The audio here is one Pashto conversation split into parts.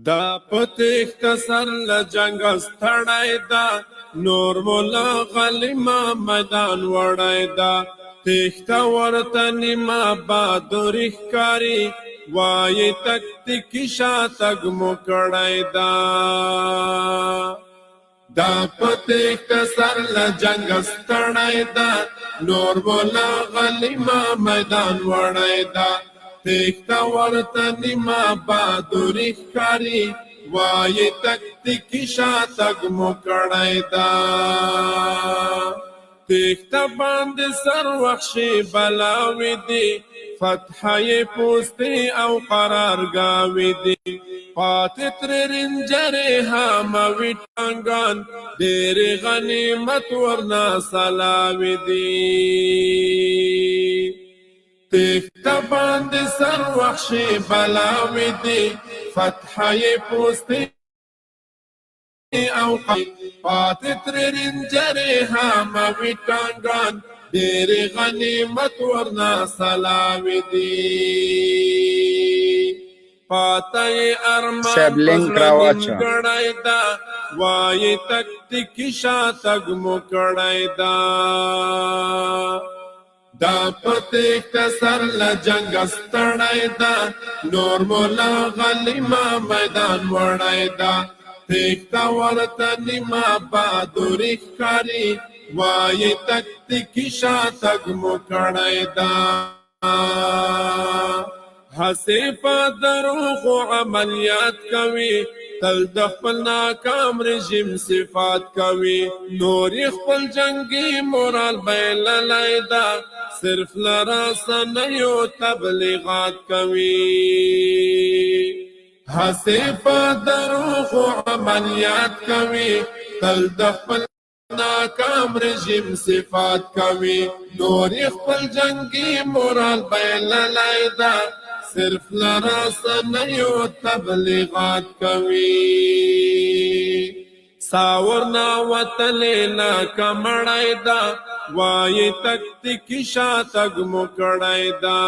دا پتیخت سر لجنگ ستړی دا نور مولا غلیما میدان وړی دا تیخت ورته نیمه بهادري ښکاري وایي تکتیکي شاتګ مو کړی دا دا پتیخت سر لجنگ ستړی دا نور مولا غلیما میدان وړی دا تیخت ورته نیمه بهادري ښکاري وایي تکتیکي شاتګ مو کړی دا تیخت باندې سر وحشي بلاوي دي فتحه پوستې او قرارګاوي دي پاتې ترې رنجرې حاموي ټانګان ډېرې غنیمت ورنه سلاوي دي تیخت باندې سر وحشي بلاوي دي فتحه پوستې او پاتې ترې رنجرې حاموي ټانګان ډېرې غنیمت ورنه سلاوي دي پاته ارمان ګړی دا وایي تکتیکي شاتګ مو کړی دا دا پتیخت سر لجنگ ستړی دا نور مولا غلیما میدان وړی دا تیخت ورته نیمه بهادري ښکاري وایي تکتیکي شاتګ مو کړی دا هسې په دروغو عملیات کوي تل د خپل ناکام رژیم صفات کوي نور یې خپل جنګي مورال بایللی دا صرف له رسنیو تبلیغات کوي هسې په دروغو عملیات کوي تل د خپل ناکام رژیم صفات کوي نور یې خپل جنګي مورال بایللی دا صرف له رسنیو تبلیغات کوي ساورنا وتلې لکه مړی دا وایي تکتیکي شاتګ مو کړی دا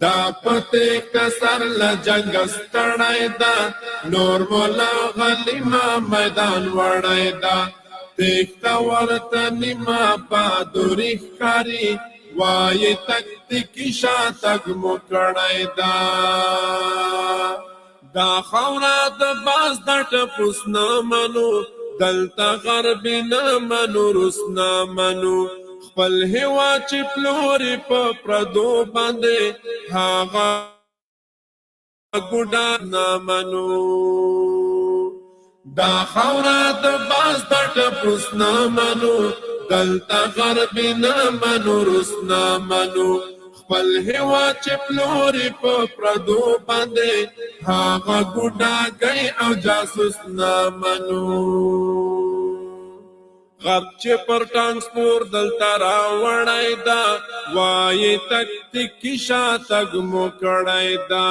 دا پتیخت سر لجنگ ستړی دا نور مولا غلیما میدان وړی دا تیخت ورته نیمه بهادري ښکاري وایي تکتیکي شاتګ مو کړی دا دا خاوره د باز د ټپوس نه منو دلته غربي نه منو روس نه منو خپل هیواد چې پلوري په پردو باندې هغه ګوډه نه منو دا خاوره د باز د ټپوس نه منو دلته غربي نه منو روس نه منو خپل هیواد چې پلوري په پردو باندې هغه ګوډاګی او جاسوس نه منو غرب چې پر ټرانسپورټ دلته راوړی دا وایي تکتیکي شاتګ مو کړی دا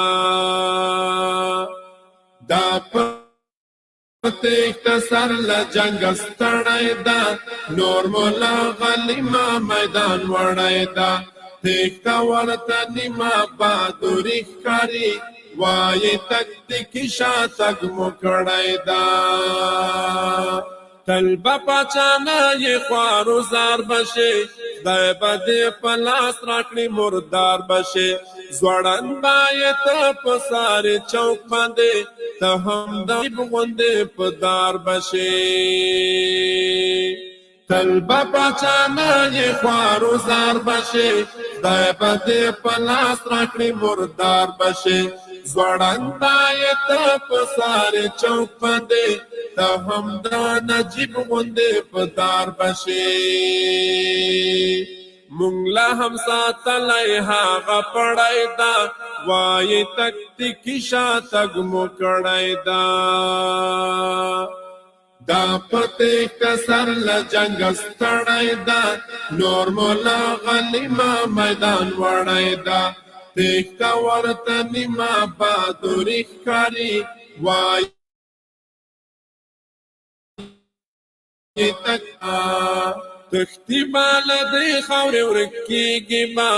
دا تیخت سر لجنگ ستړی دا نور مولا غلیما میدان وړی دا تیخت ورته نیمه بهادري ښکاري وایي تکتیکي شاتګ مو کړی دا تل به پاچا نه یې خوارو زار بشي خدای به دې په لاس راکړي مردار بشي ځوړند به یې ته په سارې چوک باندې ته هم د غوندې په دار بشي تل به پاچا نه یې خوارو زار بشي خدای به دې په لاس راکړي مردار بشي ځوړند به یې ته په سارې چوک باندې ته هم د نجیب غوندې په دار بشي مونږ لا هم ساتلی هغه پړی دا وایي تکتیکي شاتګ مو کړی دا دا پتیخت سر لجنگ ستړی دا نور مولا غلیما میدان وړی دا تیخت ورته نیمه بهادري ښکاري وایي تختی بالا دی خاورې ورکیږي ما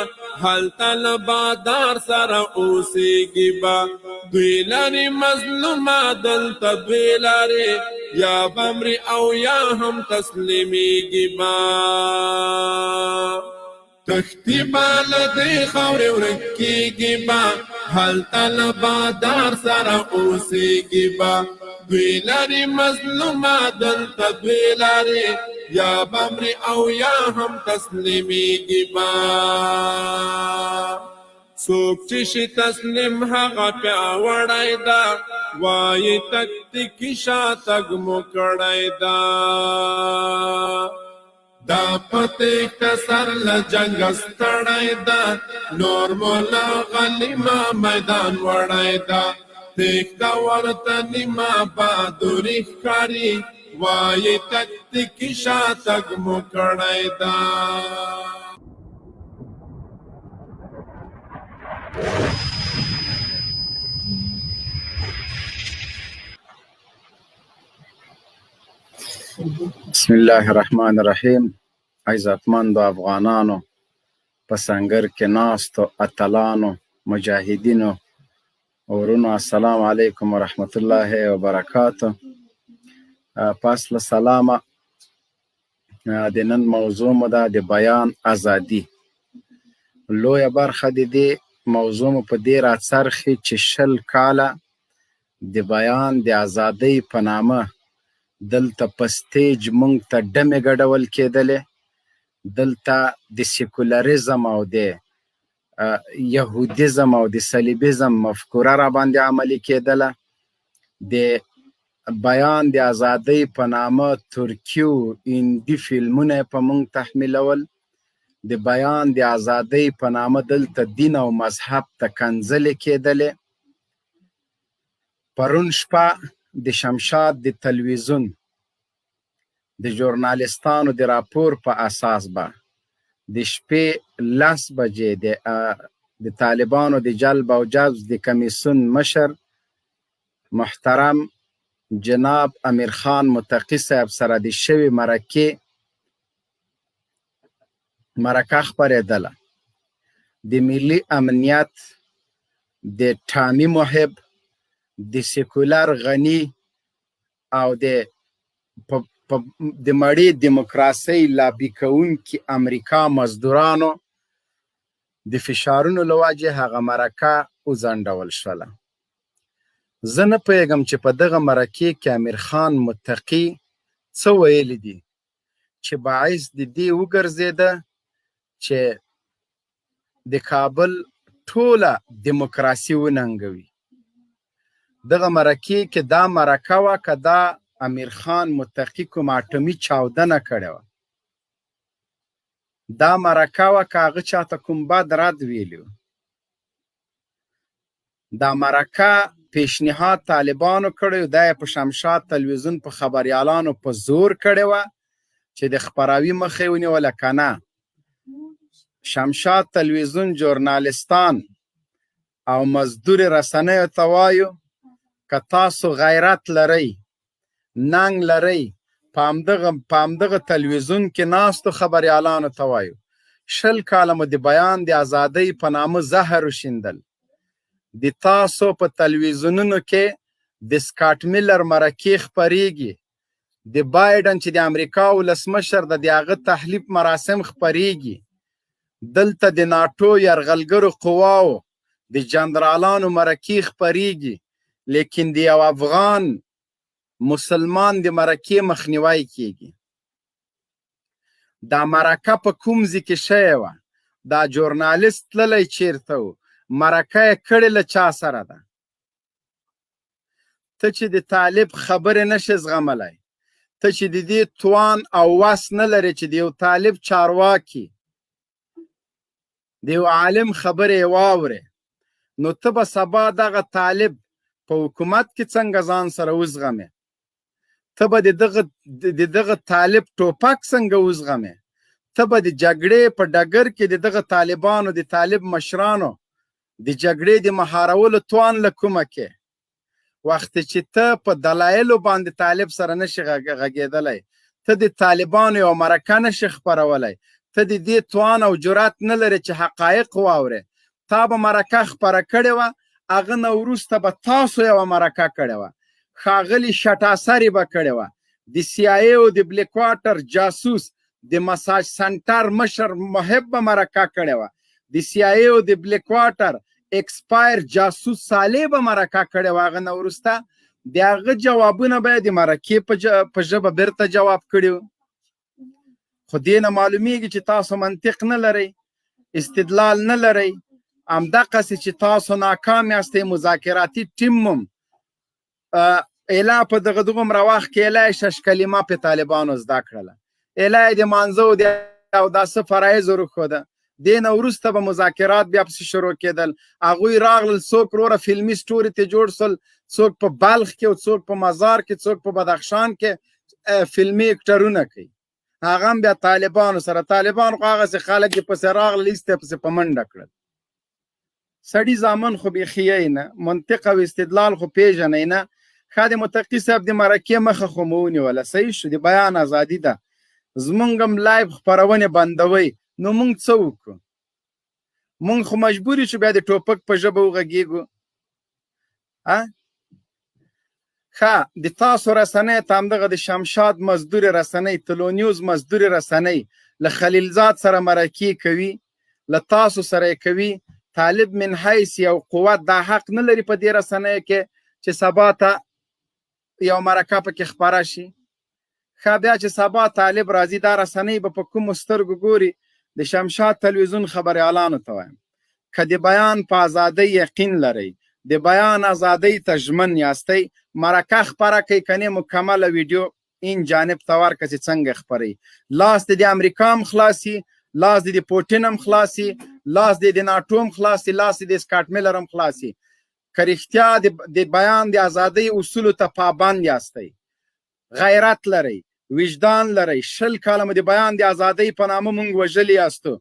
هلته له بادار سره اوسېږي به دوی لري مظلومه دلته دوی لري یا بمري او یا هم تسلیمیږي به تختی با لدی خاوری ورکیگی با حالتا لبادار سارا اوسیگی با دوی لاری مظلوم دلتا دوی لاری یا بمری او یا هم تسلیمیگی با سوک چشی تسلیم حقا پیاوڑای دا وائی تکتی کشا تگ مکڑای دا دا پتہ کسر لجنگ استڑای دا نور مولا غلیما میدان وڑای دا تیکتا ورطنی ما بادوری کاری وائی تکتی کشا تگ مکڑای دا بسم الله الرحمن الرحیم. عزتمندو افغانانو په سنگر کې ناستو اتلانو مجاهدینو ورونو السلام علیکم ورحمت الله وبرکاته. پس له سلامه د نن موضوع مو ده د بیان ازادي. لویه برخه د دې موضوع مو په دې راڅرخي چې 20 کاله د بیان د ازادۍ په نامه دلته په سټیج مونږ ته ډمې ګډول کېدلې، دلته د سیکولریزم او د یهودیزم او د صلیبیزم مفکوره را باندې عملي کېدله، د بیان د ازادۍ په نامه ترکیو هندي فلمونه په مونږ تحمیلول، د بیان د ازادۍ په نامه دلته دین او مذهب ته کنځلې کېدلې. پرون شپه د شمشاد د تلویزیون د ژورنالیستانو د راپور په اساس به د شپې 10 بجې د طالبانو د جلب او جذب د کمیسیون مشر محترم جناب امیر خان متقی صاحب سره د شوی مرکه خپرېدله. د ملي امنیت د ټامي محب د سیکولر غنی او د مړې دیموکراسۍ لابي کوونکي امریکا مزدورانو د فشارونو له وجې هغه مرکه وځنډول شوله. زه نه پوهېږم چې په دغه مرکې کې امیر خان متقي څه ویلي دي چې باعث د دې وګرځېده چې د کابل ټوله دیموکراسي وننګوي. دغه مرکې کې دا مرکه وه که دا امیر خان متقي کوم اټومي چاودنه کړې وه، دا مرکه وه که هغه چاته کوم بد رد ویلي و. دا مرکه پیشنهاد طالبانو کړی و، دا یې په شمشاد تلویزیون په خبریالانو په زور کړې وه چې د خپراوي مخه یې ونیوله که نه. شمشاد تلویزیون ژورنالیستان او مزدور رسنیو ته وایو که تاسو غیرت لرئ، ننګ لرئ، په همدغه تلویزیون کې ناستو خبریالانو ته وایو 20 کاله مو د بیان د ازادۍ په نامه زهر وشیندل. د تاسو په تلویزیونونو کې د سکاټ میلر مرکې خپریږي، د بایډن چې د امریکا ولسمشر د هغه تحلیف مراسم خپریږي، دلته د ناټو یرغلګرو قواو د جنرالانو مرکې خپریږي، لیکن د یو افغان مسلمان د مرکې مخنیوی کیږي. دا مرکه په کوم ځای کې شوې وه؟ دا ژورنالیست تللی چیرته و؟ مرکه یې کړې له چا سره ده؟ ته چې د طالب خبرې نشې زغملی، ته چې د دې توان او وس نه لرې چې د یو طالب چارواکي د یو عالم خبرې یې واورې، نو ته به سبا دغه طالب په حکومت کې څنګه ځان سره وزغمې؟ ته به د دغه طالب ټوپک څنګه وزغمې؟ ته به د جګړې په ډګر کې د دغه طالبانو د طالب مشرانو د جګړې د مهارولو توان له کومه کې؟ وخت چې ته په دلایلو باندې طالب سره نشي غږېدلی، ته د طالبانو یو مرکه نشي خپرولی، ته د دې توان او جرأت نه لرې چې حقایق واورې. تا به مرکه خپره کړې وه، هغه نه وروسته به تاسو یوه مرکه کړې وه، ښاغلي شټاسري به کړې وه، د CIA او د بلیک واټر جاسوس د مساج سنټر مشر محب به مرکه کړې وه، د CIA او د بلیک واټر ایکسپایر جاسوس صالح به مرکه کړې وه. هغه نه وروسته د هغه جوابونه به یې د مرکې په ژبه بیرته جواب کړي وو. خو دې نه معلومیږي چې تاسو منطق نه لرئ، استدلال نه لرئ. همدقسې چې تاسو ناکام یاستئ، مذاکراتي ټیم هم ایله په دغه دومره وخت کې ایله یې شش کلمه په طالبانو زده کړله، ایله یې د مانځه او د اوداسه فرایض ورښوده. دې نه وروسته به مذاکرات بیا پسې شروع کېدل. هغوی راغلل، څوک وروره فلمي سټوري ته جوړ شول، څوک په بلخ کې او څوک په مزار کې، څوک په بدخشان کې فلمي اکټرونه کوي. هغه هم بیا طالبانو سره، طالبان خو هغسې خلک یې پسې راغلل، ایسته پسې په منډه کړل. سړي زامن خو بیخي یې نه، منطق او استدلال خو پیژنئ نه. ښه د متقي صاحب د مرکې مخه خو مو ونیوله، صحیح شو، د بیان ازادي ده. زمونږ هم لایف خپرونې بندوئ، نو مونږ څه وکړو؟ مونږ خو مجبور یو چې بیا د ټوپک په ژبه وغږېږو. ښه، د تاسو رسنۍ ته همدغه د شمشاد مزدور رسنۍ، تلو نیوز مزدور رسنۍ له خلیلزاد سره مرکې کوي، له تاسو سره یې کوي. طالب من حیث یو قوت دا حق نه لري په دې رسنیو کې چې سبا ته یو مرکه پکې خپره شي. ښه، بیا چې سبا طالب راځي، دا رسنۍ به په کومو سترګو ګوري؟ د شمشاد تلویزیون خبریالانو ته وایم، که د بیان په ازادۍ یقین لرئ، د بیان ازادۍ ته ژمن یاستئ، مرکه خپره کوئ، کنې مکمله ویډیو این جانب ته ورکړه چې څنګه خپروي. لاس د امریکا هم خلاصي، لاس د پوټین هم خلاصي، لاس د ناټو هم خلاصي، لاس د سکاټ میلر هم خلاصي. که رښتیا د بیان د ازادۍ اصولو ته پابند یاستئ، غیرت لرئ، وجدان لرئ، 20 کاله مو د بیان د ازادۍ په نامه مونږ وژلي یاستو،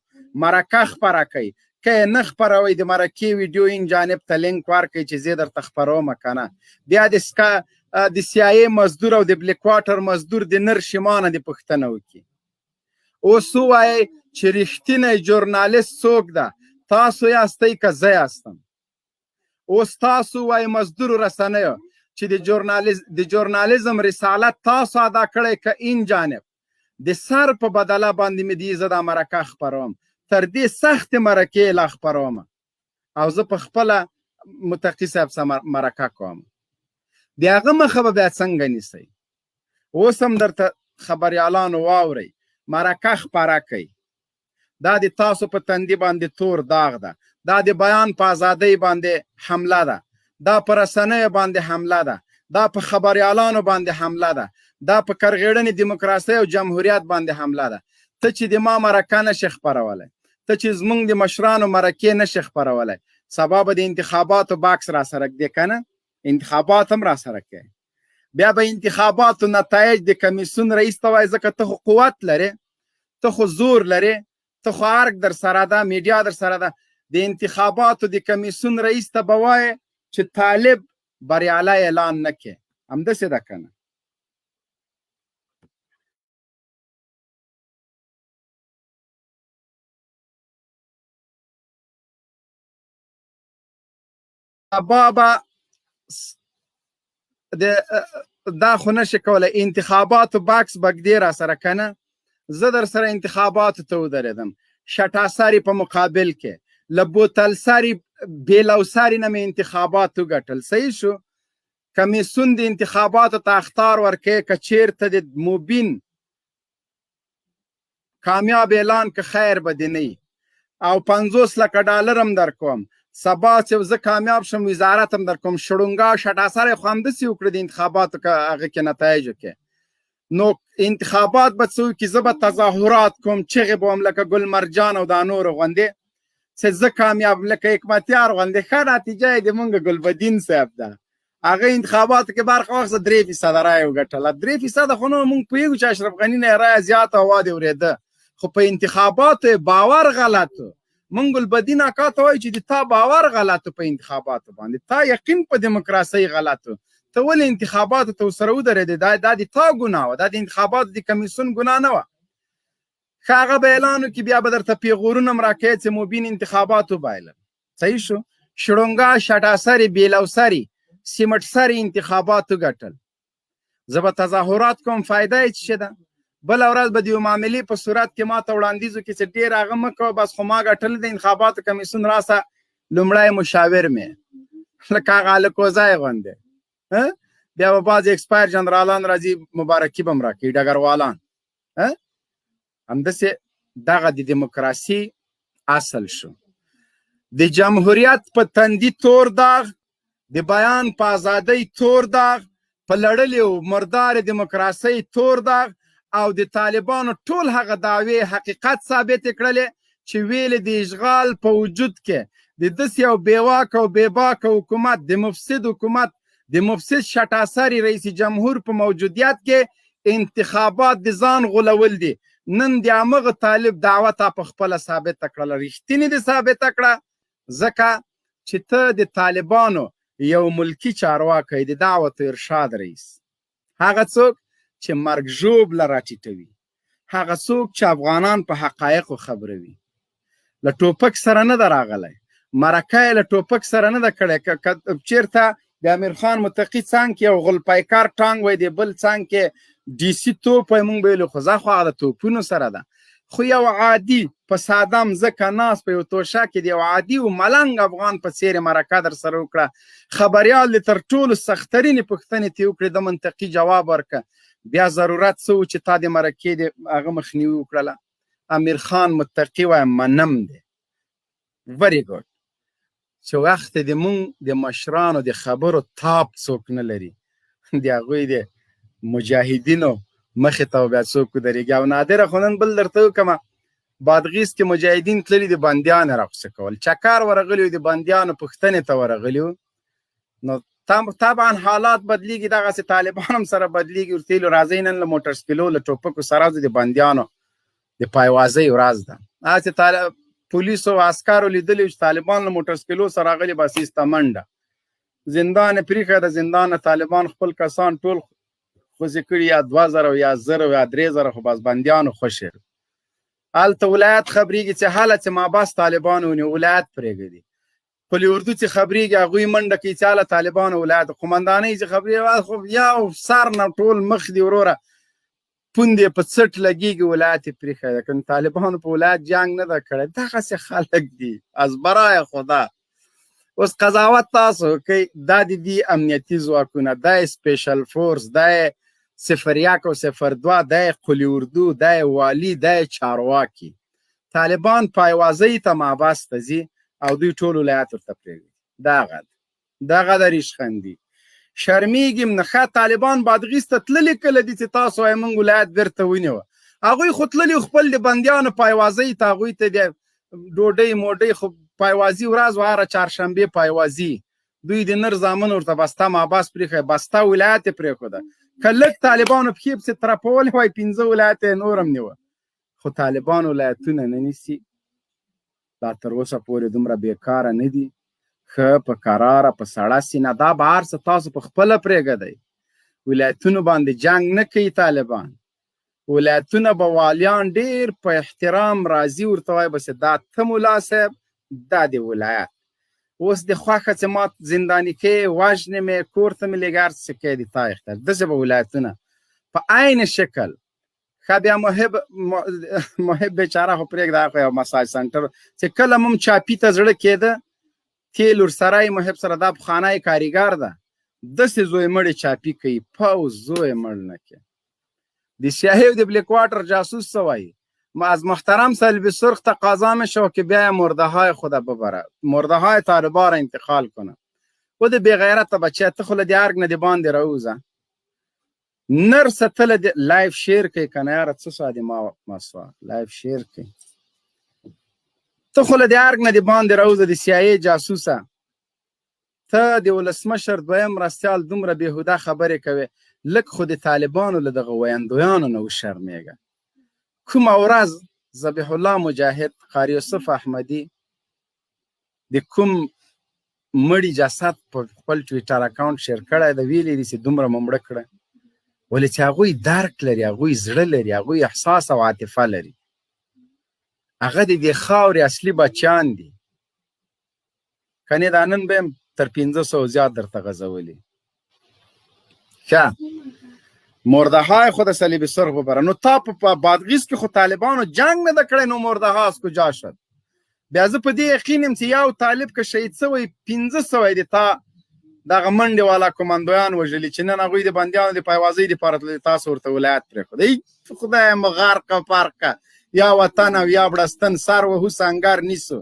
مرکه خپره کوئ. که یې نه خپروئ، د مرکې ویډیو این جانب ته لینک ورکړئ چې زه درته خپروم که نه. بیا د CIA مزدور او د بلیک واټر مزدور د نر شمانه د پوښتنه وکړي. اوس ووایئ چې رښتینی ژورنالیست څوک ده؟ تاسو یاستئ که زه یاستم؟ اوس تاسو وایئ مزدورو رسنیو چې د ژورنالیزم رسالت تاسو ادا کړی که این جانب؟ د سر په بدله باندې مې دې زه دا مرکه خپروم، تر دې سختې مرکې لا خپروم، او زه په خپله متقي صاحب سره مرکه کوم. د هغه مخه به بیا څنګه نیسئ؟ اوس هم درته خبریالانو واورئ، مرکه خپره کوئ. دا د تاسو په تندي باندې تور داغ ده، دا د بیان په ازادۍ باندې حمله ده، دا په رسنیو باندې حمله ده، دا په خبریالانو باندې حمله ده، دا په کرغېړنې دیموکراسۍ او جمهوریت باندې حمله ده. ته چې د ما مرکه نشې خپرولی، ته چې زمونږ د مشرانو مرکې نشې خپرولی، سبا به د انتخاباتو باکس را سره ږدې که نه؟ انتخابات هم را سره کوي. بیا به انتخاباتو نتایج د کمیسیون رئیس ته وایي، ځکه ته خو قوت لرې، ته خو زور لرې، ته خو ارګ در سره ده، میډیا در سره ده. د انتخاباتو د کمیسیون رئیس ته به وایي چې طالب بریالی اعلان نه کړي. همداسې ده که نه؟ بابا دا خو نشي کولی. انتخاباتو باکس به ږدې را سره که نه؟ زه در سره انتخاباتو ته ودرېدم، شټاسري په مقابل کې، له بوتلسري بیلوسري نه مې انتخابات وګټل. صحیح شو؟ کمیسیون د انتخاباتو ته اخطار ورکوي که چېرته د مبین کامیاب اعلان که خیر به دې نه وي، او 50 لکه ډالر هم در کوم. سبا چې زه کامیاب شم وزارت هم در کوم. شړونګا شټاسري خو همداسې وکړه د انتخاباتو که هغه کې نتایجو کې. نو انتخابات به څه وکړي؟ زه به تظاهرات کوم، چغې به وم لکه ګل مرجان او دا نورو غوندې چې زه کامیاب، لکه حکمتیار غوندې. ښه نتیجه یې د مونږ ګلبدین صاحب ده. هغه انتخاباتو کې برخه واخیسته، 3% رایه وګټله. 3% خو نو مونږ پوهېږو چې اشرف غني نه یې رایه زیاته هوا دې اورېده، خو په انتخاباتو یې باور غلط و. مونږ ګلبدین اکا ته وایو چې د تا باور غلط و په انتخاباتو باندې، تا یقین په دیموکراسۍ غلط و. ته ولې انتخاباتو ته ورسره ودرېدې؟ دا د تا ګناه وه، دا د انتخاباتو د کمیسیون ګناه نه وه. هغه به اعلان وکړي بیا به درته پیغورونه هم راکوي چې مبین انتخابات وبایلل. صحیح شو. شړونګا شټاسري بیلوسري سیمټ سري انتخابات وګټل. زه به تظاهرات کوم فایده یې څه ده؟ بله ورځ به د یو معاملې په صورت کې ما ته وړاندیز وکړي چې ډېر هغه مه کوه بس خو ما ګټلی د انتخاباتو کمیسیون راسه لومړی مشاور مې لکه هغه هلکوزی غوندې. بیا به بعضې اکسپایر جنرالان راځي مبارکي به م راکوي ډګروالان. همداسې دغه د دیموکراسي اصل شو. د جمهوریت په تندي تور داغ، د بیان په ازادۍ تور داغ، په لړلې او مردار دیموکراسۍ تور داغ او د طالبانو ټول هغه دعوې حقیقت ثابت کړلې چې ویلې د اشغال په وجود کې د داسې یو بېواکه او بېباکه حکومت، د مفسد حکومت، د مفسد شټاسري رئیس جمهور په موجودیت کې انتخابات د ځان غولول دي. نن د همغه طالب دعوه تا په خپله ثابته کړله، رښتینې دې ثابته کړه، ځکه چې ته د طالبانو یو ملکی چارواکی د دعوت ارشاد رئیس، هغه څوک چې مرګ ژوبله راټیټوي، هغه څوک چې افغانان په حقایقو خبروي. له ټوپک سره نه ده راغلی، مرکه یې له ټوپک سره نه ده کړی. که چېرته د امیر خان متقي څنګ کې یو غلپایکار ټانګ وای، د بل څنګ کې ډي سي توپ وای، مونږ به ویلو خو خو هغه د توپونو سره ده. خو یو عادي په ساده مځکه ناست په یو توشه کې د یو عادي و ملنګ افغان په څېر مرکه در سره وکړه. خبریال دې تر ټولو سخترینې پوښتنې ترې وکړې، د منطقي جواب ورکړه. بیا ضرورت څه و چې تا د مرکې د هغه مخنیوي وکړله؟ امیر خان متقي وایي منم دی. وری ګوډ. چې وخت د مونږ د مشرانو د خبرو تاب څوک نه لري، د هغوی د مجاهدینو مخې ته بیا څوک ودرېږي. او نادره خو نن بل درته وکړمه، بادغیس کې مجاهدین تللي د بندیان راخوڅه کول، چکر ورغلي وو، د بندیانو پوښتنې ته ورغلي وو. نو طبعا حالات بدلیږي، دغسې طالبان هم سره بدلیږي. ورته ویلو راځئ نن له موټر سکلو له ټوپکو سره د بندیانو د پایوازۍ ورځ ده. هسې پولیسو او عسکرو لیدلي چې طالبان له موټر سکلو سره راغلي، بس ایسته منډه، زندان یې پرېښی. د زندان طالبان خپل کسان ټول خوځې کړي، یا 2000 یا 1000 یا 3000، خو بس بندیانو خوشې. هلته ولایت خبرېږي چې هله چې ما بس طالبان ونیو ولایت پرېږدي. پل اردو چې خبرېږي هغوی منډه کوي چې هله طالبانو ولایت. قومندانۍ چې خبرېږي خو یو سر نه ټول مخ دي وروره، پوندې په څټ لګېږي، ولایت یې پرېښی ده. که طالبانو په ولایت جنګ نه ده کړی، دغسې خلک دي از برای خدا. اوس قضاوت تاسو کوئ، دا د دې امنیتي ځواکونه، دا یې سپیشل فورس، دا یې 01 او 02، دا یې قلی اردو، دا یې والي، دا یې چارواکي. طالبان پایوازۍ ته مابس ته ځي او دوی ټول ولایت ورته پرېږدي. دغه د ریشخندي. شرمیږم نه. ښه طالبان بادغیس ته تللي کله دي چې تاسو وایئ موږ ولایت بیرته ونیوه؟ هغوی خو تللي خپل د بندیانو پایوازۍ ته، هغوی ته د ډوډۍ موډۍ خو پایوازي ورځ وه، هره چهارشنبې پایوازي. دوی د نر زامن ورته بسته مابس پرېښی، بسته ولایت یې پرېښوده. که لږ طالبانو پښې پسې ترپولې وای 15 ولایت یې نور هم نیوه. خو طالبان ولایتونه نه نیسي. دا تر اوسه پورې دومره بېکاره نه دي. ښه په قراره په سړه سینه دا به هر څه تاسو په خپله پرېږدئ. ولایتونو باندې جنګ نه کوي طالبان. ولایتونه به والیان ډېر په احترام راځي، ورته وایي بس دا ته ملا صاحب، دا د ولایت. اوس د خوښه چې ما زنداني کوې، وژنې مې، کور ته مې لېږې، هر څه کوې د تا اختیار. داسې به ولایتونه په عین شکل. ښه بیا محب بیچاره خو پرېږده، هغه خو یو مساج سنټر چې کله هم چاپي ته زړه کېده، تیل ورسره یې محب سره، دا پخوانی کاریګر ده، داسې زوی مړې چاپي کوي، پوځ زوی مړ نه کوي. د سیاهي او د بلیک واټر جاسوس څه وایي؟ از محترم سلبی سرخ تقاضا میشه که بیای مرده های خود ببره، مرده های طالبا را انتقال کنه. و د بغیرت بچه ته خو له دې ارګ نه د باندې راوځه. نرسه ته له لایف شیر کوي که نه یاره، څه سوه د ما سوه لایف شیر کوي. ته خو له دې ارګ نه د باندې راوځه، د سیاهي جاسوسه. ته د ولسمشر دویم مرستیال دومره بېهوده خبرې کوې، لږ خو د طالبانو له دغه ویندویانو نه وشرمېږه. کومه ورځ ذبیح الله مجاهد، قاری یوسف احمدي د کوم مړي جسد په خپل ټویټر اکاونټ شیر کړی ده، ویلي دي چې دومره مو مړه کړه، ولې چې هغوی درک لري، هغوی زړه لري، هغوی احساس او عاطفه لري. هغه د دې خاورې اصلي بچیان دي. کنې دا نن به یم تر 500 زیات درته غځولي. ښه مردهای خود صلیب سرخ ببره. نو تا په بادغیس کې خو طالبانو جنگ نه ده کړی، نو مردهای از کجا شد؟ بیا زه په دې یقین یم چې یو طالب که شهید شوی 500 دي تا دغه منډې والا کمانډویان وژلي چې نن هغوی د بندیانو د پایوازۍ دپاره تللي، تاسو ورته ولایت پرېښود. خدای مو غرقه پرقه یا وطن او یا بړستن سر وهو سنګر نیسو.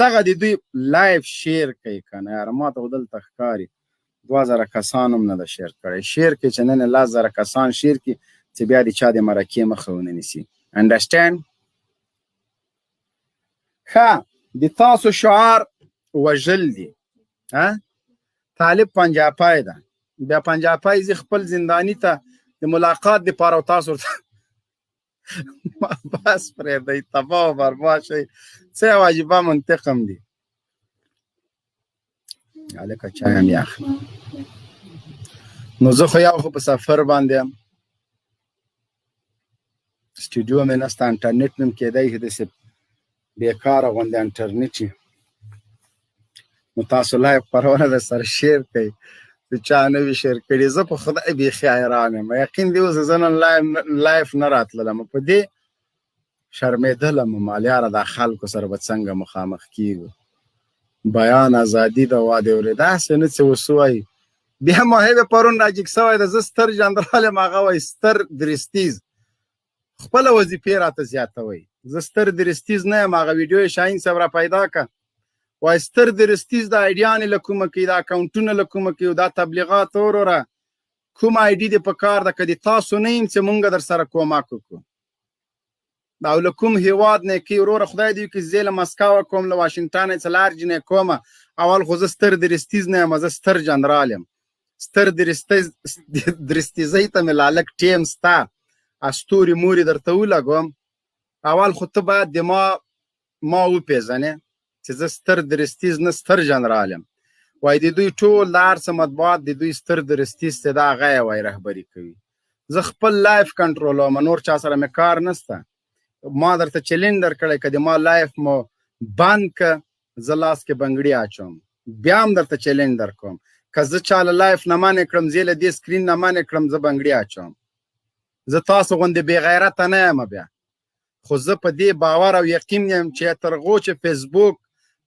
دغه د دوی لایف شیر کوي که نه یاره. ما ته خو دلته ښکاري 2000 کسان هم نه ده شیر کړی. شیر کې چې نن 10,000 کسان شیر کړي چې بیا د چا د مرکې مخه ونه نیسي. انډرسټینډ؟ ښه د تاسو شعار وژل دي. طالب پنجاپی ده، بیا پنجاپی زی خپل زندانی ته د ملاقات دپاره او تاسو ورته بس پرېږدئ تباه و برباد شئ. څه یو عجیبه منطق هم دي. هلکه چای هم یخ. نو زه خو یو خو په سفر باندې یم، سټوډیو مې نسته، انټرنېټ مې هم کېدی چې داسې بېکاره غوندې انټرنېټ وي. نو تاسو لایف خپرونه در سره شیر کوئ، چې چا نه وي شیر کړي. زه په خدای بیخي حیران یم. یقین دی اوس زه نن لایف نه راتللم، په دې شرمېدلم مالیاره دا خلکو سره به څنګه مخامخ کېږو. بیان ازادي ده وا دې اورې داسې نه چې اوس وایي. بیا محب پرون راجګ سوی ده، زه ستر جنرال یم، هغه وایي ستر درستیز. خپله وظیفې راته زیاتوئ. زه ستر درستیز نه یم. هغه ویډیو یې شاهین صاحب را پیدا که وایي ستر درستیز دا ایډیانې له کومه کوي، دا اکاونټونه له کومه کوي، دا تبلیغات وروره کوم آیډي دې په کار ده. که د تاسو نه یم چې مونږ در سره کومک وکړو، دا او له کوم هېواد نه کوي وروره خدای دې وکړي. زه له مسکو کوم، له واشنګټن څه له هر ځای نه کومه. اول خو زه ستر درستیز نه یم، زه ستر جنرال یم. ستر درستیزۍ ته مې لا لږ ټیم سته، استوري مورې درته ولګوم. اول خو ته باید د ما وپېژنې چې زه ستر درستیز نه ستر جنرال یم. وایي د دوی ټول د هر څه مطبوعات د دوی ستر درستیز چې دا هغه یې وایي رهبري کوي. زه خپل لایف کنټرولوم، نور چا سره مې کار نسته. ما درته چیلنج درکړی که د ما لایف مو بند که زه لاس کې بنګړي اچوم. بیا هم درته چیلنج درکوم که زه چا له لایف نه منې کړم، زه له دې سکرین نه منې کړم، زه بنګړي اچوم. زه تاسو غوندې بې غیرته نه یم بیا. خو زه په دې باور او یقین یم چې تر هغو چې فیسبوک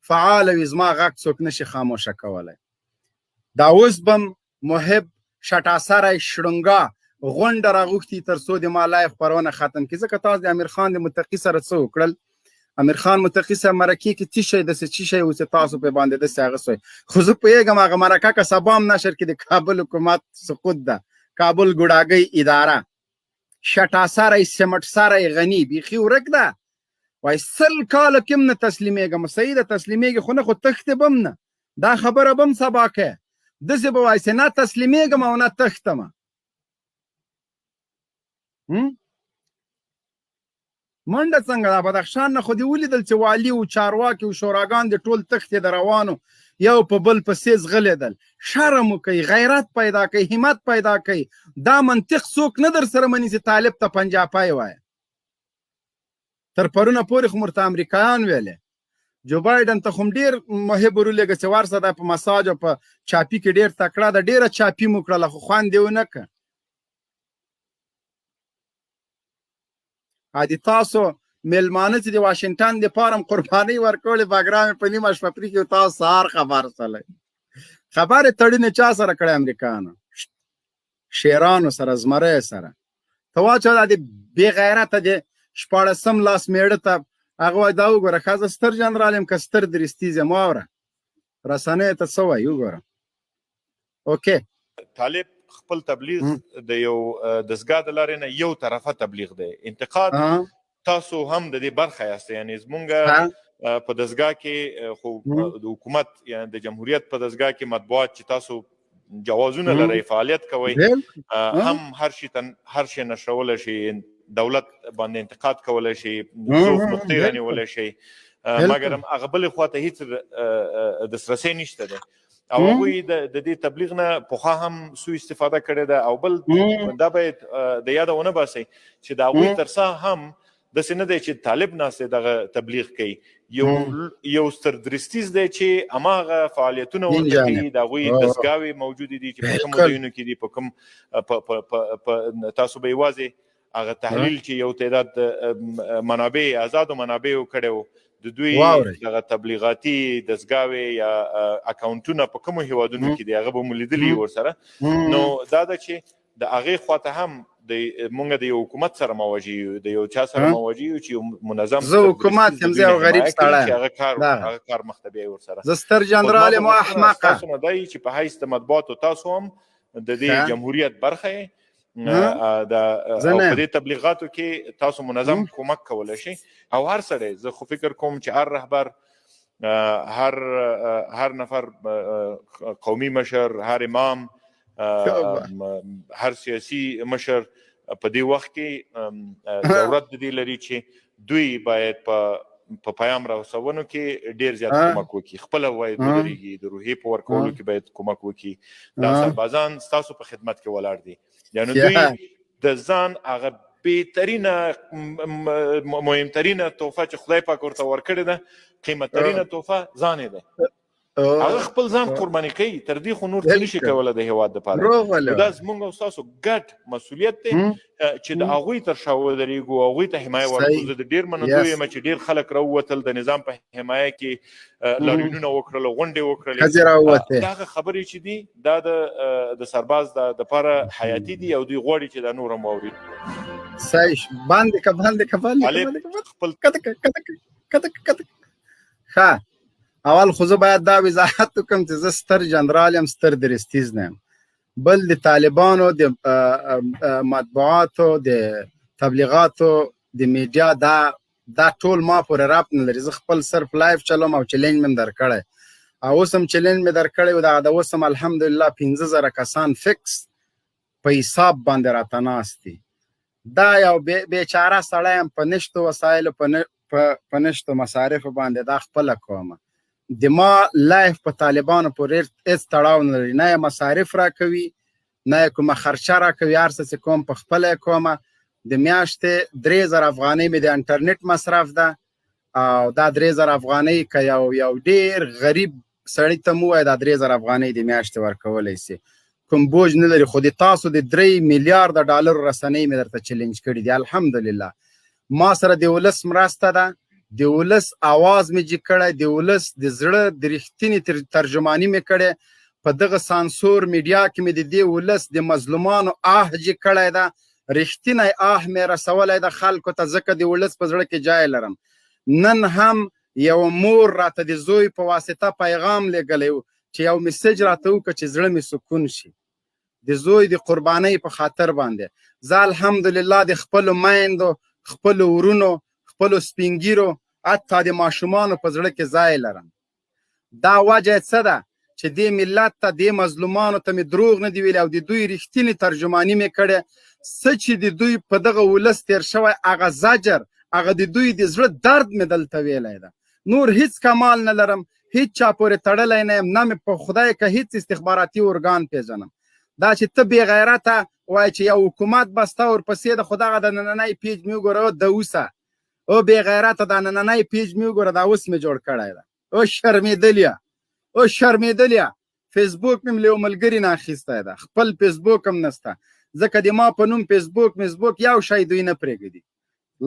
فعال وي زما غږ څوک نشي خاموشه کولی. دا اوس به م محب شټاسری شړونګا غونډه راغوښتي تر څو د ما لایف خپرونه ختم کړي. ځکه تاسو د امیر خان د متقي سره څه وکړل؟ امیر خان متقي صاحب مرکې کې څه شی داسې څه شی و چې تاسو پې باندې داسې اغوستی؟ خو زه پوهېږم هغه مرکه که سبا هم نشر کې د کابل حکومت سقوط ده، کابل ګوډاګۍ اداره، شټاسری سمټ سری غني بیخي ورک ده. وایي 100 کاله کې هم نه تسلیمېږم. صحیح ده تسلیمېږي، خو نه خو تښتې به هم نه. دا خبره به هم سبا کوې. داسې به وایي چې نه تسلیمېږم او نه تښتم. منډه څنګه ده؟ بدخشان نه خو دې ولیدل چې والي و چارواکي و شوراګان د ټول تښتې د روانو یو په بل پسې ځغلېدل. شرم وکئ، غیرت پیدا کوئ، همت پیدا کوئ. دا منطق څوک نه در سره مني چې طالب ته پنجاپی وایه. تر پرونه پورې خو ورته امریکایان ویلې. جو بایډن ته خو هم ډېر محب ورولېږه چې ورسه دا په مساج او په چاپي کې ډېر تکړه ده، ډېره چاپي مو کړله خو خوند یې ونه کړ. د تاسو میلمانه چې د واشنګټن دپاره هم قربانۍ ورکولې، بګرام یې په نیمه شپه پرېښي، تاسو سهار خبر شولی. خبرې تړونې چا سره کړی؟ امریکایانو، شیرانو سره، زمریو سره. ته واچوه دا د بې غیرته د 14 لاس میړه ته هغه وایي دا وګوره ښه زه ستر جنرال یم که ستر درستیز یم. واوره رسنیو ته څه وایي وګوره. اوکې طالب خپل تبلیغ د یو دستګاه د لارې نه یو طرفه تبلیغ دی. انتقاد تاسو هم د دې برخه یاست. یعنی زمونږ په دستګاه کې خو د حکومت یعنی د جمهوریت په دستګاه کې مطبوعات چې تاسو جوازونه لرئ، فعالیت کوئ، هم هر شي نشرولی شي، دولت باندې انتقاد کولی شي، ضعف نقطې رانیولی شي، مګر هغه بلې خواته هېڅ دسترسی نشته دی. او هغوی د دې تبلیغ نه پخوا هم سوء استفاده کړې ده. او بل دا باید د یاده ونه باسئ چې د هغوی تر څنګ هم داسې نه دی چې طالب ناست دی دغه تبلیغ کوي، یو ستردرستیز دی چې هماغه فعالیتونه ورته کوي، د هغوی دستګاوې موجودې دي چې په کومو ځایونو کې دي، په کوم تاسو به یوازې هغه تحلیل چې یو تعداد منابع آزادو منابعو کړی و د دوی دغه تبلیغاتي دستګاوې یا اکاونټونه په کومو هیوادونو کې دي هغه به مو لیدلي ورسره. نو دا ده چې د هغې خواته هم مونږ د یو حکومت سره مواجه یو، د یو چا سره مواجه یو چې یو منظم زه حکومت یم، زه یو غریب سړی چې هغه کار مخته بیایي ورسره. زه ستر جنرال یم او احمقه. تاسو نه دی چې په حیث د مطبوعاتو تاسو هم د دې جمهوریت برخه یې او په دې تبلیغاتو کې تاسو منظم کومک کولی شئ. او هر سړی، زه خو فکر کوم چې هر رهبر، هر نفر قومي مشر، هر امام، هر سیاسي مشر په دې وخت کې ضرورت د دې لري چې دوی باید په پیام رسونو کې ډېر زیات کومک وکړي، خپله باید ودرېږي، د روحیې په ورکولو کې باید کومک وکړي. دا سربازان ستاسو په خدمت کې ولاړ دي، یعنې دوی د ځان هغه بهترینه مهمترینه تحفه چې خدای پاک ورته ورکړې ده، قیمتترینه تحفه ځان یې ده. هغه خپل ځان قرباني کوي، تر دې خو نور څه نشي کولی د هېواد دپاره. دا زموږ او ستاسو ګډ مسؤلیت دی چې د هغوی تر شا ودرېږو، هغوی ته حمایه ورکړو. زه د ډېر منندوی یم چې ډېر خلک راووتل، د نظام په حمایه کې لاریونونه وکړل، غونډې وکړلې. دغه خبرې چې دي دا د سرباز دپاره حیاتي دي او دوی غواړي چې دا نور هم واوري. صحیح. باندې ښه، اول خو زه باید دا وضاحت وکړم چې زه ستر جنرال یم، ستر درستیز نه یم. بل د طالبانو د مطبوعاتو، د تبلیغاتو، د میډیا دا ټول ما پورې ربط نه لري. زه خپل صرف لایف چلوم او چلنج مې درکړی، او اوس هم چلنج مې درکړی و. د اوس هم الحمدلله 15,000 کسان فکس په حساب باندې راته ناست دي. دا یو بیچاره سړی یم، په نشتو وسایلو، په نشتو مصارفو باندې دا خپله کومه. د ما لایف په طالبانو پورې هېڅ تړاو نه لري، نه یې مصارف راکوي، نه یې کومه خرچه راکوي. هر څه چې کوم په خپله یې کومه. د میاشتې 3,000 افغانۍ مې د انټرنیټ مصرف ده، او دا 3,000 افغانۍ که یو ډېر غریب سړي ته مو وایي دا 3,000 افغانۍ د میاشتې ورکولی سي، کوم بوج نه لري. خو د تاسو د 3 میلیارده ډالرو رسنۍ مې درته چلنج کړي دي. الحمدلله ما سره د ولس مرسته ده، د ولس आवाज مې جګ کړی، د ولس د زړه د رښتینې ترجماني مې کړې. په دغه سانسور میډیا کې مې د دې ولس د مظلومانو آه جګ کړی ده، رښتینی آه مې رسولی ده خلکو ته، ځکه د ولس په زړه کې جای لرم. نن هم یو مور راته د زوی په واسطه پیغام لیږلی و چې یو میسج راته وکړه چې زړه مې سکون شي، د زوی د قربانۍ په خاطر باندې. زه الحمدلله د خپلو میندو، خپلو ورونو، خپلو سپینګیرو، حتی د ماشومانو په زړه کې ځای لرم. دا وجه څه ده چې دې ملت ته، دې مظلومانو ته مې دروغ نه دی ویلي، او د دوی رښتینې ترجماني مې کړې. څه چې د دوی په دغه ولس تیر شوی، هغه زجر، هغه د دوی د زړه درد مې دلته ویلی ده. نور هیڅ کمال نه لرم، هیڅ چا پورې تړلی نه یم، نه مې په خدای که هیڅ استخباراتي ارګان پیژنم. دا چې ته بې غیرته وایي چې یو حکومت به ستا ورپسې ده، خو دغه د نننی پیج مې وګوره، د اوسه او بې غیرته دا نننی پیج مې وګوره، دا اوس مې جوړ کړی ده. او شرمېدلیا، او شرمېدلیا. فیسبوک مې له یو ملګري نه اخیستی ده، خپل فیسبوک هم نسته، ځکه د ما په نوم فیسبوک یو شی دوی نه پرېږدي.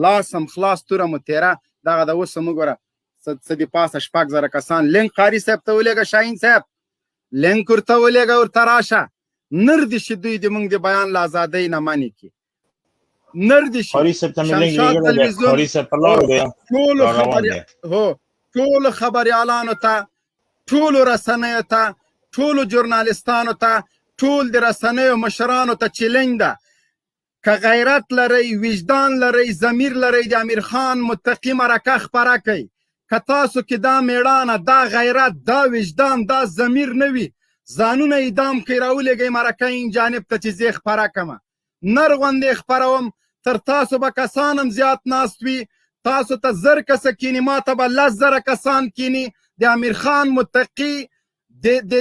لاس هم خلاص، توره مو تېره. دغه د اوس هم وګوره څه د پاسه 6,000 کسان. لینک قاري صاحب ته ولېږه، شاهین صاحب لینک ورته ولېږه، ورته راشه. نر دي چې دوی د موږ د بیان له ازادۍ نه منې کړي، نر دي چې ټولو خبریالانو ته، ټولو رسنیو ته، ټولو ژورنالستانو ته، ټول د رسنیو مشرانو ته چیلنج ده، که غیرت لرئ، وجدان لرئ، ضمیر لرئ، د امیر خان متقي مرکه خپره کړئ. که تاسو کې دا میړانه، دا غیرت، دا وجدان، دا ضمیر نه وي، ځانونه اعدام کوي، راولېږئ مرکه این جانب ته چې زه خپره کړمه. نر غوندې خپروم، تر تاسو به کسان هم زیات ناست وي. تاسو ته 1000 کسه کینی، ما ته به 10,000 کسان کینی. د امیر خان متقي د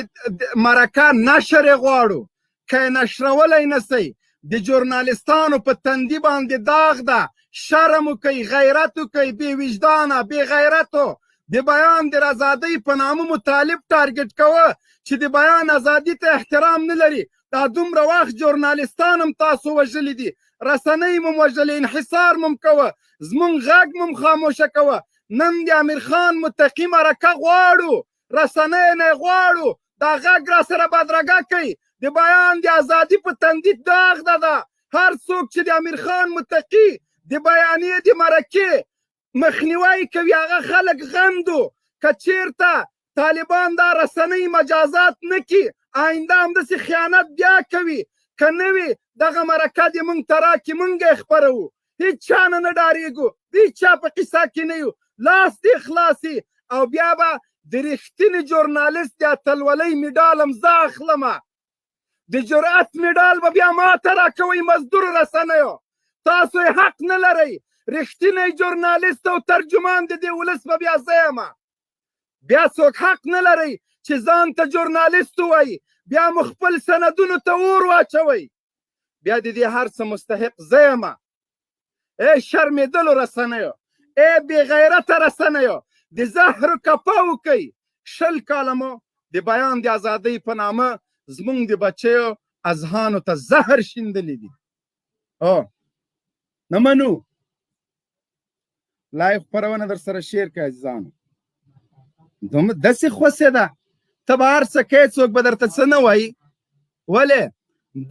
مرکه نشر یې غواړو، که یې نشرولی نسئ، د ژورنالستانو په تندي باندې داغ ده، شرم وکئ، غیرت وکئ، بې وجدانه بې غیرتو د بیان د ازادۍ په نامه مطالب ټارګټ کوه چې د بیان ازادي ته احترام نه لري. دا دومره وخت ژورنالستان هم تاسو وژلي دي، رسنۍ مو وژلې، انحصار مو کوه، زمونږ غږ مو خاموشه کوه. نن د امیر خان متقي مرکه غواړو، رسنۍ نه غواړو، دا غږ را سره بدرګه کوي. د بیان د ازادي په تندي داغ ده. هر څوک چې د امیر خان متقي د بیانیې د مرکې مخنیوی کوي هغه خلک غندو. که چیرته طالبان دا رسنۍ مجازات نه کړي، آینده همداسې خیانت بیا کوي. که نه وي دغه مرکه دې موږ ته راکړي، موږ یې خپروو. هېڅ چا نه ډارېږو، د هېڅ چا په قصه کې نه یو، لاس دې خلاصي. او بیا به د رښتینې ژورنالست د اتلولۍ مډال هم زه اخلمه. د جرأت مډال به بیا ما ته راکوئ مزدور رسنیو. تاسو یې حق نه لرئ. رښتینی ژورنالست او ترجمان د دې ولس به بیا زه یمه. بیا څوک حق نه لرئ چې ځان ته ژورنالست ووایي، بیا مو خپل سندونو ته اور واچوئ. بیا د دې هر څه مستحق زه یمه. ای شرمېدلو رسنیو، ای بې غیرته رسنیو، د زهرو کپه وکئ. 20 کاله مو د بیان د ازادۍ په نامه زمونږ د بچیو اذهانو ته زهر شیندلی دي. نه منو. لایو خپرونه در سره شیر کړئ عزیزانو. داسې خوسې ده ته به هر څه کوې، څوک به درته څه نه وایي. ولې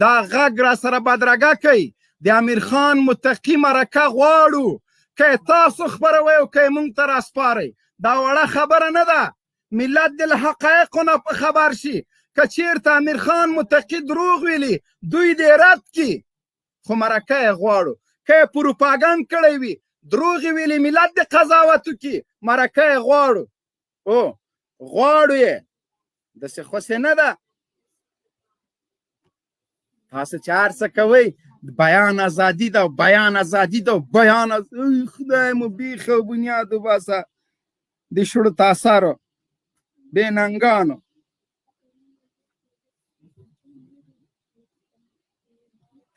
دا غږ را سره بدرګه کوي. د امیر خان متقي مرکه غواړو، که یې تاسو خپروئ او که یې موږ ته راسپارئ. دا وړه خبره نه ده. ملت دې له حقایقو نه خبر شي. که چیرته امیر خان متقي دروغ ویلي دوی دې رد کړي، خو مرکه یې غواړو. که یې پروپاګند کړی وي، دروغ یې ویلي، ملت دې قضاوت وکړي، مرکه یې غواړو. غواړو یې. داسې خوسې نه ده. تاسو چې هر څه کوئ بیان ازادي ده، بیان ازادي ده، بیان خدای مو بیخ او بنیاد وباسه د شړو تاثارو بې ننګانو.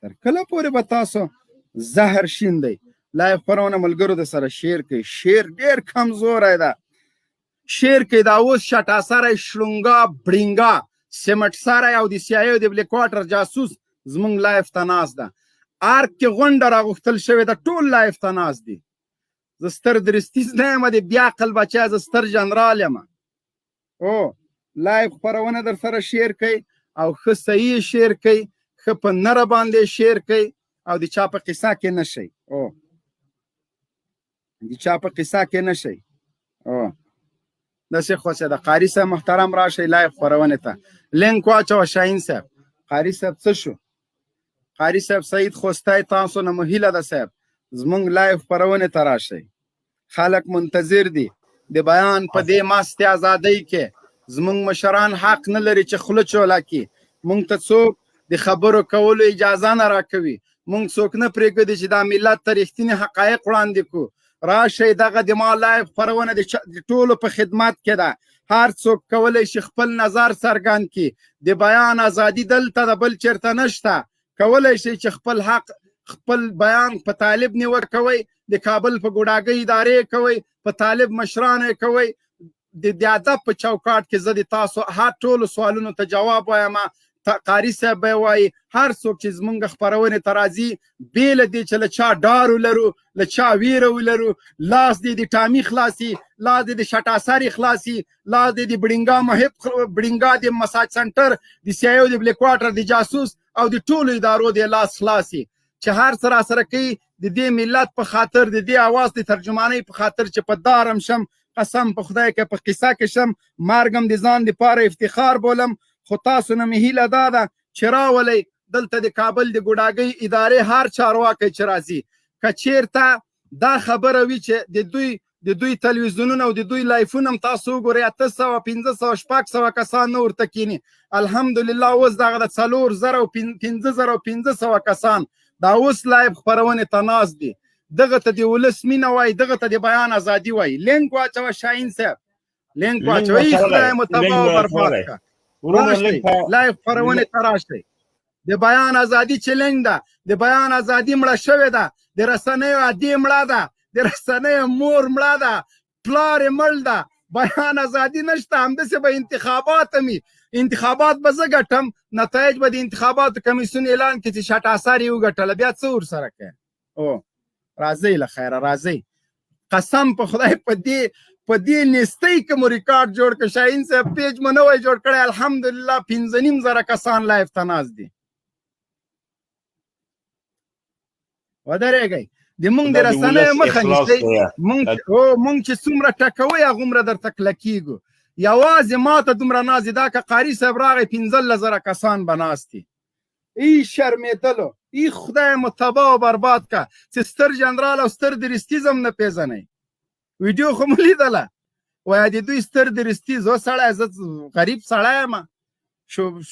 تر کله پورې به تاسو زهر شیندئ؟ لایو خپرونه ملګرو د سره شیر کوي. شیر ډېر کمزوری ده. شیر کوي دا اوس شټا سری، شلونګا، برینګا، سیمټ سری او د CIA د بلیک واټر جاسوس زمونږ لایف ته ناست ده. ارګ کې غونډه راغوښتل شوې ده، ټول لایف ته ناست دي. زه ستر درستیز نه یم، د بیا عقل بچی، زه ستر جنرال یم. لایف خپرونه در سره شیر کوي او ښه صحیح شیر کوي، ښه په نره باندې شیر کوي او د چا په قصه کې نه شئ. د چا په قصه کې نه شئ. داسې خوښه ده. قاري صاحب محترم راشئ لایف خپرونې ته. لینک واچوه شاهین صاحب. قاري صاحب څه شو؟ قاري صاحب سعید خوستی تاسو نه مهیله ده صاحب، زمونږ لایف خپرونې ته راشئ. خلک منتظر دي. د بیان په دې مستې ازادۍ کې زمونږ مشران حق نه لري چې خوله چوله کړي. مونږ ته څوک د خبرو کولو اجازه نه راکوي. مونږ څوک نه پرېږدي چې دا ملت ته رښتینې حقایق وړاندې کړو. راشئ، دغه د ما لایف خپرونه د ټولو په خدمت کې ده. هر څوک کولی شي خپل نظر څرګند کړي. د بیان ازادي دلته د بل چېرته نشته. کولی شي چې خپل حق، خپل بیان په طالب نیوکه کوئ، د کابل په ګوډاګۍ ادارې کوئ، په طالب مشرانو کوئ. د ادب په چوکاټ کې زه د تاسو هر ټولو سوالونو ته جواب وایم. قاري صاحب به وایي هر څوک چې زمونږ خپرونې ته راځي، بې له دې چې له چا ډار ولرو، له چا ویره ولرو، لاس دې د ټامي خلاصي، لاس دې د شټاسري خلاصي، لاس دې د بډینګا محب، بډینګا د مساج سنټر، د CIA د بلیک واټر د جاسوس او د ټولو ادارو د لاس خلاصي چې هر څه را سره کوي د دې ملت په خاطر، د دې اواز د ترجمانۍ په خاطر چې په دارم شم، قسم په خدای که په قصه کې شم، مرګم د ځان لپاره افتخار بولم. خو تاسو نه مې هیله دا ده چې راولئ دلته د کابل د ګوډاګۍ ادارې هر چارواکی چې راځي. که چیرته دا خبره وي چې د دوی تلویزیونونه او د دوی لایفونه هم تاسو وګورئ 800 500 600 کسان نه ورته کینی. الحمدلله اوس دغه د 4000 او 5500 کسان دا اوس لایف خپرونې ته ناست دي. دغه ته د ولس مینه وایي، دغه ته د بیان ازادي وایي. لینک واچوه شاهین صاحب، لینک واچوه. خدای مو تباه او برباد کړه. لایف خپرونې ته راشئ. د بیان ازادي چیلنج ده، د بیان ازادي مړه شوې ده، د رسنیو عادي مړه ده، د رسنیو مور مړه ده، پلار یې مړ ده، بیان ازادي نشته. همداسې به انتخابات مي انتخابات به زه ګټم، نتایج به د انتخاباتو کمیسیون اعلان کړي چې شاټ اثر یې وګټله، بیا څه ورسره کوي؟ او راځئ له خیره راځئ، قسم په خدای په دې نیستۍ که مو ریکارډ جوړ کړ، شاهین صاحب پیج مو نوی جوړ کړی، الحمدلله 5.5 کسان لایف ته ناست دي. ودرېږئ د مونږ د رسنیو مخه نیسئ، مونږ چې څومره ټکوئ هغومره درته کلکېږو. یوازې ماته دومره ناز دي، دا که قاري صاحب راغی 15,000 کسان به ناست دي. ای شرمېدلو، ای خدای مو تباه و برباد که چې ستر جنرال او ستر درستیز هم نه پېژنئ. ویډیو خو مو لیدله، وایه د دوی ستر درستیز. و سړی زه غریب سړی یم،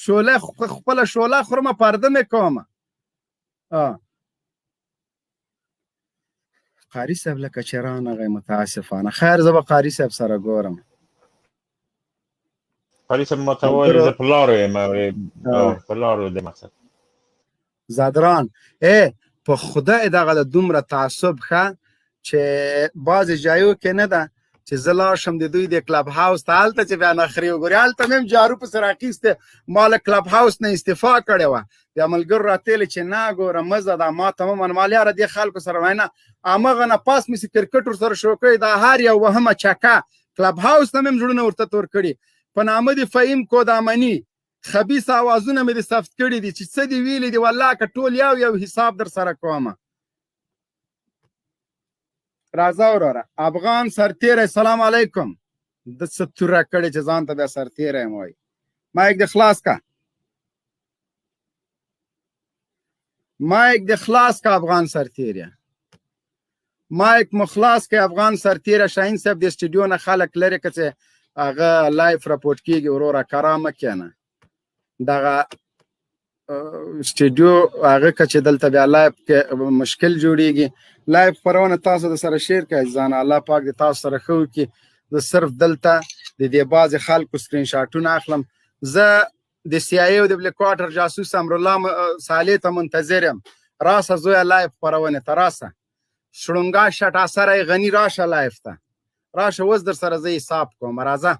شوله خپله شوله خورمه، پرده مې کومه. قاري صاحب لکه چې رانغی متاسفانه. خیر زه به قاري صاحب سره ګورم. قاري صاحب ما ته وایي زه په لارو یم، په لارو د مقصد زادران په خدای دغه د دومره تعصب ښه چې بعضې ځایو کې نه ده چې زه لاړ شم د دوی د کلب هاوس ته، هلته چې بیا نخرې وګورې، هلته مې هم جارو پسې راخیستې، ما له کلب هاوس نه استعفا کړې وه. بیا ملګرو راتېلې چې نه ګوره مزه ده، ما ته مه منه. ما یاره دې خلکو سره وایي نه، همغه نه پاس مې چې کرکټ ورسره شروع کړی، دا هر یو وهمه چکه کلب هاوس نه مې هم زړونه ورته تور کړي. په نامه د فهیم کودامني خبیث اوازونه مې د ثبت کړي دي چې څه دې ویلي دي، والله که ټول یو حساب در سره کومه. راځه وروره افغان سرتیری، سلام علیکم. د څه توره کړې چې ځان ته بیا سرتیری یم وایي. مایک دې خلاص که، مایک دې خلاص که افغان سرتیری، مایک مو خلاص که افغان سرتیری. شاهین صاحب د سټوډیو نه خلک لرې که چې هغه لایف راپورټ کېږي، وروره کرا مه کښېنه. دغه سټوډیو هغه که چې دلته بیا لایف کې مشکل جوړیږي. لایف خپرونه تاسو د سره شیر کړئ ځان، الله پاک د تاسو سره ښه وکړي. زه صرف دلته د دې بعضې خلکو سکرین شاټونه اخلم. زه د سی آی ای او د بلیک واټر جاسوس امرالله صالح ته منتظر یم. راسه زویه لایف خپرونې ته راسه. شړونګا شټ اثری غني راشه لایف ته راشه، اوس در سره زه حساب کوم. راځه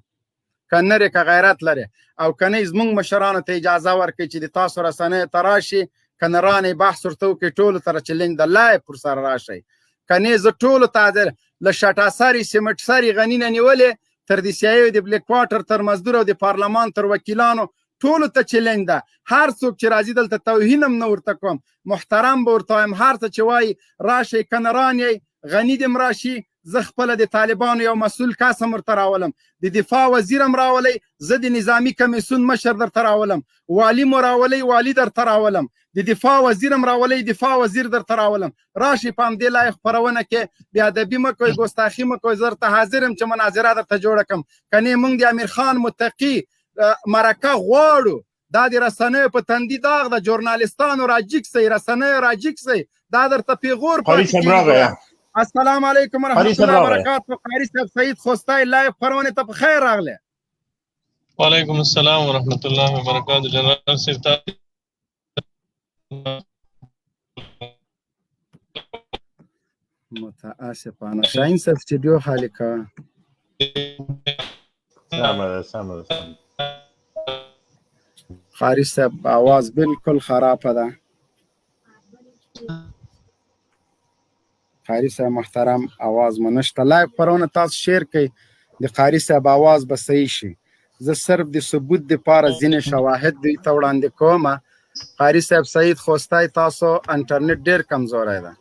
که نرې که غیرت لرې، او که نه زموږ مشرانو ته اجازه ورکړئ چې د تاسو رسنیو ته راشي، که نه رانئ بحث ورته وکړئ، ټولو ته چلنج د لایف پر سره راشئ. که نه زه ټولو ته له شټ اثري سیمټ سري غني نه نیولې تر د سی آی ای د بلیک واټر تر مزدور او د پارلمان تر وکیلانو ټولو ته چلنج ده. هر څوک چې راځي دلته توهین هم نه ورته کوم، محترم به ورته وایم. هر څه چې وایي راشئ، که نه رانئ غني دې هم راشي. زه خپله د طالبانو یو مسؤل کس هم ورته راولم، د دفاع وزیر هم راولئ، زه د نظامي کمیسیون مشر درته راولم، والي مو راولئ، والي درته راولم، د دفاع وزیر هم راولئ، دفاع وزیر درته راولم. راشئ په همدې لایق خپرونه کې بېادبي مه کوئ، ګستاخي مه کوئ. زه درته حاضر یم چې مناظره درته جوړه کړم. که نه موږ د امیر خان متقي مرکه غواړو، دا د رسنیو په تندي داغ ده. ژورنالستانو راجګ سئ، رسنیو راجګ سئ، دا درته پیغور پاتې کېږي. السلام علیکم ورحمۃ اللہ وبرکاتہ. قاری صاحب سعید خوستی لایو خپرونې ته په خیر راغله. وعلیکم السلام ورحمۃ اللہ وبرکاتہ. جنرال صاحب متاسفانه شاهین صاحب سټوډیو خالی کا. قاری صاحب आवाज بالکل خراب ده. قاری صاحب محترم आवाज منشته. لایو خپرونه تاسو شیر کړئ، د قاری صاحب आवाज به صحیح شي. زه صرف د ثبوت دپاره ځینې شواهد دوی ته وړاندې کوم. قاری صاحب سعید خوستی تاسو انټرنیټ ډېر کمزوری ده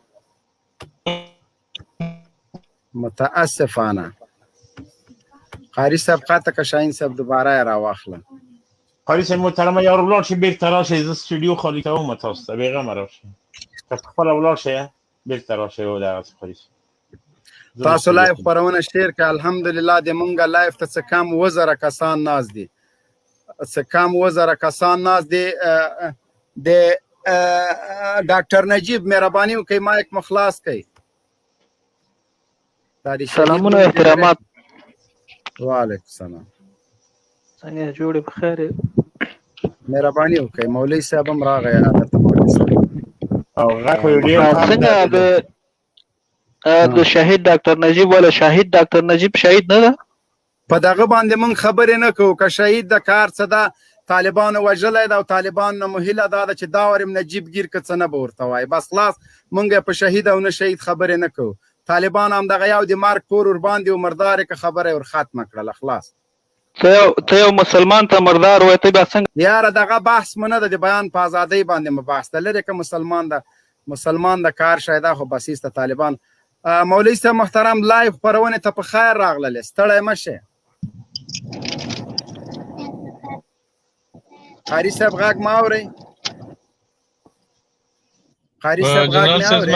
متاسفانه. قاری صاحب قاطع که شاهین صاحب دوباره یې راواخله. قاری صاحب محترمه یار ولاړ شي بېرته راشئ، زه سټوډیو خالي کوم تاسو ته بېغمه راشئ، که خپله ولاړ شئ بېرته راشئ او دغسې قاری صاحب تاسو لایف خپرونه شیر که. الحمدلله د مونږ لایف ته څه کم 2000 کسان ناست دي، څه کم 2000 کسان ناست دي. د ډاکټر نجیب مهرباني وکړئ مایک مخلاص کړئ. سلامونه احترامات. وعلیکم السلام. څنګه جوړې بخیر؟ مهرباني وکړئ مولوي صاحب هم راغی هغه ته مولوي صاحب او غږ خو یې ډېر کم څنګه دی. د شهید ډاکټر نجیب ولا شهید ډاکټر نجیب شهید نه ده په دغه باندې موږ خبرې نه کوو که شهید د کار څه ده طالبانو وژلی ده او طالبان نه مو هیله دا ده چې دا ورم نجیب ګیر که څه نه به ورته وایي بس خلاص موږ په شهید او نه شهید خبرې نه کوو طالبان هم دغه یو د مرګ پور ورباندې و مردار یې که خبره یې ورختمه کړله خلاص ته یو مسلمان ته مردار وایې ته بیا څنګه یاره دغه بحث مو نه ده د بیان په ازادۍ باندې مو بحث ده لرې که مسلمان د کار شی ده خو بس ایسته طالبان مولوي صاحب محترم لایو خپرونې ته په خیر راغللې ستړی مه شې قاري صاحب غږ ما اورئ قاري صاحب غږ مې اورئ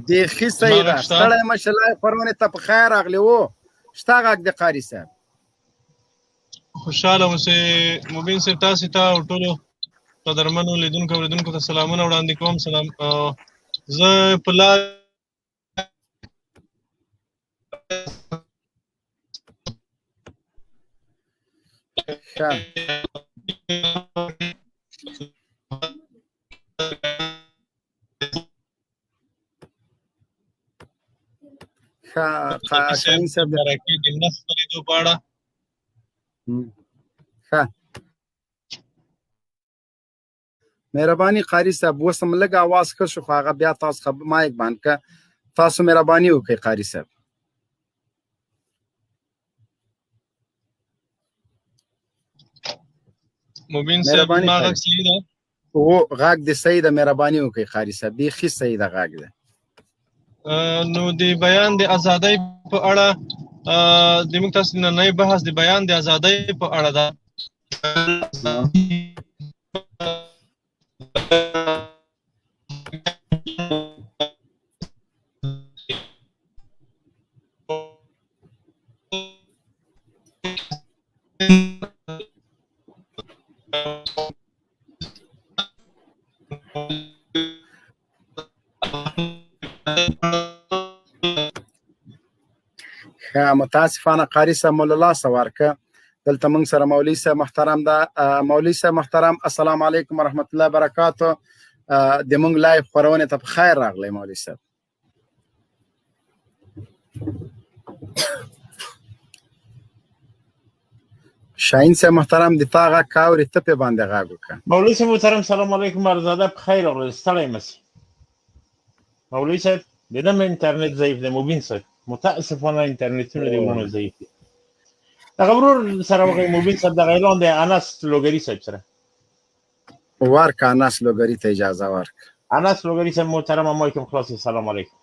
بیخي صحیح ده ستړی مه شه لایو خپرونې ته په خیر راغلې و شته غږ د قاري صاحب خوشحاله اوسئ مبین صاحب تاسې ته او ټولو قدرمنو لیدونکو اورېدونکو ته سلامونه وړاندې کوم سلام زه په لار شاهین صاحب د نس خپرېدو په اړه مهرباني قاري صاحب اوس هم لږ اواز ښه شو خو هغه بیا تاسو مایک بند که تاسو مهرباني وکړئ قاري صاحب مبین صاحب زما غږ صحیح ده او غږ دې صحیح ده مهرباني وکړئ قاري صاحب بیخي صحیح ده غږ ده نو د بیان د ازادۍ په اړه د موږ تاسو نننی بحث د بیان د ازادۍ په اړه ده متاسفانه قاري صاحب مو له لاسه ورکه دلته موږ سره مولوي صاحب محترم ده مولوي صاحب محترم السلام علیکم ورحمت الله وبرکاتو د موږ لایو خپرونې ته په خیر راغلی مولوي صاحب شاهین صاحب محترم د تا غږ که اورې ته پې باندې غږ وکړه مولوي صاحب محترم سلام علیکم ارزاده په خیر راغلی ستړی مه سي مولوي صاحب د ده مې انټرنټ ضعیف دی مبین صاحب متاسفانه انټرنټونه د ورونو ضعیف دي دغه ورور سره وغږئ مبین صاحب دغه اعلان دی انس لوګري صاحب سره ورکه انس لوګري ته اجازه ورکړه انس لوګري صاحب محترم مایکم خلاص السلام علیکم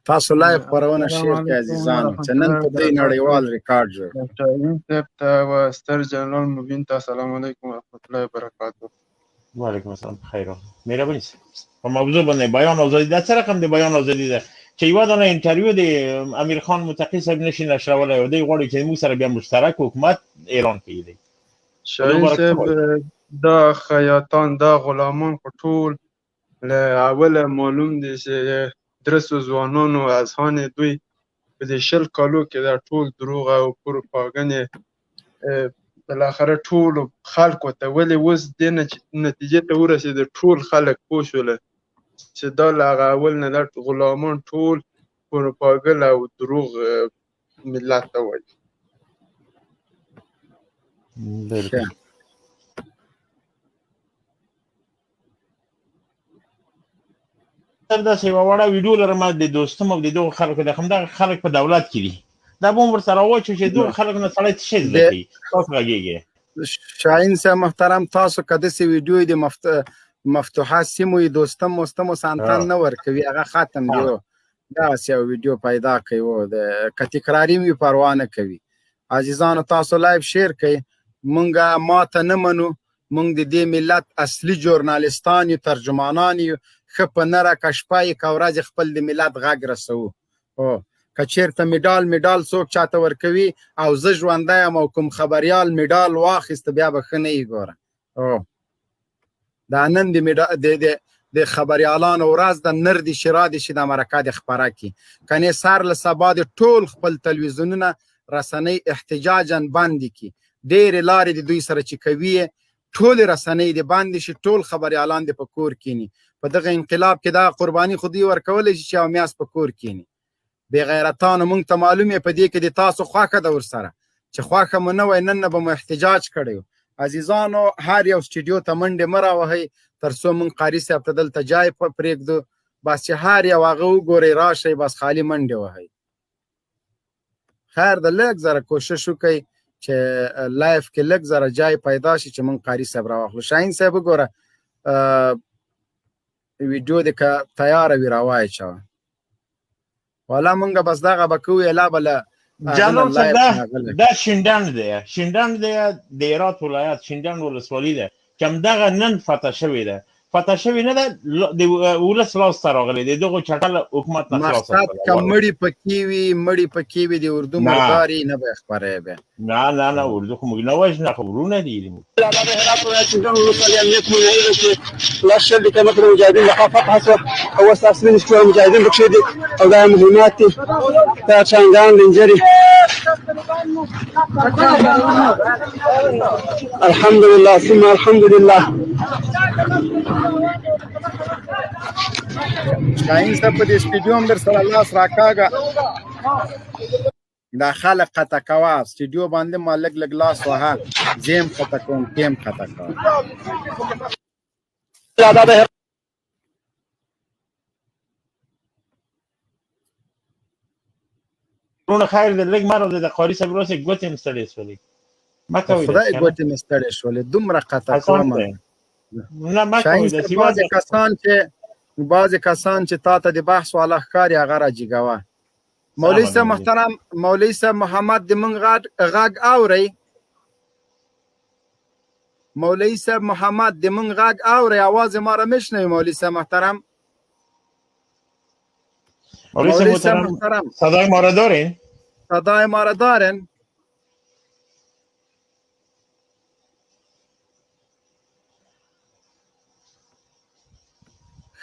تاسو لایو خپرونه شیر کړئ عزیزانو چې نن په دې نړیوال ریکارډ جوړ شاهین صاحب ته و ستر جنرال مبین ته السلام علیکم ورحمت الله وبرکاتو وعلیکم السلام خیر مهرباني په موضوع باندې بیان ازادي دا څه رقم دی بیان ازادي ده چې یو دانه انټرویو دی امیر خان متقی صاحب نشي نشرولی او دی غواړي چې موږ سره بیا مشترک حکومت اعلان کړي دی شاهین صاحب دا خیاطان دا غلامان خو ټول له اوله معلوم دي چې درسو ځوانانو اذهان دوی په دې 20 کالو کې دا ټول دروغ او پروپاګانې بالاخره ټول خلکو ته ولې اوس دې نتیجې ته ورسېد ټول خلک پوه شول چې دا له هغه اول نه دا غلامان ټول پروپاګل او دروغ ملت ته وایي دا څه یوه وړه ویډیو لرم د دوستم او د دغو خلکو د همدغه خلک په دولت کې دي دا به هم ورسره واچو چې دغو خلک نه سړی څه شی زده کوي تاسو غږېږئ شاهین صاحب محترم تاسو که داسې ویډیو د مفتوحه سیمو یې دوستم مستمو سانتن نه ورکوي هغه ختم دی داسې یو ویډیو پیدا کوي که تکراري وي پروا نه کوي عزیزانو تاسو لایو شیر کوئ مونږ ماته نه منو مونږ د دې ملت اصلي ژورنالستان یو ترجمانان یو ښه په نره که شپه یې که ورځې خپل د ملت غږ رسوو که چېرته میډال څوک چاته ورکوي او زه ژوندی یم او کوم خبریال میډال واخیسته بیا به ښه نه یي ګوره دا نن د خبریالانو ورځ د نر دي چې را دي چې دا مرکه دې خپره کړي کنې سر له سبا د ټول خپل تلویزیونونه رسنۍ احتجاجاً بندې کړي ډېرې لارې د دوی سره چې کوي ټولې رسنۍ د باندې شي، ټول خبریالان د په کور کینی. په دغه انقلاب کې دا قرباني خو دوی ورکولی شي چې میاس په کور کینی. بې غیرتانو موږ ته معلوم یې په دې کې د تاسو خوښه ده ورسره، چې خوښه مو نه وای نن نه به مو احتجاج کړی. عزیزانو هر یو سټوډیو ته منډې مه راوهئ تر څو موږ قاري صاحب ته دلته جای پرېږدو. بس چې هر یو هغه وګورئ راشئ، بس خالي منډې وهئ. خیر د لږ زره کوشش وکئ چې لایف کې لږ زره جای پیدا شي چې موږ قاري صاحب راواخلو. شاهین صاحب وګوره ویډیو دې که تیاره وي راواچوه. والا مونږ بس دغه به کوو لا به له جلال صاحب دا شینډنډ دی، شینډنډ دی د هرات ولایت شینډنډ ولسوالي ده چې همدغه نن فتح شوې ده. فتح شوې نه ده، د ولس لاس ته راغلی دی، دغو چټل حکومت نه خلاص مقصد که مړي پکې وي د اردو مرداري نه به خپروي بیا. نه اردو خو موږ نه وژنه، خو ورونه دي. لا الشر كما كانوا المجاهدين لقى فتح اسود هو استاسمين شويه المجاهدين بكشيدي او ده مهماتي تا شانغان لنجري. الحمد لله ثم الحمد لله. شاهین صاحب په دې سټوډیو هم در سره لاس راکاږه، دا خلق قطع کوه سټوډیو باندې ما لږ لږ لاس وهه، زیم قطع کوم تیم قطع کوه. ورونه خیر د لږ مرو د قاري صاحب روسې ګوتې مې ستړې شولې. مه کوئ خدای ګوتې مې ستړې شولې دومره قطع کوم. بعضې کسان چې تا ته د بحث والا ښکاري هغه راجګوه. مولوي صاحب محترم، مولوي صاحب محمد د موږ غږ اورئ؟ مولوي صاحب محمد د موږ غږ اورئ؟ اواز ما را میشنوي مولوي صاحب محترم؟ مولوي صاحب محترم صدای ما را دارین؟ صدای ما را دارین؟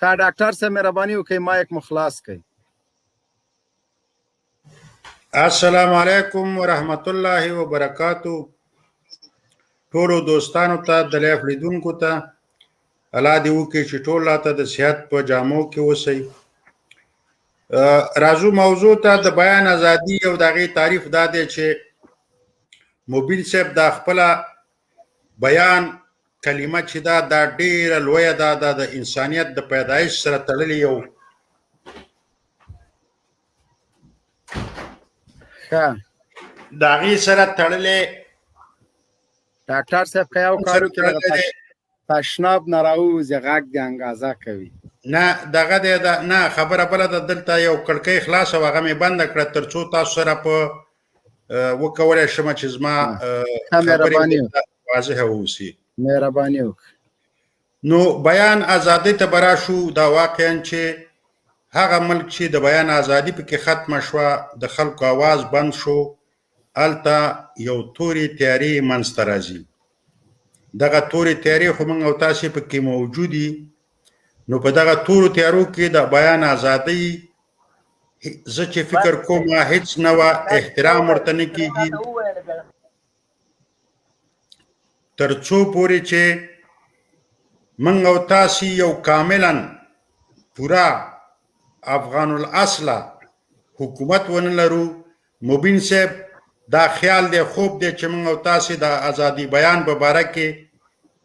خیر ډاکټر صاحب مهرباني وکړئ مایک مو خلاص کړئ. السلام علیکم ورحمت الله وبرکاتو. ټولو دوستانو ته د لایف لیدونکو ته الله دې وکړي چې ټول راته د صحت په جامو کې اوسئ. راځو موضوع ته. د بیان ازادي او د هغې تعریف دا دی چې موبیل صاحب دا خپله بیان کلمه چې دا ډېره لویه ده، دا د انسانیت د پیدایش سره تړلې یو د هغې سره تړلې. ډاکټر صاحب که یو کار وکړي تشناب نه راوځي غږ د انګازه کوي. نه دغه دی نه خبره بله ده. دلته یو کړکۍ خلاصه وه هغه مې بنده کړه تر څو تاسو سره په وکولی شم چې زما خبرې واضحه واوسي. مهرباني وکړه. نو بیان ازادۍ ته به راشو. دا واقعا چې هغه ملک چې د بیان ازادي پکې ختمه شوه، د خلکو آواز بند شو، هلته یو تورې تیارې منځته راځي. دغه تورې تیارې خو موږ او تاسې پکې موجودي. نو په دغه تورو تیارو کې د بیان ازادۍ زه چې فکر کوم هیڅ نوع احترام ورته نه کېږي تر څو پورې چې موږ او تاسې یو کاملا پورا افغان الاصله حکومت ونه لرو. مبین صاحب دا خیال دی خوب دی چې موږ او تاسې د ازادي بیان په باره کې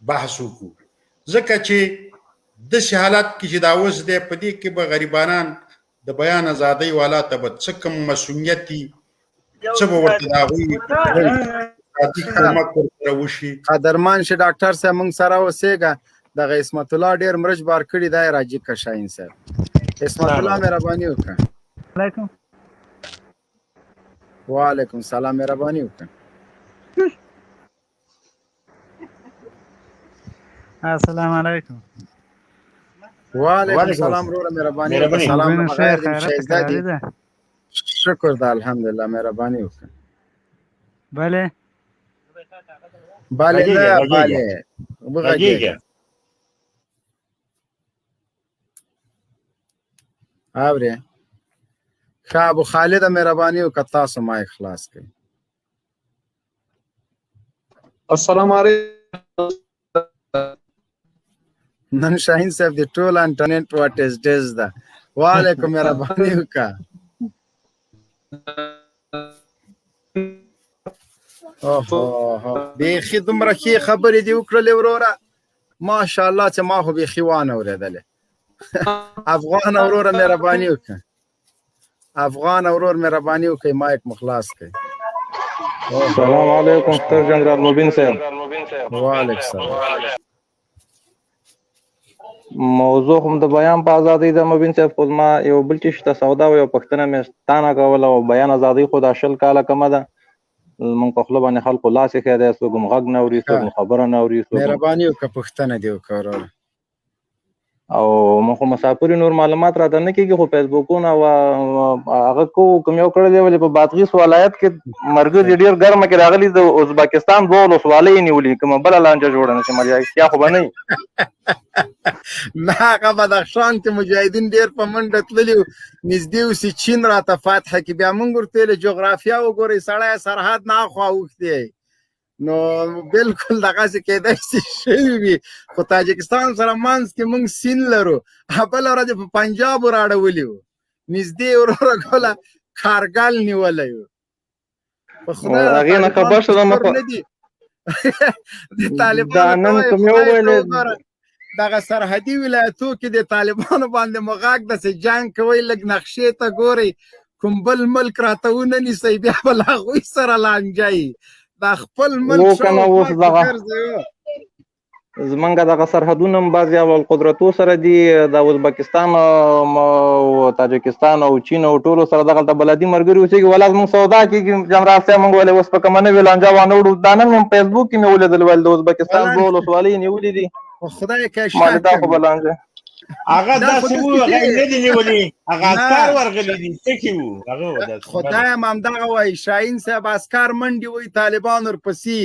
بحث وکړو، ځکه چې داسې حالت کې چې دا اوس دی په دې کې به غریبانان د بیان ازادۍ والا ته به څه کوم مسؤلیت دي، څه به ورته د هغوی کومک ورسره وشي. قدرمن شه ډاکټر صاحب موږ سره اوسېږه. دغه اسمت الله ډېر مرچ بار کړي دی راجي که شاهین صاحب. اسمت الله مهرباني وکړه. علیکم. وعلیکم سلام مهرباني وکړه. السلام علیکم. وعلیکم سلام وروره مهرباني وکړه. سلام بخیر دې ښایسته دي. شکر ده الحمدلله مهرباني وکړه. بله بله نه بله وغږېږه. اورې ښه ابو خالده مهرباني وکړه تاسو مایک خلاص کړئ. السلام علیکم. نن شاهین صاحب د ټول انټرنیټ په ټیسټ ده. وعلیکم مهرباني وکړه. بیخي دومره ښې خبرې دې وکړلې وروره، ماشاءالله چې ما خو بیخي وانه اورېدلې. افغان وروره مهرباني وکړه، افغان ورور مهرباني وکړئ، مایک مخلاص کړئ. السلام علیکم ستر جنرال مبین صاحب. وعلیکم السلام. موضوع هم د بیان په ازادۍ ده مبین صاحب، خو ما یو بل چې شته سودا او یو پوښتنه مې ستانه کوله، او بیان ازادۍ خو دا 20 کاله کمه ده، موږ په خوله باندې خلکو لاس ایښی دی، څوک هم غږ نه اوري، څوک هم خبره نه اوري. مهرباني وکړه پوښتنه دې وکړه وروره. او موږ خو مسافر نور معلومات راته نه کېږي، خو فیسبوکونه هغه کوم یو کړی دی ولې په بادغیس ولایت کې مرګز ډېر ګرمه کې راغلي، د ازبکستان 2 ولسوالۍ یې نیولي، کومه بله لانجه جوړه نه شي مالیا اختیا خو به نه وي. نه هغه بدخشان کې مجاهدین ډېر په منډه تللي وو، نږدې اوسي چین راته فتح کړي، بیا موږ ورته ویلې جغرافیه وګورئ سړی سرحد نه اخوا اوښتی، نو بالکل دغسې کېدای شي شوي وي، خو تاجکستان سره منځ کې موږ سیند لرو، بله ورځ په پنجاب ور اړولي وو، نږدې وروره ګوله کارګل نیولی وو. په خدای هغې نه خبر شوم نه دي د طالبانو دغه سرحدي ولایتو کې د طالبانو باندې مو غږ داسې جنګ کوئ، لږ نقشې ته ګورئ، کوم بل ملک راته ونه نیسئ، بیا به له هغوی سره لانجئ، دا خپل ملک زمونږ دغه سرحدونه هم بعضې القدرتو سره دي، د ازبکستان او تاجکستان او چین او ټولو سره دغلته بلدي ملګري اوسېږي، ولا زمونږ سودا کېږي. جنرال صاحب موږ ولې اوس په کومه نوې لانجه وانه وړو، دا نن مې فیسبوک کې مې ولیدل ویل د ازبکستان 2 ولسوالۍ نیولي دي. خدای که ما دا خو به لانجه هغه داسې وو، هغه نه دي نیولي، هغه عسکر ورغلي دي، څه کې وو هغه. خدای هم همدغه وایي، شاهین صاحب عسکر منډې وایي طالبان ورپسې،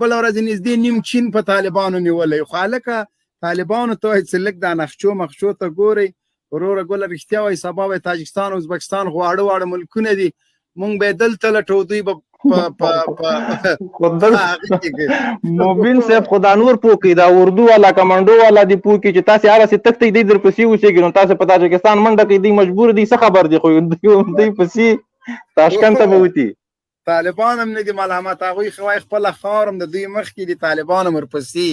بله ورځ نږدې نیم چین په طالبانو نیولی، خو هلکه طالبانو ته وایي چې لږ دا نقشو مخشو ته ګورئ وروره، ګوله رښتیا وایي سبا به تاجکستان او ازبکستان خو واړه واړه ملکونه دي، موږ به یې دلته لټو، دوی به مبین صاحب خو دا نور پوکي، دا اردو والا کمانډو والا دی پوکي چې تاسې هراسې تښتئ دی درپسې اوسېږي، نو تاسې په تاجکستان منډه کوئ، دوی مجبور دي، څه خبر دي، خو دوی پسې تاشکند ته به وتي. طالبان هم نه دي ملامت، هغوی خو وایي خپله خاور هم د دوی مخکې دي، طالبان هم ورپسې.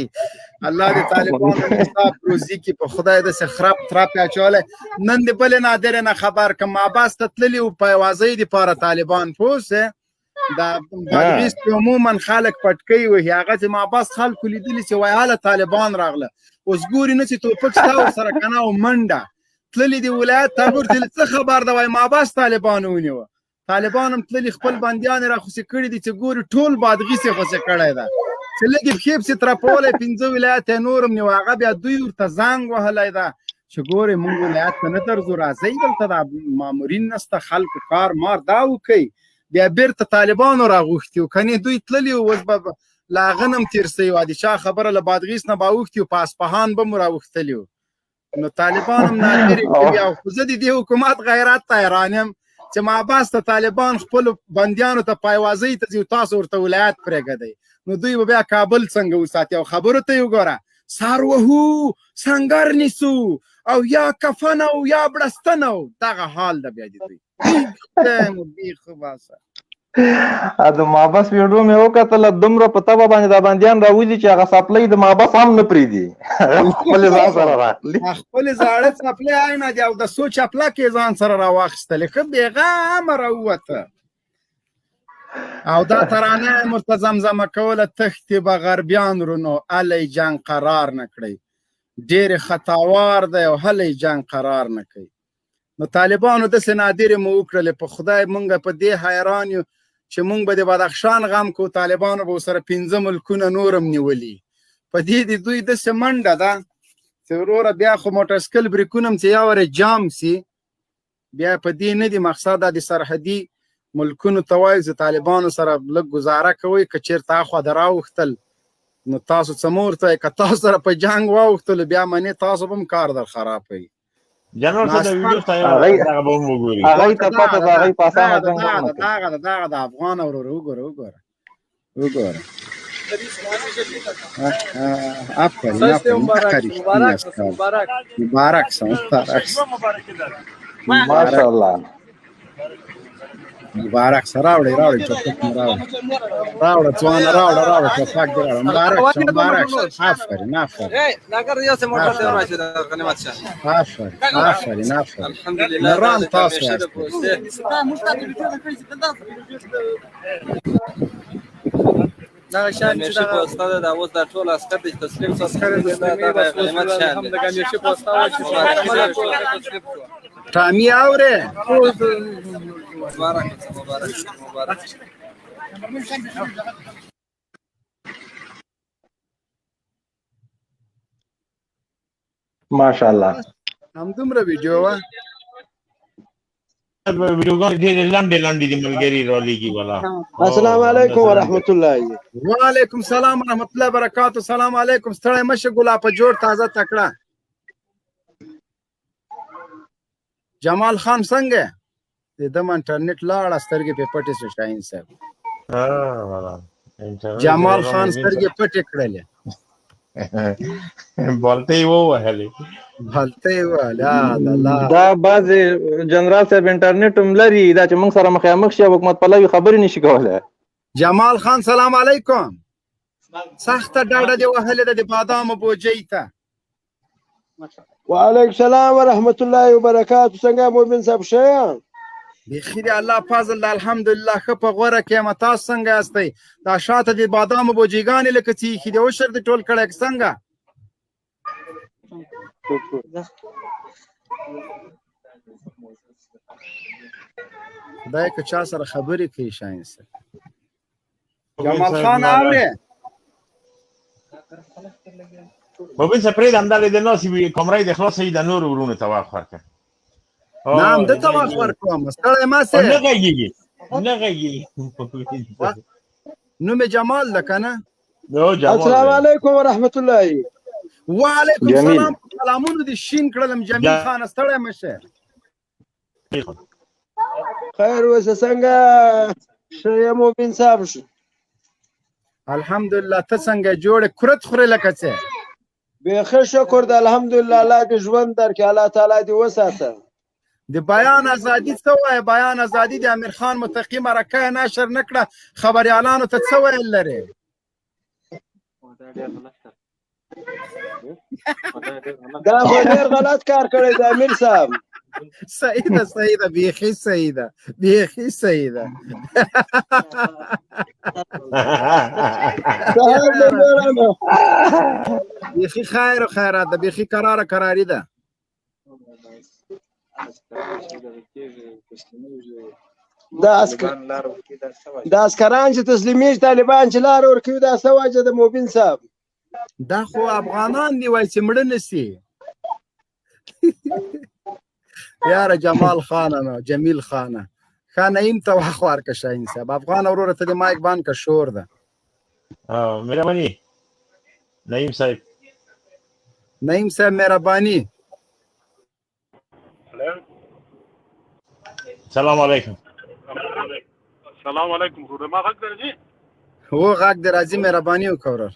الله دې طالبانو حساب روزي کړي، په خدای داسې خراب ترپ یې اچولی. نن د بلې نادرې نه خبر کړم، عباس ته تللي وو په یوازۍ دپاره طالبان، پوه شوې، دا بادغیس کې عموما خلک پټکۍ وهي، هغه چې عباس خلکو لیدلي چې وایي هله طالبان راغله، اوس ګوري نه چې توپک شته ورسره که نه، او منډه تللي دي ولایت ته، ورته څه خبر ده، وایي عباس طالبانو ونیوه، طالبان هم تللي خپل بندیان یې راخوسي کړي دي، چې ګوري ټول بادغیس یې خوسي کړی ده، چې لږ یې پښې پسې ترپولی، 5 ولایت یې نور هم نیوه، هغه بیا دوی ورته زنګ وهلی ده چې ګورئ موږ ولایت ته نه درځو، راځئ دلته دا مامورین نسته، خلکو کار مار دا وکئ، بیا بیرته طالبانو راغوښتي وو، کنې دوی تللي وو، اوس به له هغه نه هم تېر سوي وو، د چا خبره له بادغیس نه به اوښتي وو، په اصفهان به مو راوښتلي وو، نو طالبان هم نادرې کوي. او خو زه د دې حکومت غیرت ته حیران یم چې محبس ته طالبان خپلو بندیانو ته په یوازۍ ته ځي، تاسو ورته ولایت پرېږدئ، نو دوی به بیا کابل څنګه وساتي، او خبرو ته یې وګوره، سر وهو سنګر نیسو او یا کفن او یا بړستن، او دغه حال ده بیا د دوی. د محبس ویډیو مې وکتله، دومره په طبع باندې دا بندیان راوځي چې هغه څپلۍ د محبس هم نه پرېږدي، خپلې ځان سره راغلي، خپلې زاړه څپلۍ عینه دي، او د څو چپلکې یې ځان سره راواخیستلې، ښه بېغمه راووته، او دا ترانه یې ورته زمزمه کوله، تښتې به غربیان رونو هلی جنګ قرار نه کړئ، ډېرې خطاوار دی او هلی جنګ قرار نه کوي. نو طالبانو داسې نادرې مو وکړلې، په خدای موږ په دې حیران یو چې موږ به د بدخشان غم کو، طالبانو به ورسره 5 ملکونه نور هم نیولي، په دې د دوی داسې منډه ده چې وروره بیا خو موټرسکل بریکونه هم چې یا ورې جام سي، بیا په دې نه دي مقصد، د سرحدي ملکونو ته وایي چې طالبانو سره لږ ګزاره کوئ، که چېرته اخوا د راوښتل نو تاسو څه مه ورته وایئ، که تاسو سره په جنګ واوښتلو بیا منې تاسو به هم کار در خرابوي. جنرال صاحب د ویډیو ته دغه به هم وګوري، هغوی ته پته ده، هغوی په اسانه جنګ دغه د افغان ورور وګوره آفرین مبارک سه ماشاءالله مبارک سه راوړې چوپک راوړه ځوانه راوړه چوپک دې راوړه مبارک آفرین الحمدلله نران تاسو دا شان چې دا استاد د اوس د ټول عسكر د تسلیم غنیمت شان د ګنیشي په استاد چې تامی اوره مبارک ماشاءالله هم دومره ویډیو وا ویډیوګان ډېر لاندې دي ملګری رالېږي والا. السلام علیکم ورحمت الله. وعلیکم السلام ورحمت الله وبرکاتہ. السلام علیکم. ستړی مشه ګلا په جوړ تازه تکړه. جمال خان څنګه دم انټرنیټ لاړ سترګې په پټې شو شاهین صاحب. جمال خان سترګې پټې کړلې. بولته یې ووهلې. دا بعض جنرال صاحب انټرنیټ هم لري دا چې موږ سره مخامخ شي حکومت پلوي خبرې نشي کولای. جمال خان سلام علیکم. سخته ډاډه دی وهلې د بادامو بوجۍ ته. وعلیکم السلام ورحمت الله وبرکاتہ. څنګه مومن صاحب ښه؟ بخیر الله فضل الحمدلله. ښه په غوره کې یم. تاسو څنګه یاستئ؟ دا شاته د بادامو بوجیګانې لکه چې ایښي دي وشر دې ټول کړی که څنګه؟ خدای که چا سره خبرې کوي شاهین صاحب. جمال خان اورې؟ مومن صاحب پرېږده همدلته د ناستې کامرې دې خلاصوي د نورو وروڼو ته واخ ورکړه. نه همده ته واخ ورکوم. ستړی مه سې. نه غږېږي نه غږېږي. نوم یې جمال ده که نه؟ السلام علیکم ورحمت الله. وعلیکم السلام. سلامونه دې شین کړلم جمیل خان. ستړی مه شې. خیر اوسه څنګه ښه یې مومن صاحب؟ الحمدلله. ته څنګه جوړې کورت خورې لکه څه؟ بیخي شکر د الحمدلله. الله دې ژوند درکړي. الله تعالی دې وساته. د بیان ازادي څه وایي؟ بیان ازادي د امیر خان متقي مرکه یې نشر نه کړه. خبریالانو ته څه ویل لرې؟ دا خو ډېر غلط کار کړی دی امیر صاحب. صحیح ده صحیح ده بیخي صحیح ده بیخي صحیح ده. بیخي خیر و خیرات ده. بیخي قراره قراري ده. دا عسکران چې تسلیمیږي طالبان چې لار ورکوي دا څه وجه ده مومن صاحب؟ دا خو افغانان دي وایي چې مړه نه سي. یاره جمال خانه نو جمیل خانه ښه نعیم ته واخ ورکړه شاهین صاحب. افغان وروره ته د مایک بند که شور ده. مهرباني نعیم صاحب. نعیم صاحب مهرباني. سلام علیکم. سلام علیکم. ما غږ درځي؟ هو غږ دې راځي. مهرباني وکړه ورور.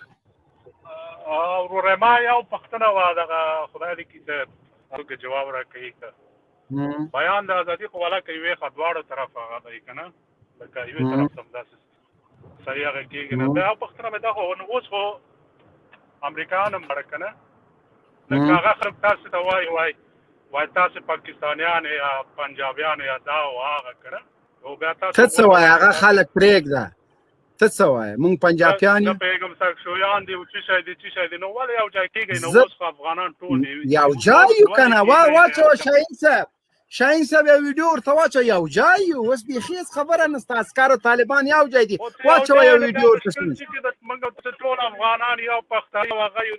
وروره ما یو پوښتنه وه دغه خدای دې کړي ته څوک جواب راکوي که بیان د ازادي خو والا که یوې خوا دواړو طرف هغه دی که نه لکه یوې طرف ته همداسې صحیح هغه کېږي نه. بیا پوښتنه مې دا خو اوس خو امریکایان هم مړه که نه لکه هغه خلک تاسې ته وایي تاسې پاکستانیان یا پنجابیان یا دا او هغه که نه او بیا تاسو ته څه وایې؟ هغه خلک پرېږده. ته څه وایې؟ موږ پنجابیان یو؟ نه پوهېږم سرکښویان دي او څه شی دي څه شی دي نو ولې یو ځای کېږئ نو اوس خو افغانان ټول یو ځای یو که نه؟ واچوه شاهین صاحب. شاهین صاحب یو ویډیو ورته واچوه. یو ځای یو. اوس بیخي هېڅ خبره نشته. عسکر او طالبان یو ځای دي. واچوه یو ویډیو ورته. موږ ټول افغانان یو پښتانه او هغه یو.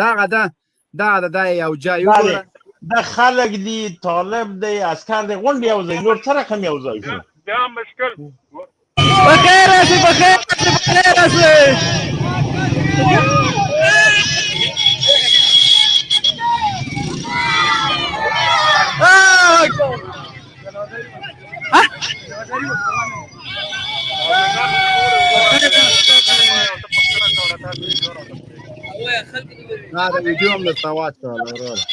دغه ده دا یو ځای وګوره. دا خلک دي طالب دی عسکر دی غونډې یو ځای نور څه رقم یو ځای شو؟ بیا مشکل. بخیر راشئ بخیر راشئ. نه د ویډیو هم درته واچوله وروره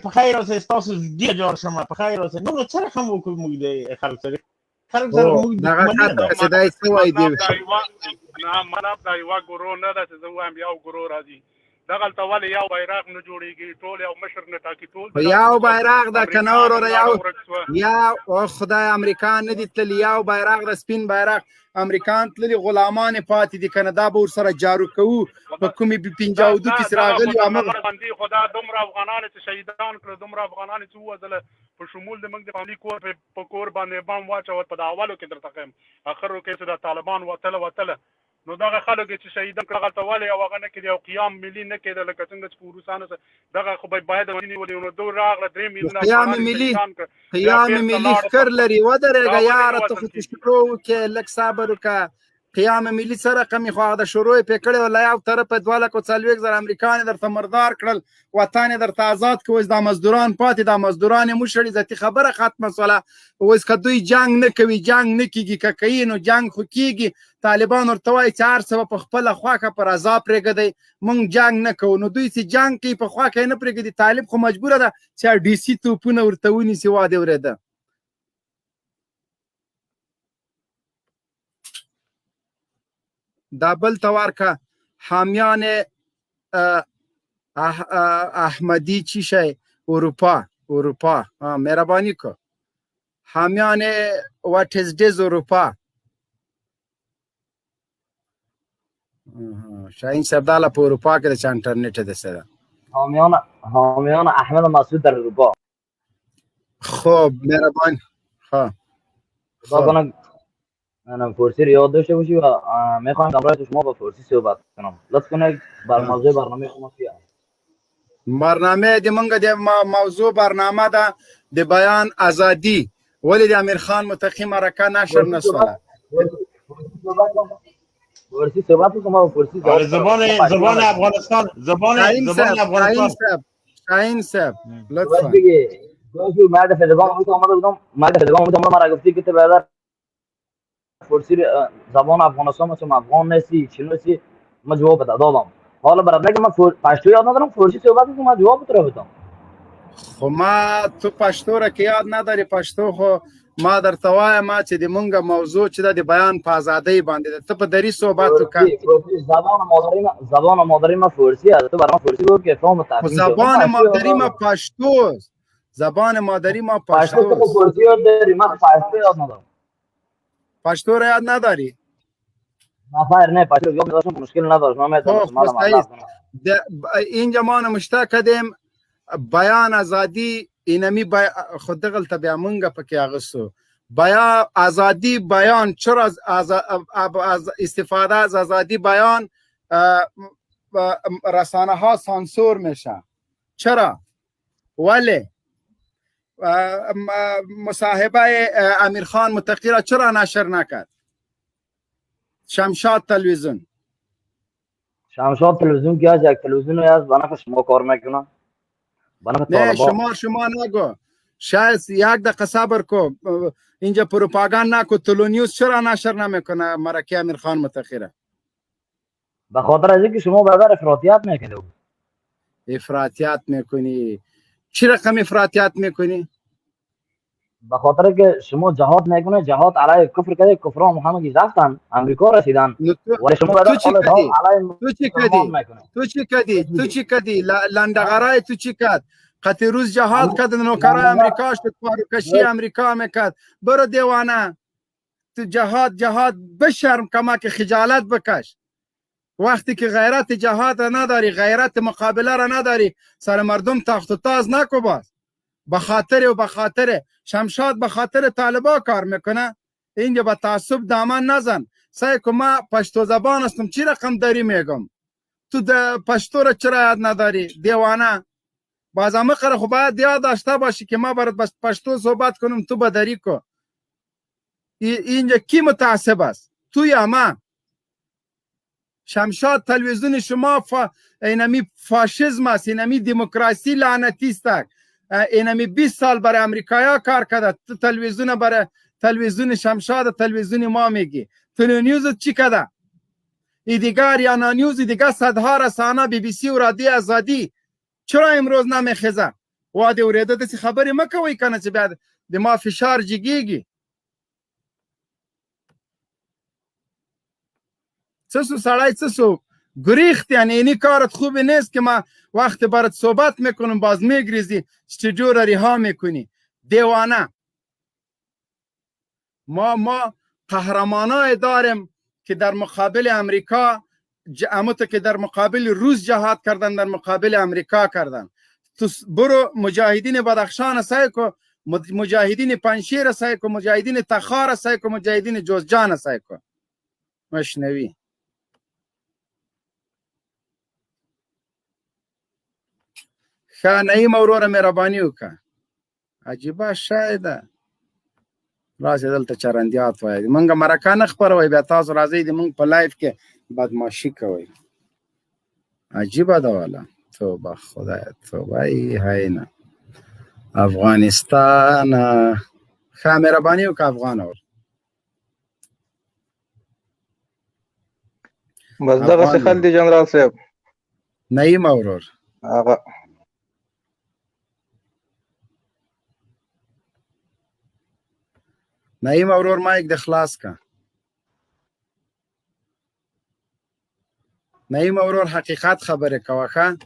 په خیر اوسئ ستاسو ډېر جوړ شمه په خیر اوسئ نو څه رقم وکړو موږ د خلک سره خلک سره موږ دغه شاته چې دی څه وایي دی نه مطلب دا یوه ګروه نه ده چې زه وایم یو ګروه راځي دغلته ولې یو بیرغ نه جوړېږي ټول یو مشر نه ټاکي ټول یو بیرغ ده که نه وروره یو خدای امریکا نه دي تللي یو بیرغ د سپین بیرغ امریکان تللي غلامان پاتې دي که نه دا به ورسره جارو کوو په کومې 52 کې چې راغلي باندې خو دا دومره افغانان چې شهیدان کړه دومره افغانان چې ووژله په شمول د موږ د فاملي کور په کور باندې بم واچول په د اولو کې درته ښیم اخرو کې چې د طالبان وتله نو دغه خلک چې شهیدان کړه هغلته ولې یو هغه نه کېدی یو قیام ملي نه کېده لکه څنګه چې په روسانو سره دغه خو باید ونیولې نو دو راغله 3 میلیونه قیام ملي فکر لري ودرېږه یاره ته خو تشکرو وکړې لږ صبر وکړه قیام ملي څه رقم یې خو هغه د شروع یې پرې کړې وه له یو طرفه 240,000 امریکان یې درته مردار کړل وطن یې درته ازاد کړ اوس دا مزدوران پاتې دا مزدوران یې مشړي ذاتي خبره ختمه شوله اوس که دوی جنګ نه کوي جنګ نه کېږي که کوي نو جنګ خو کېږي طالبان ورته وایي چې هر څه به په خپله خواکه پر عذا پرېږدئ موږ جنګ نه کوو نو دوی چې جنګ کوي په خواکه یې نه پرېږدي طالب خو مجبوره ده چې ډي سي توپونه ورته ونیسي وا دې اورېده دا بل ته ورکه حامیان احمدی چی شی اروپا مهربانی کو حامیان what is this اروپا شاهین سرداله په اروپا کې د چا انټرنیټ ده سره حامیان احمد مسعود در اروپا خب مهربانی خدا کنه من فارسی رو یاد داشته باشی و میخوام همراه شما با فارسی صحبت کنم لطف کنید بر موضوع برنامه شما چیه برنامه د منګه د موضوع برنامه ده د بیان ازادي ولې د امیر خان متقی مرکه نشر نشوله فارسی صحبت کنم فارسی زبان افغانستان زبان افغانستان شاهین صاحب لطفا مرد فدگان آمده بودم مرد فدگان آمده مرا گفتی که تو برادر فارسی زبان افغانستان مثل افغان نیستی چی نیستی من جواب دادم حالا برادر که من پشتو یاد ندارم فارسی صحبت کنم من جواب تو بدم خو ما تو پښتو را کې یاد نه لري پښتو خو ما درته وایم چې د مونږه موضوع چې د بیان په ازادۍ باندې ته په دری صحبت وکړې زبان مادری ما فارسی است تو برام فارسی گفت که فهم تفهیم زبان مادری ما پښتو زبان مادری ما پښتو فارسی یاد داری من پښتو یاد ندارم پښتو را یاد نداری نه نه پښتو یاد نداشتم مشکل نداشت من اینجا ما مشتاق کدیم بیان ازادي اینمی خود دغلته بیا مونږه پکې اغسو بیان ازادي بیان چرا از استفاده از ازادي بیان رسانه ها سانسور میشه چرا ولی مصاحبه امیر خان متقی را چرا نشر نکرد شمشاد تلویزیون که از یک تلویزیون از بنفع شما کار میکنه نه شما نگو شاید یک دقیقه صبر کو اینجا پروپاگاند نکو تلونیوز چرا نشر نمیکنه مرکه امیر خان متقی را به خاطر از اینکه شما برادر افراطیت میکنی افراطیت میکنی چی رقم افراطیت میکنی به خاطر که شما جهاد میکنه جهاد علیه کفر کرده کفران محمدی رفتن امریکا رسیدن ولی شما تو چی کدی لندغرای تو چی کد قطع روز جهاد کد نوکرای امریکا شد پاروکشی امریکا میکد برو دیوانه تو جهاد بشرم کما که خجالت بکش وقتی که غیرت جهاد نداری غیرت مقابله را نداری سر مردم تخت و تاز نکو باز بخاطر شمشاد بخاطر طالبا کار میکنه اینجا با تعصب دامن نزن سعی که ما پشتو زبان هستم چی رقم داری میگم تو پشتو را چرا یاد نداری دیوانه بازا مقره خو باید یاد داشته باشی که ما برات بس پشتو صحبت کنم تو بدری کو اینجا کی متعصب است تو یا ما شمشاد تلویزیون شما اینمی فاشیزم است اینمی دموکراسی لعنتی است اینمی 20 سال برای امریکایا کار کرده، تو تلویزیون برای تلویزیون شمشاد تلویزیون ما میگی، تلونیوز چی کرده؟ ای دیگر یا نانیوز دیگر صدها رسانه بی بی سی و رادیو آزادی چرا امروز نمیخیزه؟ واده اوریده دسی خبری مکوی کنه چه بعد د ما فشار جگیگی سسو سړی سسو گریخت، یعنی اینی کارت خوبی نیست که ما وقت برات صحبت میکنم باز میگریزی استودیو را رها میکنی. دیوانه. ما قهرمانای داریم که در مقابل امریکا اموتا که در مقابل روس جهاد کردن، در مقابل امریکا کردن. تو برو مجاهدین بدخشان سعی کو، مجاهدین پنشیر سعی کو، مجاهدین تخار سعی کو، مجاهدین جوزجان سعی کو. مشنوی نعیم اورور مهرباني وکړه. عجیبه شی ده. راسې دلته چرندیات وایي موږ مرکه نه خپروئ، بیا تاسو راځئ د موږ په لایف کې بدماشي کوئ. عجیبه ده والا. توبه خدای توبه ای هینه افغانستان. ښه مهرباني وکړه افغان اور. بس دغسې خل دی جنرال صاحب. نعیم اورور هغه نعیم اورور مایک د خلاص کا. نعیم اورور حقیقت خبره کوه ښه،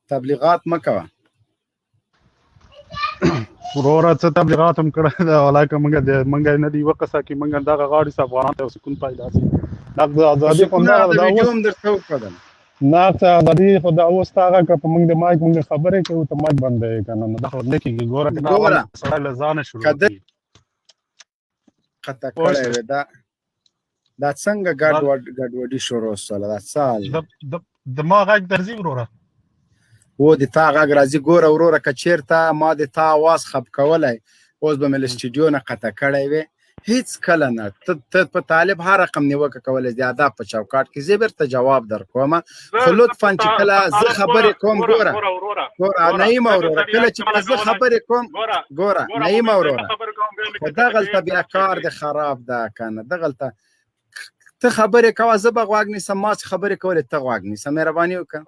تبلیغات مه کوه. وروره څه تبلیغات هم کړی ده، ولاکه موږ نه دي یوه قصه کې موږ دغه غاړې سه افغانانو ته یو سکون پیدا شي. ازادي خو نه ازادي خو دا اوس ته هغه که په موږ د مایک موږ خبرې کوو ته مایک بندوې که نه نو دا خو نه کېږي. ګوره که دا سړی له ځانه شروع کړي قطع کړی وې دا څنګه ګډوډي شروع شوله؟ دا څه حال د ما غږ درځي وروره؟ و د تا غږ راځي. ګوره وروره که چېرته ما د تا اواز خپ کولی اوس به مې له سټوډیو نه قطع کړی وې. هیڅ کله نه. ته په طالب هر رقم نیوکه کولی د ادب په چوکاټ کې زه بیرته جواب در کوم، خو لطفا چې کله زه خبرې کوم ګوره نعیم اورور کله چې زه خبرې کوم ګوره نعیم اورور خو دغلته بیا کار د خراب ده که نه. دغلته ته خبرې کوه زه به غوږ نیسم، ما چې خبرې کولی ته غوږ نیسه. مهرباني وکړه.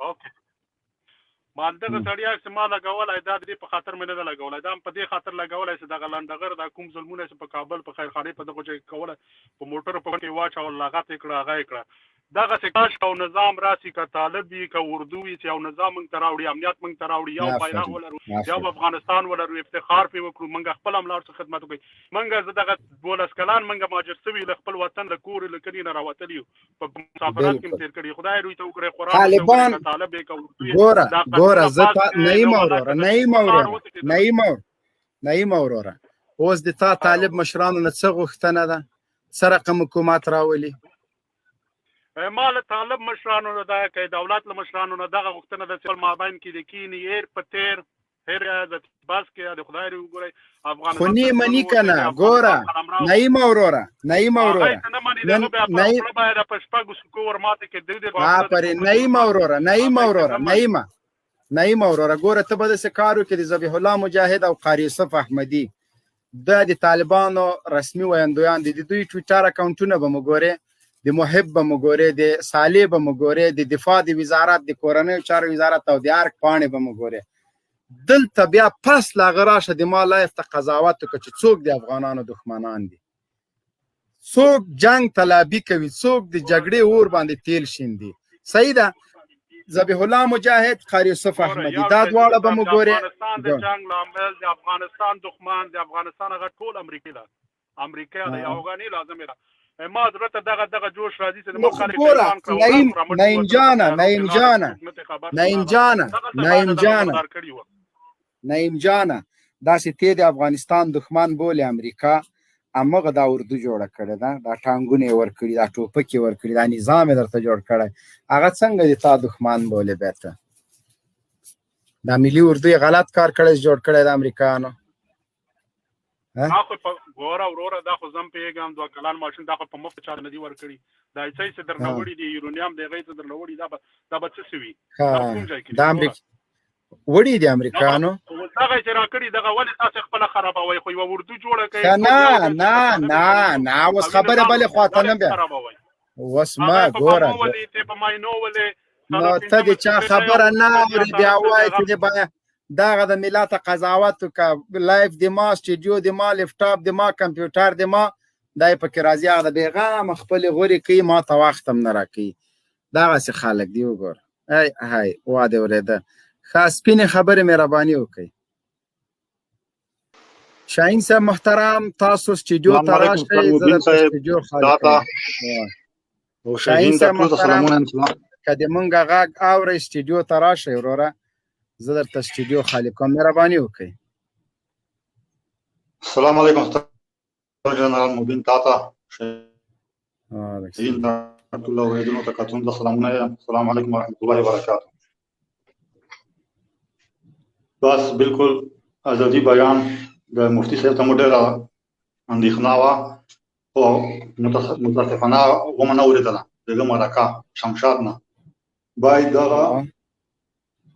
ما دغه سړی چې ما لګولی دا د دې په خاطر مې نه ده لګولی، دا هم په دې خاطر لګولی چې دغه لنډغر دا کوم ظلمونه چې په کابل په خیرخانې په دغو ځای کې کولی په موټرو په کې واچول لغت یې کړه هغه یې کړه. دغسې کاش او نظام راسي که طالب وي که اردو وي چې یو نظام موږ ته راوړي، امنیت موږ ته راوړي، یو بیرغ ولرو، یو افغانستان ولرو، افتخار پرې وکړو، موږ خپل هم لاړ څه خدمت وکړو. موږ زه دغه 12 کلان موږ مهاجر سوي له خپل وطن له کور له کلي نه راوتلي یو، په مسافرت کې هم تېر کړي. خدای روی ته وکړي قرآن طالبان طالب یې که ګوره زه نعیم اوروره نعیم اوروره اوس د تا طالب مشرانو نه څه غوښتنه ده؟ څه رقم حکومت راولي؟ ما له طالب مشرانو نه ده که دولت له مشرانو نه دغه غوښتنه ده چې مابین کې د کینې هیر په تیر هیر د بس کې د خدای رو وګورئ افغانستان خو نه مني که نه. ګوره نعیم اوروره نعیم اوروره نعیم اوروره ګوره ته به داسې کار وکړې د ذبیح الله مجاهد او قاري یوسف احمدي دا د طالبانو رسمي ویندویان دي، د دوی ټویټر اکاونټونه به مو ګورې، د محب به مو ګورې، د صالح به مو ګورې، د دفاع د وزارت د کورنیو چارو وزارت او د ارګ پاڼې به مو ګورې. دلته بیا پس له هغه راشه د ما لایف ته قضاوت وکړه چې څوک د افغانانو دښمنان دي، څوک جنگ طلبي کوي، څوک د جګړې اور باندې تیل شیندي. صحیح ده. ذبیح الله مجاهد قاري یوسف احمدي دا دواړه به مو ګورې. افغانستان د جنگ لامل د افغانستان دښمن د افغانستان هغه ټول امریکا ده، امریکا د افغاني لازمه ده. ما درته دغه جوش راځي چې نعیم جانه داسې ته د افغانستان دښمن بولې امریکا، همغه دا اردو جوړه کړې ده، دا ټانګونه یې ورکړي، دا ټوپک یې ورکړي، دا نظام یې درته جوړ کړی، هغه څنګه د تا دښمن بولې بیا ته؟ دا ملي اردو یې غلط کار کړی جوړ کړی د امریکایانو. دا خو په ګوره وروره دا خو زم پوهېږم 2 کلان ماشین دا خو په مفت چا نه دي ورکړي، دا څه چې درنه وړي دي یورونیم د هغې څه درنه وړي دا به څه سوي؟ وړي دي امریکایانو دغه چې راکړي دغه ولې تاسو خپل خرابوي خو یو اردو جوړه کوي نه اوس خبره بلې خواته نه بیا اوس ما ګوره نو ته د چا خبره نه اورې بیا وایې چې دغه د ملت قضاوت که لایف د ما سټوډیو د ما لپټاپ د ما کمپیوټر د ما دا یې پکې راځي هغه د بېغمه خپلې غورې کوي ما ته وخت هم نه راکوي دغسې خلک دی وګوره هی وا دې اورېده ښه سپینې خبرې مهرباني وکړئ شاهین صاحب محترم تاسو سټوډیو ته راشئ زه درته سټوډیو خالي کوم شاهین صاحب محترم که د مونږ غږ اورئ سټوډیو ته راشئ وروره زه درته سټوډیو خالي کوم مهرباني وکړئ السلام علیکم جنرال مبین تاته شاهین الله ویدونو ته کتون د سلامونه السلام علیکم ورحمت الله وبرکاته بس بالکل ازادي بیان د مفتی صاحب ته مو ډېره اندېښنه وه او متاسفانه ومه نه اورېدله دغه مرکه شمشاد نه باید دغه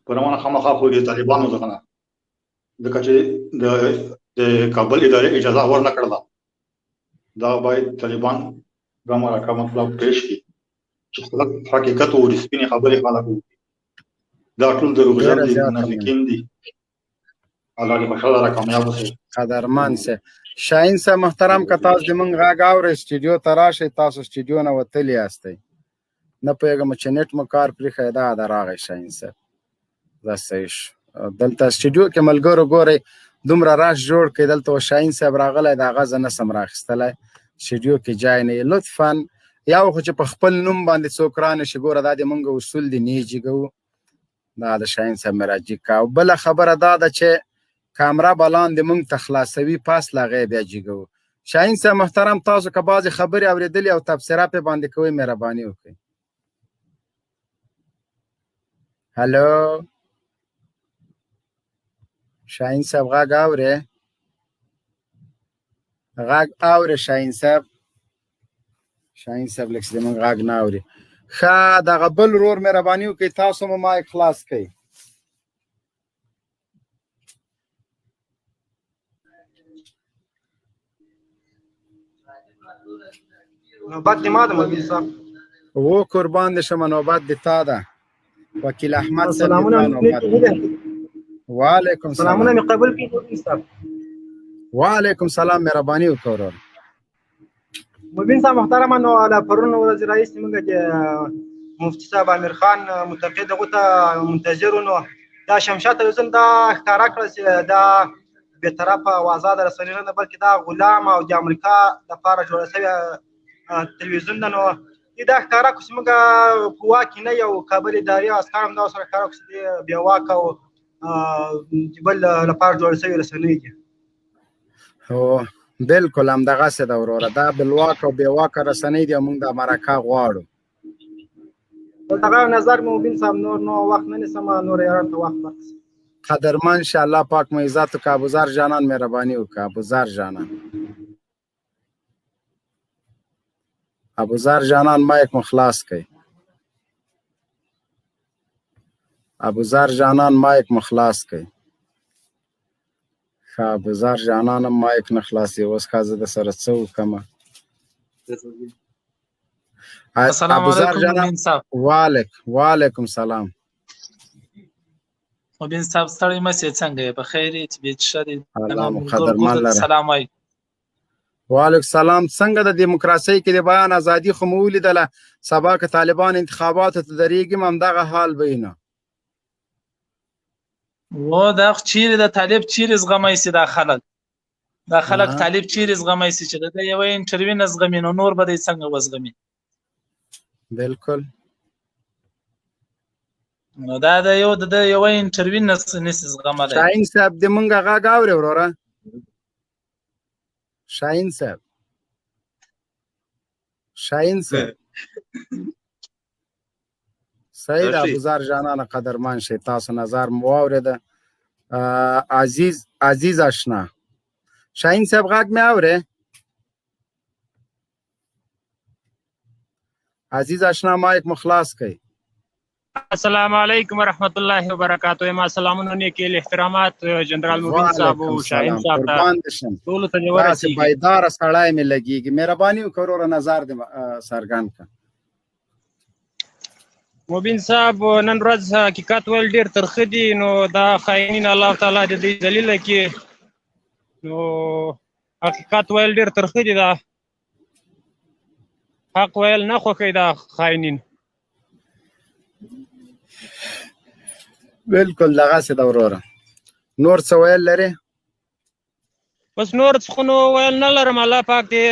پرونه خامخا خو د طالبانو څخه نه ځکه چې د کابل ادارې اجازه ورنه کړله دا باید طالبان دا مرکه مطلب پیش کړي چې خلک حقیقت او سپینې خبرې خلک وکړي دا ټول دروغجن دي منافقین دي الله دې خوشحاله را کامیاب وسي قدرمن سه شاهین صاحب محترم که تاسو د مونږ غږ اورئ سټوډیو ته راشئ تاسو سټوډیو نه وتلي یاستئ نه پوهېږم چې نیټ مو کار پرېښی دا راغی شاهین صاحب دا صحیح شو دلته سټوډیو کې ملګرو ګورئ دومره راش جوړ کړئ دلته شاهین صاحب راغلی د هغه زه نسم راخیستلی سټوډیو کې جای نه یې لطفا یا خو چې په خپل نوم باندې څوک رانشي ګوره دا د مونږ اصول دي نه جګو دا د شاهین صاحب مې راجګ کا او بله خبره دا ده چې کامره به لاندې مونږ ته خلاصوي پاس له هغې بیا جګو شاهین صاحب محترم تاسو که بعضې خبرې اورېدلې او تبصره پې باندې کوئ مهرباني وکړئ هلو شاهین صاحب غږ اورې غږ اورې شاهین صاحب لکه چې زموږ غږ نه اوري ښه دغه بل ورور مهرباني وکړئ تاسو مو مایک خلاص کړئ نوبت دې ما ده مولوي صاحب و قربان دې شمه نوبت دې تا ده وکیل احمد صاحب وعلیکم سلام سلامونه مې قبول کړي مولوي صاحب وعلیکم سلام مهرباني وکړه ورور مبین صاحب محترمه نو له پرون ورځې راهیسې موږ د مفتي صاحب امیر خان متقي دغو ته منتظر نو دا شمشاد تلویزیون دا ښکاره کړه چې دا بېطرفه او ازاده رسنۍ نه بلکې دا غلام او د امریکا لپاره جوړه شوې تلویزیون ده نو دا ښکاره کړو چې موږ په واک کې نه یو کابل اداري او عسکر هم دا سره ښکاره کړو چې بې واکه او بل لپاره جوړه شوې رسنۍ دي هو بالکل همدغسې ده وروره دا بلواک او بېواکه رسنۍ دي او موږ دا مرکه غواړو دغه نظر مې مبین صاحب نو وخت نه نیسم نور یاران ته وخت ورکړه قدرمن شه الله پاک مو عزت وکړه ابوذر جانان مهرباني وکړه ابوذر جانان مایک مو خلاص کړئ ابوذر جانان مایک مو خلاص کړئ ښه ابوذر جانان هم مایک نه خلاصوي اوس ښه زه د سره څه وکړمه السلام علیکم مبین صاحب وعلیکم سلام مبین صاحب ستړی مه شې څنګه یې په خیر یې طبیعت ښه دی الله مو قدرمن لره سلام وایي وعلیکم سلام څنګه د دیموکراسۍ کې د بیان ازادي خو مو ولیدله سبا که طالبان انتخاباتو ته درېږي هم همدغه حال به وي نه و دا چیرې د طالب چیرې زغمی سي دا خلک طالب چیرې زغمی سي چې د یوه انټرویو نه زغمي نو نور به دی څنګه وزغمي بالکل نو دا د یوه انټرویو نه نسي زغملی شاهین صاحب د مونږ غږ اورې وروره شاهین صاحب سید ابوذر جانان قدرمن شي تاسو نظر مو واورېده عزیز آشنا شاهین صاحب غږ مې اورې عزیز آشنا مایک مو خلاص کړئ السلام علیکم ورحمت الله وبرکاته. ما سلامونه نیکی احترامات جنرال مبین صاحب او شاهین صاحب ته ټول ته ورسیږي. بایدار سړی مې لګیږي، مهرباني وکړه نظر دې څرګند کړه. مبین صاحب نن ورځ حقیقت ویل ډیر ترخه دي، نو دا خاینین الله تعالی د دې ذلیله کې، نو حقیقت ویل ډیر ترخه دي، دا حق ویل نه خوښوي دا خاینین. بالکل دغسې ده وروره. نور څه ویل لرې؟ بس نور څه نو ویل نه لرم. الله پاک دې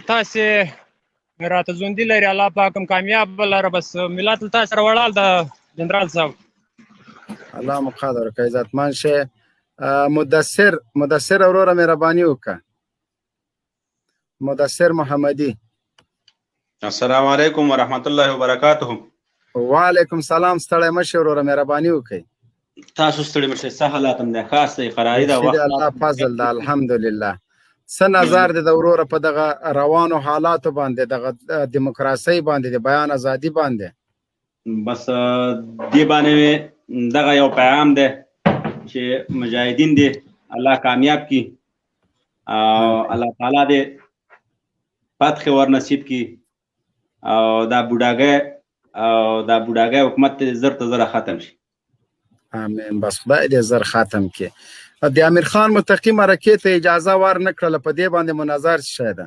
تاسې راته ژوندي لري، الله پاک هم کامیاب لره. بس ملت له تاسې سره وړال ده جنرال صاحب. الله مو قدر وکړي، عزتمن شې. مدثر وروره مهرباني وکړه. مدثر محمدي. السلام علیکم ورحمت الله وبرکاته. وعلیکم سلام. ستړی مه شئ وروره مهرباني وکړئ. تاسو ستړي مه شئ، ښه حالات هم دی، خاص دی، قراري ده، وخت الله فضل ده الحمدلله. څه نظر دی د وروره په دغه روانو حالاتو باندې، دغه دیموکراسۍ باندې، د بیان ازادي باندې؟ بس دې باندې دغه یو پیغام دی چې مجاهدین دې الله کامیاب کړي او الله تعالی دې فتح ور نصیب کړي او دا بوډاګۍ حکومت زر ته زره ختم شي. امین. بس خدای دې زر ختم کړي. د امیر خان متقي مرکې ته اجازه ورنه کړله، په دې باندې مو نظر څه شی ده؟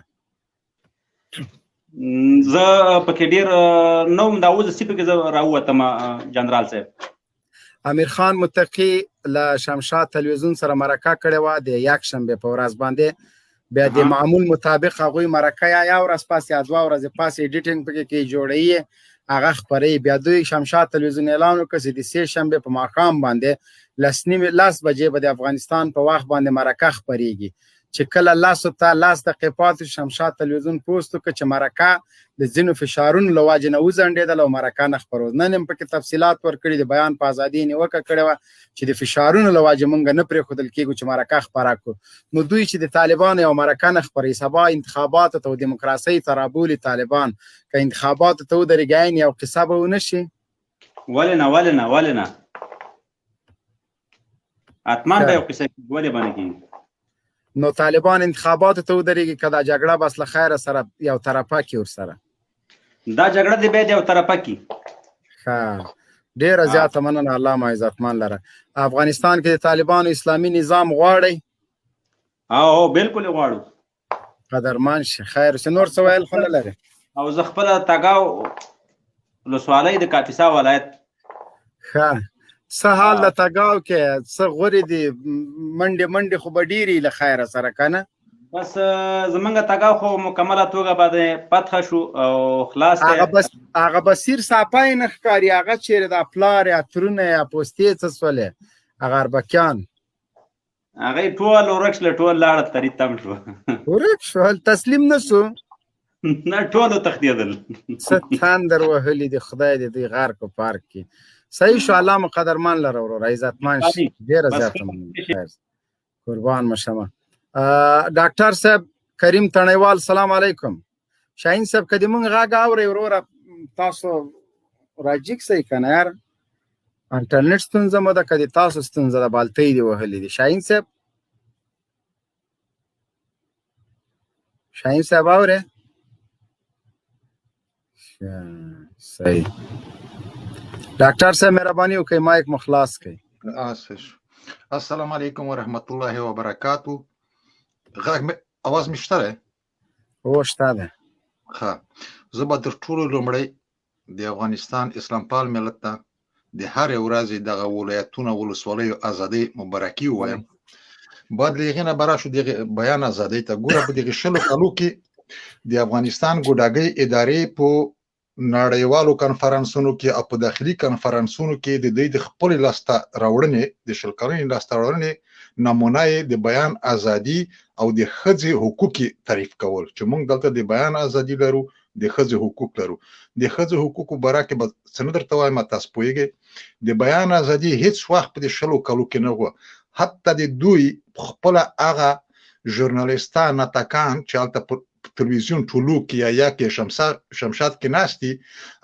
زه پکې ډېر نه وم، دا اوس داسې پکې زه راووتم جنرال صاحب. امیر خان متقي له شمشاد تلویزیون سره مرکه کړې وه د یکشنبې په ورځ باندې. بیا د معمول مطابق هغوی مرکه یا ورځ پاس یا 2 ورځې پاس ایډیټینګ پکې کې جوړوي، هغه خپروي. بیا دوی شمشاد تلویزیون اعلان وکړ چې د سې شنبې په ماښام باندې 10:30 بجې به د افغانستان په وخت باندې مرکه خپریږي. چې کله 10 دقیقې پاتې شمشاد تلویزیون پوسټ وکړ چې مرکه د ځینو فشارونو له وجې نه وځنډېدله او مرکه نه خپروي. نن هم پکې تفصیلات ورکړي، د بیان په ازادي نیوکه کړې وه چې د فشارونو له وجې موږ نه پرېښودل کېږو چې مرکه خپره کړو. نو دوی چې د طالبانو یو مرکه نه خپروي، سبا انتخاباتو ته او دیموکراسۍ ته رابولي طالبان، که انتخاباتو ته ودرېږي یو قصه به ونه شي. ولې نه حتما به یو قصه ولې باندې کېږي. نو طالبان انتخاباتو ته ودرېږي، که دا جګړه بس له خیره سره یو طرفه کړي ورسره، دا جګړه دې باید یو طرفه کړي. ښه، ډېره زیاته مننه. الله مو عزتمن لره. افغانستان کې د طالبانو اسلامي نظام غواړئ؟ او بالکل غواړو. قدرمن شي. خیر چې نور څه ویل خو نه لرې؟ او زه خپله تګاو ولسوالۍ د کاپیسا ولایت. ښه، څه حال د تګاو کې؟ څه غورې دي؟ منډې خو به ډېرې له خیره سره که نه؟ بس زمونږ تګاو خو مکمله توګه باندې فتح شو او خلاص دی. هغه بصیر صاپه یې نه ښکاري، هغه چېرې دا پلار یا ترونه یا پوستې څه سولې هغه اربکیان؟ هغه ټول ورک شول، ټول لاړه ترې تم شو. ورک شول؟ تسلیم نه سو؟ نه، ټول وتښتېدل. څه تندر وهلي دي، خدای دې دوی غرق په پارک کې. صحیح شو. الله مو قدرمن لره وروره، عزتمن شي. ډېره زیاته مننه. قربان مو شمه. ډاکټر صاحب کریم تڼیوال سلام علیکم. شاهین صاحب که دې مونږ غږ اورئ وروره تاسو راجیک صحیح که نه یار؟ انټرنیټ ستونزه مو ده که د تاسو ستونزه ده؟ بالتۍ دې وهلي دي. شاهین صاحب اورئ؟ صحیح. ډاکټر صاحب مهرباني وکړئ مایک مو خلاص کړئ. السلام علیکم ورحمت الله وبرکاتو. اواز مې شته دی؟ هو شته دی. ښه، زه به تر ټولو لومړی د افغانستان اسلام پال ملت ته د هرې ورځې دغه ولایتونو ولسوالیو ازادۍ مبارکي ووایم. بعد له هغې نه به راشو دغې بیان ازادۍ ته. ګوره په دغې 20 کالو کې د افغانستان ګوډاګۍ ادارې په نړیوالو کنفرانسونو کې او په داخلي کنفرانسونو کې د دوی د خپلې لاسته راوړنې د 20 کلنې لاسته راوړنې نمونه یې د بیان ازادي او د ښځې حقوق تعریف کول، چې موږ دلته د بیان ازادي لرو، د ښځې حقوق لرو. د ښځې حقوقو باره کې به څه نه درته وایم، تاسو پوهېږئ د بیان ازادي هېڅ وخت په دې 20 کالو کې نه وه. حتی د دوی خپله هغه ژورنالیستان ناټکان چې هلته تلویزیون ټولو کې یا کې شمشاد کې ناستي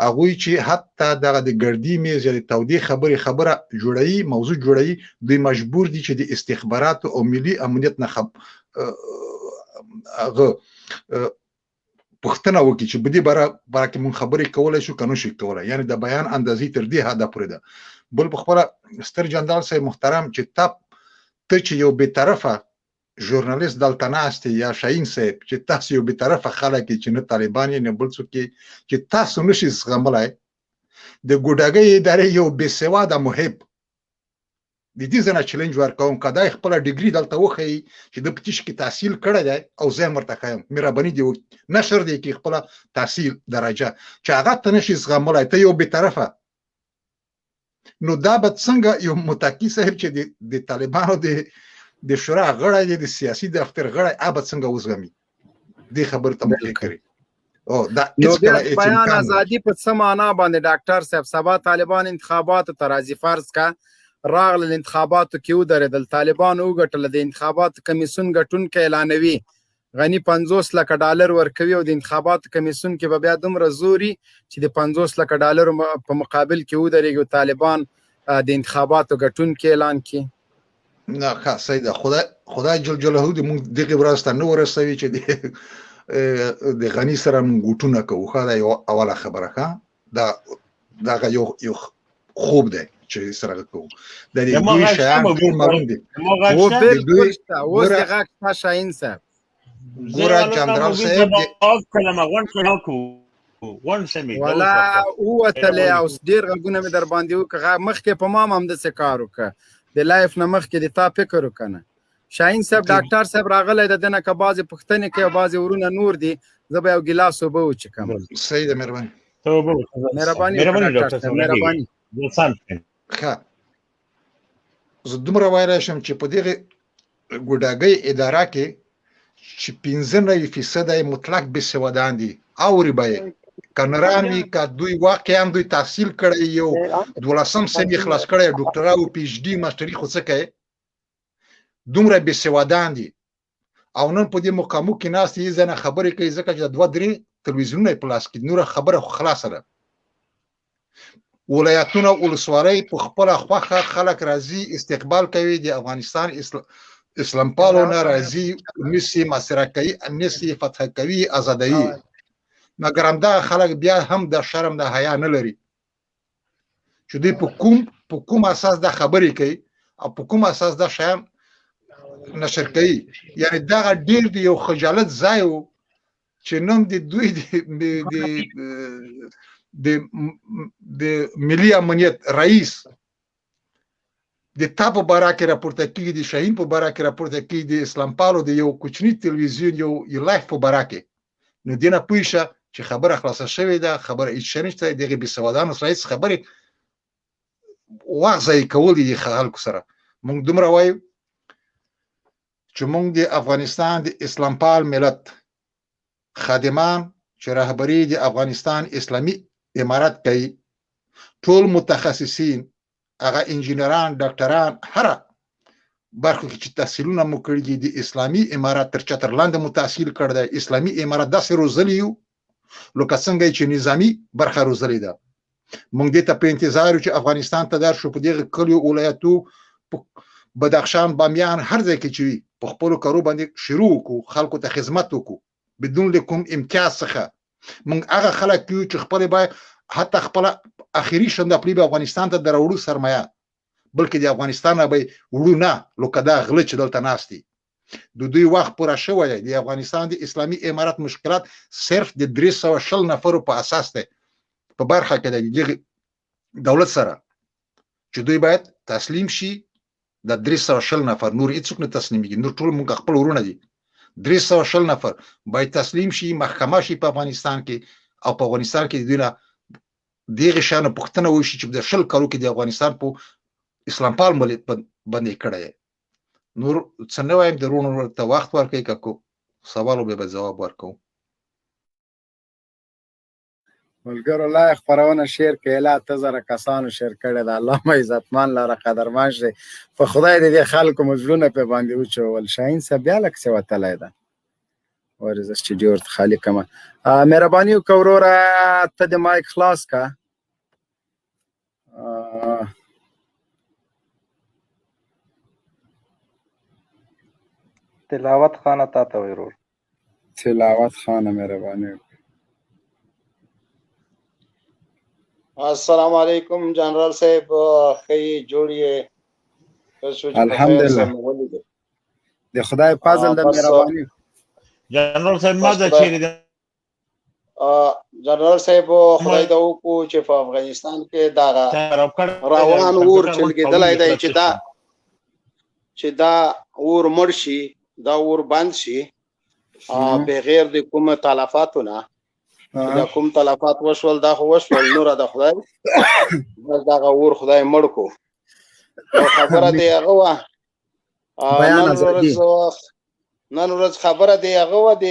هغوی چې حتی دغه د ګردي میز یا د تودې خبره جوړوي موضوع جوړوي دوی مجبور دي چې د استخباراتو او ملي امنیت نه هغه پوښتنه وکړي چې په دې باره کې مونږ خبرې کولی شو که نه شو کولی یعنې د بیان اندازې تر دې حده پورې ده بل په خپله ستر جنرال صاحب محترم چې ته چې یو بېطرفه ژورنالیست دلته ناست یا شاهین صاحب چې تاسو یو بېطرفه خلک یې چې نه طالبان یې نه بل څوک یې چې تاسو نشئ زغملی د ګوډاګۍ ادارې یو بېسواده محب د دې ځای نه چلنج ورکوم که دا خپله ډیګري دلته وښیي چې د په تیش کې تحصیل کړی دی او زه یې ورته ښیم مهرباني دې وکړي نشر دی کې خپله تحصیل درجه چې هغه ته نشي زغملی ته یو بېطرفه نو دا به څنګه یو متقي صاحب چې د طالبانو د شورا غړی دی د سیاسي دفتر غړی هغه به څنګه وزغمي دې خبرې ته مخکې کړي نو بیا د بیان ازادي په څه معنا باندې ډاکټر صاحب سبا طالبان انتخاباتو ته راځي فرض کا راغله انتخاباتو کې ودرېدل طالبان وګټل د انتخاباتو کمیسیون ګټونکی اعلانوي غني 50 لک ډالر ورکوي او د انتخاباتو کمیسیون کې به بیا دومره زوري چې د 50 لک ډالر په مقابل کې ودرېږي طالبان د انتخاباتو ګټونکی اعلان کړي نه ښه صحیح ده خدای جل جلاله دې موږ دغې ورځ ته نه ورسوي چې د غني سره موږ ګوټونه کوو ښه دا یو اوله خبره ښه دغه یو خوب دی چې سره کوو د دې دوی شیان ډېر معلوم دي اوس د غږ شته شاهین صاحب ګوره جنرال صاحب ولا ووتلی او ډېر غږونه مې در باندې وکړه مخکې په ما هم همداسې کار وکړه د لایف نه مخکې د تا فکر وکنه شاهین صاحب ډاکټر صاحب راغلی د دنه که بعضې پوښتنې کوي او بعضې ورونه نور دي زه به یو ګیلاس اوبه وچښم صحیح ده مهرباني ډاکټر صاحب مهرباني ښه زه دومره ویلی شم چې په دغې ګوډاګۍ اداره کې چې 95% یې مطلق بېسوادان دي اوري به یې که نران وي که دوی واقعا دوی تحصیل کړی یو 12 سم یې خلاص کړی ډاکټرا او پی ایچ ډي ماسټري خو څه کوي دومره بېسوادان دي او نن په دې مقامو کې ناست یې ځنه خبرې کوي ځکه چې 2-3 تلویزیونونه یې په لاس کې نوره خبره خو خلاصه ده ولایتونه ولسوالۍ په خپله خوښه خلک راځي استقبال کوي د افغانستان اسلام پالو نه راځي نیسي محاصره کوي نیسي فتح کوي ازادوي مګر همدغه خلک بیا هم د شرم د حیا نه لري چې دوی په کوم اساس دا خبرې کوي او په کوم اساس دا شیان نشر کوي یعنې دغه ډېر د یو خجالت ځای و چې نن د دوی د ملي امنیت رئیس د تا په باره کې راپورته کېږي د شاهین په باره کې راپورته کېږي د اسلام پالو د یو کوچني تلویزیون یو لایف په باره کې نو دې نه پوه شه چې خبره خلاصه شوې ده خبره هېڅ شی نشته دغې بېسوادانو سره هېڅ خبرې وخت ضایع کول دي د خلکو سره موږ دومره وایو چې موږ د افغانستان د اسلام پال ملت خادمان چې رهبري د افغانستان اسلامي امارت کوي ټول متخصصین هغه انجینران ډاکټران هره برخو کې چې تحصیلونه مو کړي دي د اسلامي امارت تر چتر لاندې مو تحصیل کړی دی اسلامي امارت داسې روزلی یو لکه څنګه چې نظامي برخه روزلې ده موږ دې ته په انتظار یو چې افغانستان ته درشو په دغه کلیو ولایتو بدخشان بامیان هر ځای کې چې وي په خپلو کارو باندې شروع وکړو خلکو ته خدمت وکړو بدون له کوم امتیاز څخه موږ هغه خلک یو چې خپلې باید حتی خپله اخري شنداپلي به افغانستان ته د راوړو سرمایه بلکې د افغانستان نه به وړو نه لکه دا غله چې دلته ناست دي د دوی وخت پوره شوی دی د افغانستان د اسلامي امارت مشکلات صرف د 320 نفرو په اساس دی په برخه کې د دولت سره چې دوی باید تسلیم شي د 320 نفر نور هیڅوک نه تسلیمیږي نور ټول موږ خپل ورونه دي 320 نفر باید تسلیم شي محکمه شي په افغانستان کې او په افغانستان کې دوی نه دغه شانه پوښتنه وشي چې د 20 کالو کې د افغانستان په اسلام پال ملت باندې کړی نور څه نه وایم درونه ورته وخت ورکوي که سوالو به ځواب ورکوم ملګرو لا خپرونه شیر کړئ لا 1000 کسانو شیر کړی ده علامه عزتمن لره قدرمن شي په خدای دې خلکو مزلونه په باندې وچول شاهین صاحب بیا لک څه وتلی ده ورزش چې جوړ خالی کما مهرباني وکړه وروره ته د مایک خلاص کا تلاوت خانه تا ته ورور تلاوت خانه مهرباني السلام علیکم جنرال صاحب خی جوړیه الحمدلله د خدای فضل د مهرباني جنرال صاحب ما د چیرې جنرال صاحب خدای دا وکړو چې په افغانستان کې دا روان ور چلګېدلای دی چې دا ور مرشي دا ور بند شي بغیر د کوم تلفاتو نه دا کوم تلفات وشول دا خو وشول نور د خدای بس دا ور خدای مړ کو خبره دی هغه وا نن ورځ خبره دی هغه وا د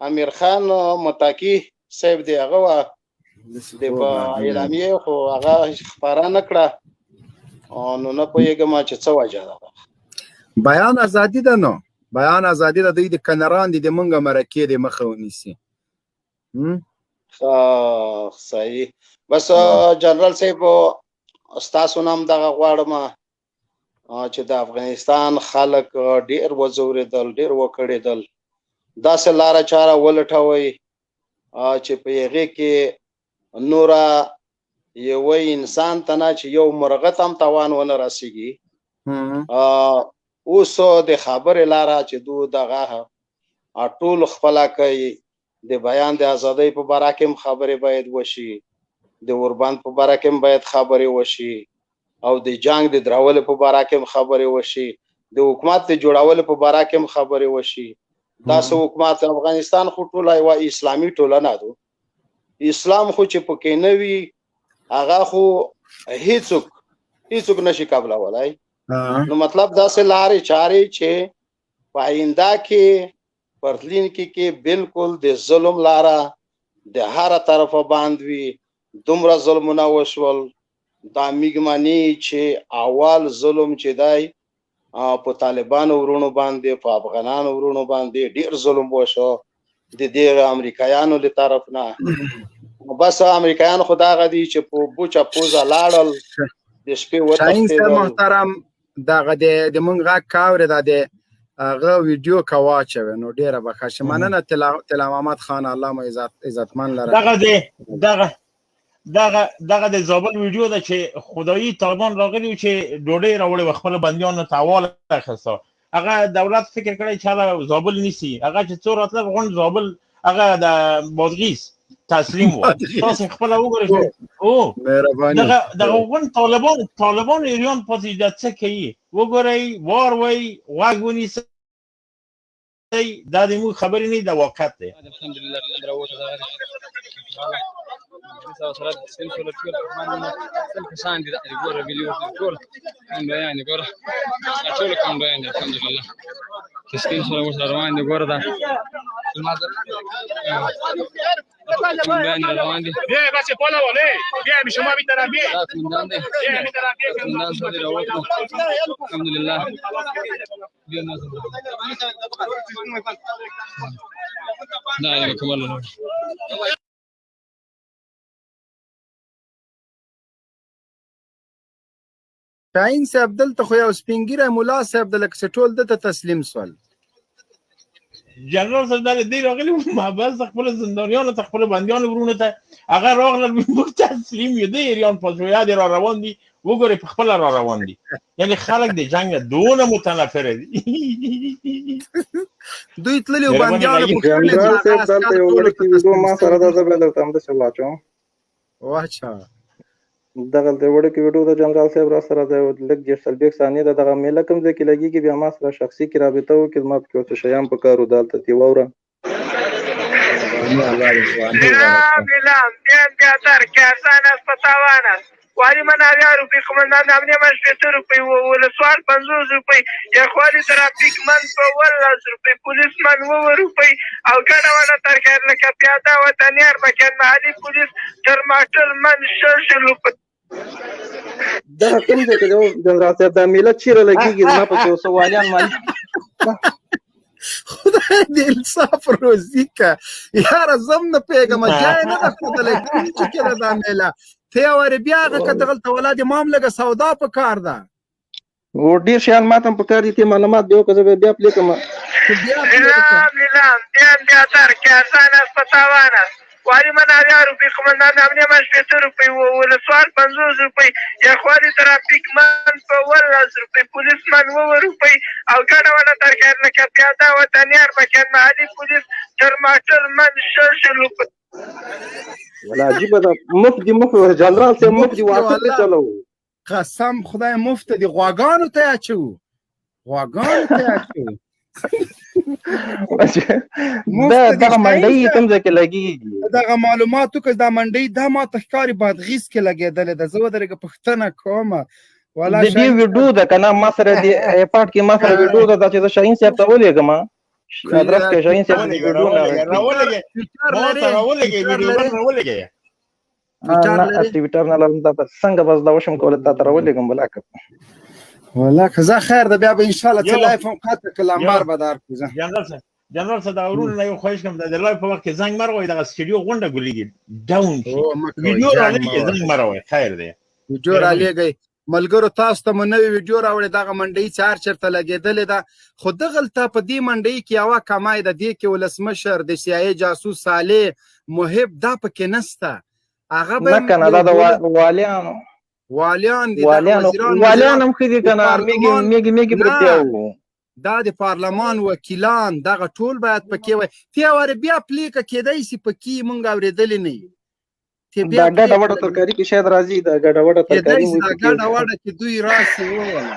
امیر خان متاکی صاحب دی هغه وا د اعلامیه خو هغه خبره نکړه نو نه پوهېږم چې څه وجه ده بیان ازادي ده نو بیان ازادي ده دوی د کنران دي د مونږه مرکې د مخه ونیسي صحیح بس جنرال صاحب ستاسو نام دغه غواړم چې د افغانستان خلک ډیر وزوریدل ډیر وکړېدل داسې لاره چاره ولټوي چې په هغې کې نوره یو انسان ته نه چې یو مرغه ته هم تاوان ونه رسېږي اوس د خبرې لاره چې دو دغه ټول خپله کوي د بیان د ازادۍ په باره کې هم خبرې باید وشي د اوربند په باره کې هم باید خبرې وشي او د جنگ د درولو په باره کې هم خبرې وشي د حکومت د جوړولو په باره کې هم خبرې وشي داسې حکومت افغانستان خو ټوله یوه اسلامي ټولنه ده اسلام خو چې پکې نه وي هغه خو هیڅوک نشي قبلولی نو مطلب داسې لارې چارې چې په آینده کې پرتلونکي کې بالکل د ظلم لاره د هره طرفه باندې وي دومره ظلمونه وشول دا میګمني چې اول ظلم چې دی په طالبانو ورونو باندې په افغانانو ورونو باندې ډیر ظلم وشو د دې امریکایانو له طرف نه بس امریکایان خدا غدي چې په بوچا پوزا لاړل د شپې وته محترم دغه د مونږ غا کاوره د هغه ویډیو کا واچو نو ډیره بخښه مننه تلا محمد خان الله مو عزتمن لره دغه د زابل ویډیو ده چې خدایي طالبان راغلي چې ډوډۍ راوړي خپل بندیانو ته حواله اخیسته هغه دولت فکر کړی چې زابل نیسي هغه چې څو راتله غون زابل هغه د بادغیس تسلیم و تاسو خپل وګورئ او دغه غون طالبان ایران پاتې د څه کوي وګورئ وار وای واګونی دا د مو خبرې نه د واقعیت دی الحمدلله صارت سنسول كل ما كان دي يقول مليون يقول كان بيان يقول اقول كان بيان الحمد لله تسكين صار روان يقول ده كان بيان روان دي بيه بس ولا ولا بيه مش ما بيترا بيه من صار روان الحمد لله لا كمان شاهین صاحب دلته خو یو سپینګیره مولا صاحب د لکه ټول دته تسلیم سول جنرال صاحب د دې راغلی محبس خپل زندانیانو ته خپل بندیانو ورونه ته هغه راغله موږ تسلیم یو د ایران پاترویا دی را روان دي وګوري په خپل را روان دي یعنی خلک د جنگ دونه متنفر دي دوی تللی بندیانو په جنرال صاحب دلته یو ورکی ویډیو ما سره دا زبل ته هم د شواچو واچا دغه د وړو کې ویډیو د جنرال صاحب را سره د لګ جې سلبیک ثانیه دغه میله کوم ځکه لګي کې بیا ما سره شخصي کې رابطه وکړ ما په څه شیان په کارو دالته تی ووره وادي منابع روپی قمندان امنیه من 70 روپی ولسوال 50 روپی یخوالي ترافیک من په 10 روپی پولیس من 9 روپی او ګڼه ونه ترکر لکه پیاده وطنیار مکان محلي پولیس ترماټل من 6 روپی دا کوم ځای کې جنرال صاحب د میله چیرې لګیږي ما په څه سوالیان مال خدای د انصاف روزي که یاره زم نه پوهېږم جای نه ده ښودلی کوم چې کې ده دا میله ته یې وارې بیا هغه که دغلته ولاد امام لږه سودا په کار ده و ډېر شیان ما ته هم په کار دي ته معلومات بیا وکړه زه بیا پلی کړم بیا ترک ارزان است په تاوان است والی من 80 روپۍ قومندان امنیه من 80 روپۍ ولسوال 50 روپۍ یخوالي ترافیک من په 10 روپۍ پولیس من 9 روپۍ او ګڼه وڼه ترکار لکه پیاده وطنیار مکان محلي پولیس ټرماټر من 6 روپۍ ولا عجیبه ده مفت دي مفت جنرال صاحب مفت دي واټساپ ته چلو قسم خدای مفت دي غواګانو ته اچو غواګانو ته اچو دغه منډۍ کوم ځای کې لګېږي دغه معلوماتو که دا منډۍ دا ما ته ښکاري بادغیس کې لګېدلې ده زه ودرېږه پوښتنه کومه د دې ویډیو ده که نه ما سره د ایپاټ کې ما سره ویډیو ده دا چې زه شاهین صاحب ته ولېږم ادرس کې شاهین صاحب د ویډیو نه ټویټر نه لرم دا څنګه بس دا وشم کولی تا ته راولېږم بلا که والله که زه خیر ده بیا به انشاءالله څه لایف هم قطع کړه لمبار به در کړو جنرال صاحب دا ورونه نه یو خواهش کوم د لایف په وخت کې زنګ مه راوړئ دغه سټډیو غونډه ګلېږي ډاون ویډیو رالېږئ زنګ مه راوړئ خیر دی ویډیو رالېږئ ملګرو تاسو ته مو نوې ویډیو راوړې دغه منډۍ چې هر چېرته لګېدلې ده خو دغلته په دې منډۍ کې یوه کمای ده دې کې ولسمشر د سی آی جاسوس صالح محب دا پکې نسته هغه به نه که نه دا د والیانو والیان دي والیان هم ښه دي که نه میږي پرتیا وو دا د پارلمان وکیلان دغه ټول باید پکې وای ته وارې بیا پلیکه کېدای شي پکې مونږ اورېدلې نه یو دا ګډه وډه ترکاري کې شاید راځي دا ګډه وډه ترکاري دا ګډه وډه کې دوی راسي وویله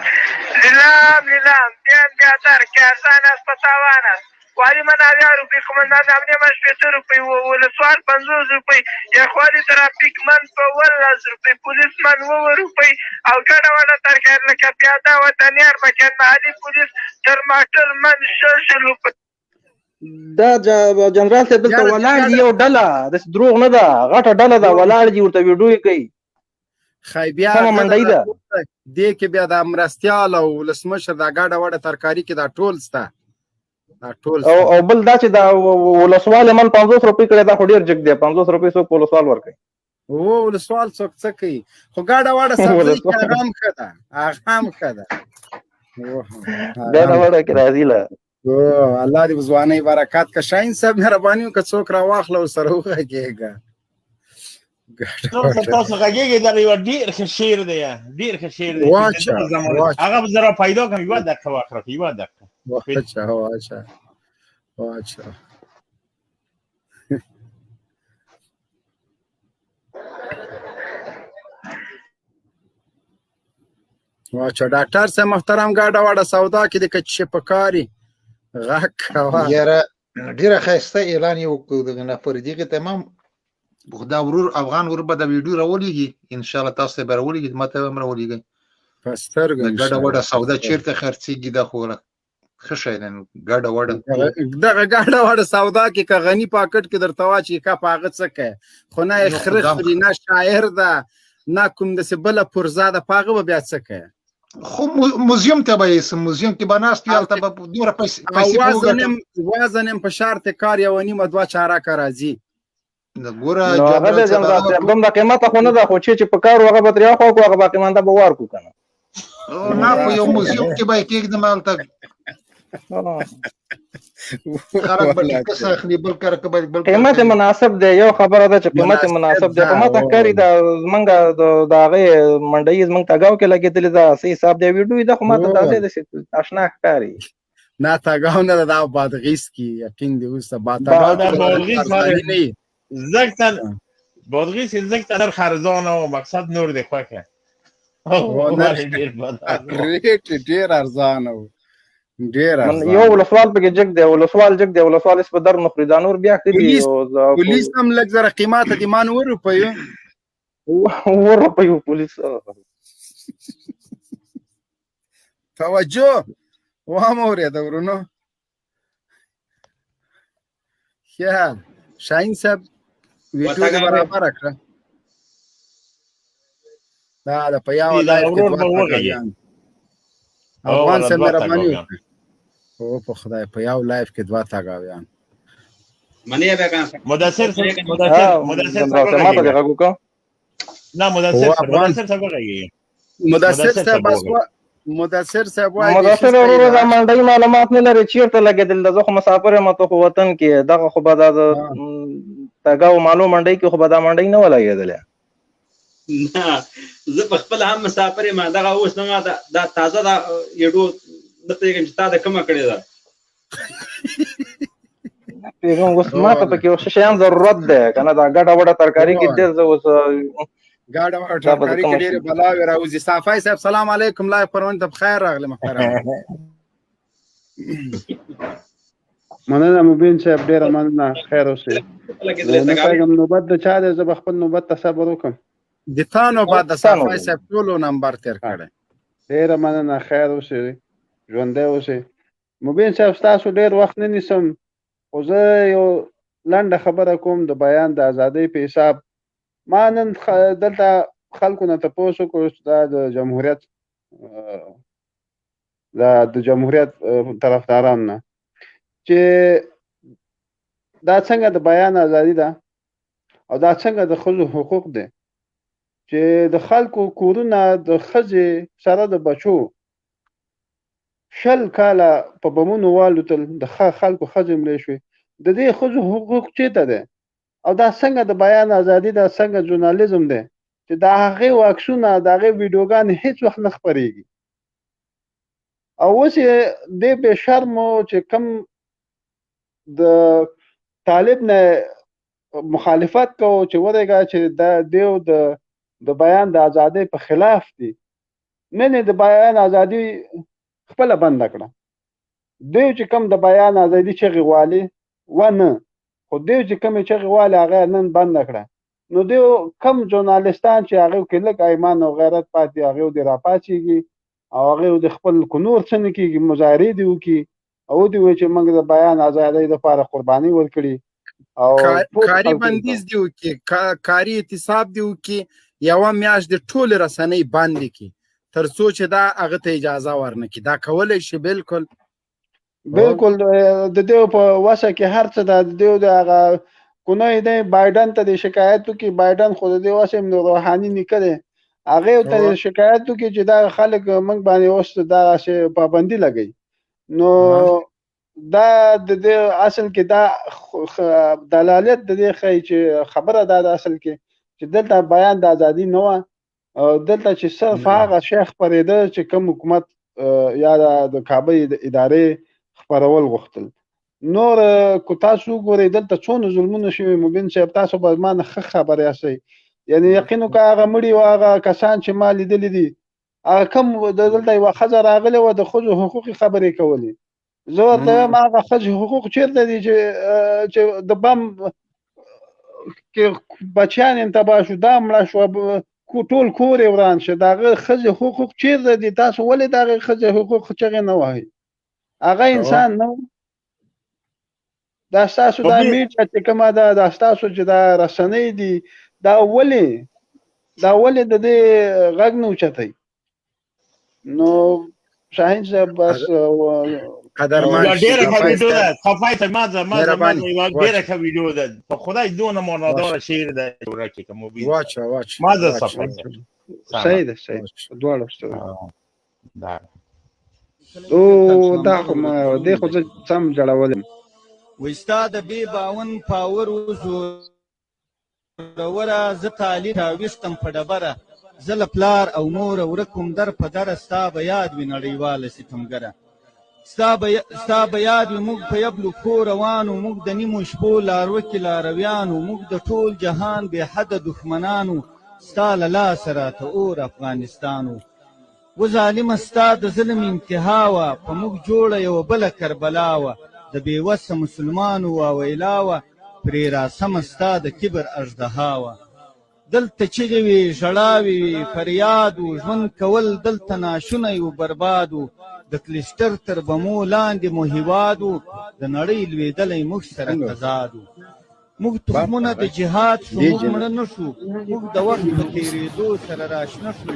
لیلام بیا ترک ارزان است په تاوان است والی من 80 روپۍ قومندان امنیه من 80 روپۍ ولسوال 50 روپۍ یخوالي ترافیک من په 10 روپۍ پولیس من 9 روپۍ او ګڼه وڼه ترکار لکه پیاده وطنیار مکان محلي پولیس ټرماټر من 6 روپۍ دا جنرال صاحب دلته ولاړ دي یو ډله داسې دروغ نه ده غټه ډله ده ولاړ دي ورته ویډیو یې کوي خی بیا سمه منډۍ ده دې کې بیا د مرستیال او ولسمشر دا ګډه وډه ترکاري کې دا ټول سته او بل دا چې دا ولسوال من 50 روپۍ کړی دا خو ډېر جګ دی 50 روپۍ څوک ولسوال ورکوي ولسوال څوک څه کوي خو ګډه وډه سبزۍ کې هغه هم ښه ده هغه هم ښه ده ګډه وډه کې راځي له الله دې ځوانۍ برکات که شاهین صاحب مهرباني وکړه څوک راواخله ورسره وغږېږه تاسو غږېږئ دغه یوه ډېر ښه شعر دی ډېر ښه شعر دی هغه به زه را پیدا کړم یوه دقیقه وخت راکړه یوه دقیقه واچه ډاکټر صاحب محترم ګاډه واډه سودا کې د کچې په کاري غږ کوه یاره ډېره ښایسته اعلان یې وکړو دغه نفر دغه تمام دا ورور افغان ورور به د ویډیو راولېږي انشاءالله تاسو ته به راولېږي ما ته به هم راولېږئ په سترګو ګډه وډه سودا چېرته خرڅېږي دا خو ښه شی دی ګډه وډه دغه ګډه وډه سودا کې که غني پاکټ کې درته واچي که په هغه څه کوي خو نه یې خره خوري نه شاعر ده نه کوم داسې بله پرزه ده په هغه به بیا څه کوي خو موزیم ته به یې موزیم کې به ناست وي هلته به دومره پیسې وزن یم په شرط کار یوه نیمه دوه چارکه راځي ګوره هغه د جنرال صاحب دومره قیمته خو نه ده خو چې په کار هغه به ترې اخوا کړو هغه باقي مانده به ورکړو که نه نه په یو موزیم کې به یې کېږدم هلته قیمت مناسب دی یو خبره ده چې قیمت مناسب دی خو ما ته ښکاري دا زمونږ د هغې منډۍ زمونږ تګاو کې لګېدلې ده څه حساب دی ویډیو ده خو ما ته تازه داسې اشنا ښکاري نه تګاو نه ده دا بادغیس کې یقین دی اوس بادغیس زګ ته خرزانه و مقصد نور دی خوښه ډېر ارزانه و یو ولسوال پکې جګ دی ولسوال جګ دی ولسوال هېڅ په در نه خوري دا نور بیا ښه دي پولیس هم لږ زره قیمته دي ما 9 روپیو 9 روپیو پولیس توجه وام اورېده ورونو خیال شاهین صاحب ویډیو دې برابره کړه دا د په یوه لایف کې افغان صاحب مهرباني وکړه او په خدای په یو لایف کې 2 تاګاویان منی بیا کان مدثر ما ته غوږ کو نه مدثر څه کوي مدثر صاحب وایي مدثر ورو د منډي معلومات نه لري چیرته لګیدل د زخه مسافر یم ته وطن کې دغه خو به د تاګاو معلوم منډي کې خو به د منډي نه ولګیدل نه زه په خپل هم مسافر یم دغه اوس نه دا تازه دا یډو د پیغام چې تا د کومه کړی دا پیغام اوس ما ته پکې اوس شیان ضرورت ده کنه دا ګډه وډه ترکاری کې د اوس ګاډه وډه ترکاری کې ډېر بلاوي راوځي صافای صاحب سلام علیکم لایف پرون ته بخیر راغله محترم مننه مبین صاحب ډېر مننه خیر اوسئ نو پیغام نوبت د چا ده زه خپل نوبت ته صبر وکم د تانو بعد د صافای صاحب ټولو نمبر تیر کړه ډېر مننه خیر اوسئ ژوندی اوسئ مبین صاحب تاسو ډېر وخت نه نیسم خو زه یو لنډه خبره کوم د بیان د ازادۍ په حساب ما نن دلته خلکو نه تپوس وکړو چې دا د جمهوریت طرفداران نه چې دا څنګه د بیان ازادي ده او دا څنګه د ښځو حقوق دی چې د خلکو کورونه د ښځې سره د بچو 20 کاله په بمونو والوتل د خلکو ښځې مړې شوې د دې ښځو حقوق چېرته دی او دا څنګه د بیان ازادي ده څنګه ژورنالیزم دی چې د هغې عکسونه د هغې ویډیوګانې هېڅ وخت نه خپرېږي او اوس یې دې بې شرمو چې کوم د طالب نه مخالفت کوو چې ودرېږه چې دیو د بیان د ازادۍ په خلاف دي نه د بیان ازادي خپله بنده کړه دوی چې کوم د بیان ازادي چغې والي ونه خو دوی چې کومې چغې والي هغه نن بنده کړه نو دوی کم ژورنالستان چې هغې کې لږ ایمان او غیرت پاتې هغې دې راپاڅېږي او هغې د خپل نور څه نه کېږي مظاهرې دې وکړي او دې وایي چې موږ د بیان ازادۍ دپاره قرباني ورکړي او کاري بندیز دې وکړي کاري اعتصاب دې وکړي یوه میاشت د ټولې رسنۍ بندې کړي تر څو چې دا هغه ته اجازه ورنکړي دا کولی شي بالکل د دې په وسه کې هر څه د دې د هغه کونی دی بایډن ته د شکایت وکړي بایډن خو د دې وسه روحاني نیکه دی هغې ته شکایت وکړي چې دا خلک موږ باندې اوس دغسې پابندي لګوي نو دا د دې اصل کې دا دلالت د دې ښایي چې خبره دا د اصل کې چې دلته بیان د ازادي نه وه دلته چې صرف هغه شی خپرېده چې کوم حکومت یا د کابل ادارې خپرول غوښتل نور که تاسو وګورئ دلته څونه ظلمونه شوي مبین صاحب تاسو به زما نه ښه خبر یاستئ یعنې یقین وکړه هغه مړي او هغه کسان چې ما لیدلي دي هغه کوم دلته یوه ښځه راغلې وه د ښځو حقوقي خبرې کولې زه ورته وایم هغه ښځې حقوق چېرته دي چې د بم کې بچیان یې تباه شو دا مړه شوه ټول کور یې وران شه د هغه ښځې حقوق چېرته دي تاسو ولې د هغې ښځې حقوق چغې نه وهئ هغه انسان نه دا ستاسو دا میډیا چې کومه ده دا ستاسو چې دا رسنۍ دي دا ولې د دې غږ نه اوچتئ نو شاهین صاحب بس قدرمن ډېره ښه ویډیو ده خفای ته ما ډېره ښه ویډیو ده په خدای دونه معناداره شعر ده جوړه کړې که مبین واچه ما زه صفحه صحیح ده صحیح دواړه او دا خو دې خو زه سم جوړولم وایي ستا د بې باون پاور وزوروره زه طالب راویستم په ډبره زه له پلار او مور ورکوم در په دره ستا به یاد وي نړیواله ستمګره ستا به یاد وي موږ په یبلو پښو روانو موږ د نیمو شپو لاروکې لارویانو موږ د ټول جهان بې حده دښمنانو ستا له لاسه راته اور افغانستانو و ظالمه ستا د ظلم انتها وه په موږ جوړه یوه بله کربلا وه د بېوسه مسلمانو واویلا وه پرې راسمه ستا د کبر اژدها وه دلته چغې وې ژړاوې وې فریاد و ژوند کول دلته ناشونی و برباد و د کلیسټر تر بمو لاندې مو هېواد و د نړۍ لوېدلی موږ سره تضاد و موږ تخمونه د جهاد شو موږ مړه نه شو موږ د وخت په تېرېدو سره راشنه شو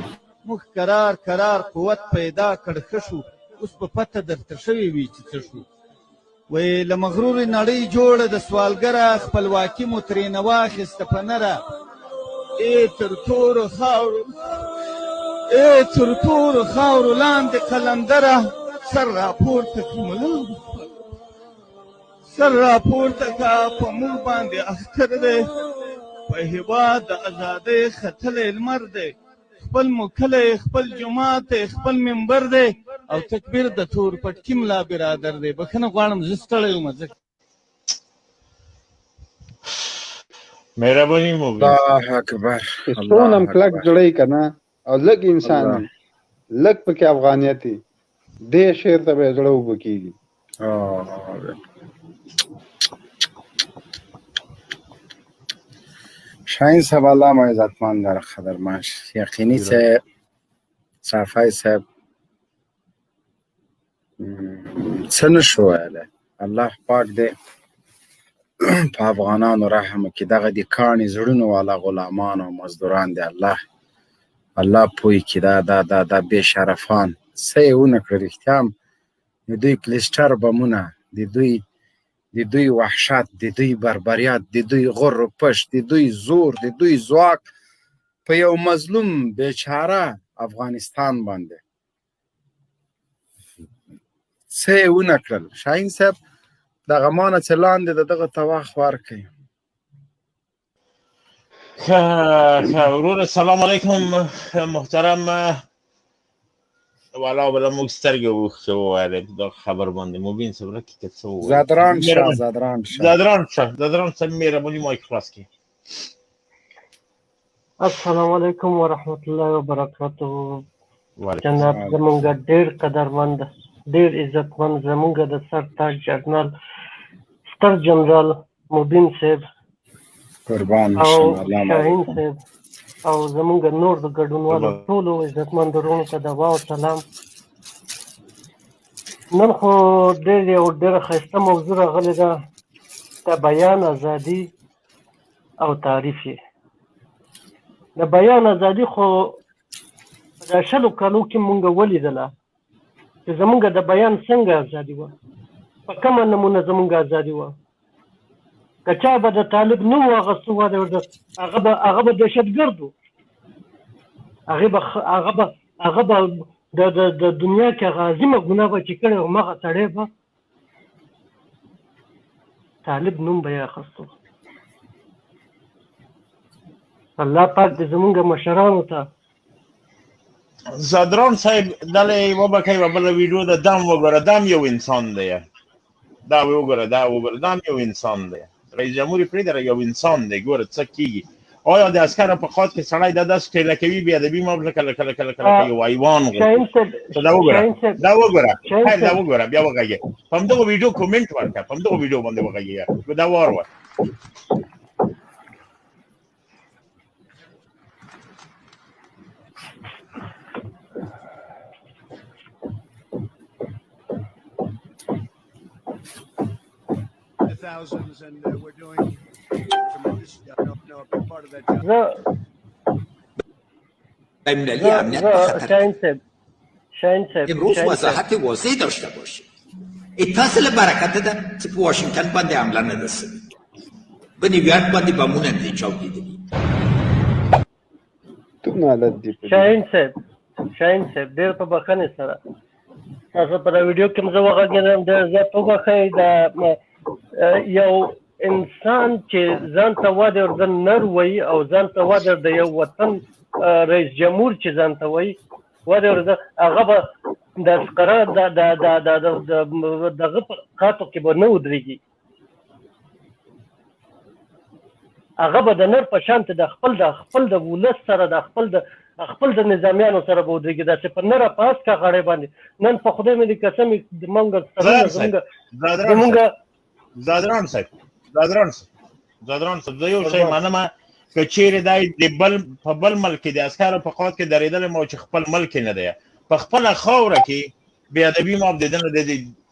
موږ کرار قوت پیدا کړ ښه شو اوس په پته درته شوې وي چې څه شو. وایي له مغرورې نړۍ جوړه د سوالګره خپلواکي مو ترېنه واخیسته په نره. تر تورو خاورو لاندې قلندره سر راپورته کا په موږ باندې اختر دی په هېواد د ازادۍ ختلی لمر دی. خپل مو کلی خپل جومات دی خپل منبر دی او تکبیر د تور پټکي ملا برادر دی. بخښنه غواړم زه ستړی یم. مهرباني مو الله اکبر. څونه هم کلک زړی که نه او لږ انسان وي لږ پکې افغانیت وي دې شعر ته به یې زړه اوبه کېږي. شاهین صاحب الله مو عزتمند در خدرمش یقینی صافی صاحب څه نشو ویلی. الله پاک دې په افغانانو رحم وکړي. دغه د کاڼي زړونو والا غلامان او مزدوران دی الله پوی کړي. دا بې شرفان څه یې ونه کړه. رښتیا هم د دوی کلیسټر بمونه د دوی وحشت د دوی بربریت د دوی غر و پشت د دوی زور د دوی ځواک په یو مظلوم بیچاره افغانستان باندې څه یې ونه کړل. شاهین صاحب دغه مانه چې لاندې د دغه ته وخت ورکوي. ورور سلام علیکم محترم. والا بلا موږ سترګې وښه وویلې دا خبر باندې مبین صاحب رکې که څه وویل. زدران صاحب مهرباني مایک خلاص کړي. السلام علیکم ورحمت الله وبرکاته. جناب زمونږ ډېر قدرمند ډېر عزتمند زمونږ د سر تاج جنرال ستر جنرال مبین صاحب او شاهین صاحب او زمونږ نور د ګډونوالو ټولو عزتمند وروڼو ته دعا او سلام. نن خو ډېره ښایسته موضوع راغلې ده د بیان ازادي او تعریف یې. د بیان ازادي خو په دا 20 کالو کې مونږ ولیدله چې زمونږ د بیان څنګه ازادي وه په کومه نمونه زمونږ ازادي وه. که چا به د طالب نوم واخیستو هغه به دهشتګرد و. هغه به د دنیا کې هغه عظیمه ګناه به چې کړې هماغه سړی به طالب نوم به یې اخیستو. الله پاک دې زمونږ مشرانو ته زدران صاحب دلې وبکئ بله ویډیو ده دام وګوره. دام یو انسان دی. دا وګوره دام یو انسان دی. رئیس جمهور یې پرېږده یو انسان دی. ګوره څه کېږي. آیا د عسکر په خاط کې سړی دا داسې ټېله کوي بې ادبي ما کله یو حیوان دا وګوره بیا وغږې په همدغه ویډیو کومنټ ورکړه په همدغه ویډیو باندې وغږې دا وار thousands and we're doing tremendous a big part of that job. شاهین صاحب امروز وضاحت واضحی داشته باشید. اتصال برکت ده چې په واشنگټن باندې حمله نه رسېږي. په نیویارک باندې بمونه نه چاودېدلي. شاهین صاحب ډېر په بښنې سره تاسو په دا ویډیو کې زه وغږېدم ډېر زیات وبښئ. یو انسان چې ځان ته وادر د نر وایي او ځان ته وادر د یو وطن رئیس جمهور چې ځان ته وایي وادر هغه به د فقره دغه په خاطو کې به نه ودرېږي. هغه به د نر په شان ته د خپل د ولس سره د خپل د نظامیانو سره به ودرېږي. داسې په نره په هسکه غاړې باندې نن په خدای مې د قسم زمونږ زادران صاحب زه یو شی منمه که چیرې دی د په بل ملک کې د عسکرو په خاط کې درېدلی ما چې خپل ملک نه دی په خپله خاوره کې بې ادبي ما د ده نه د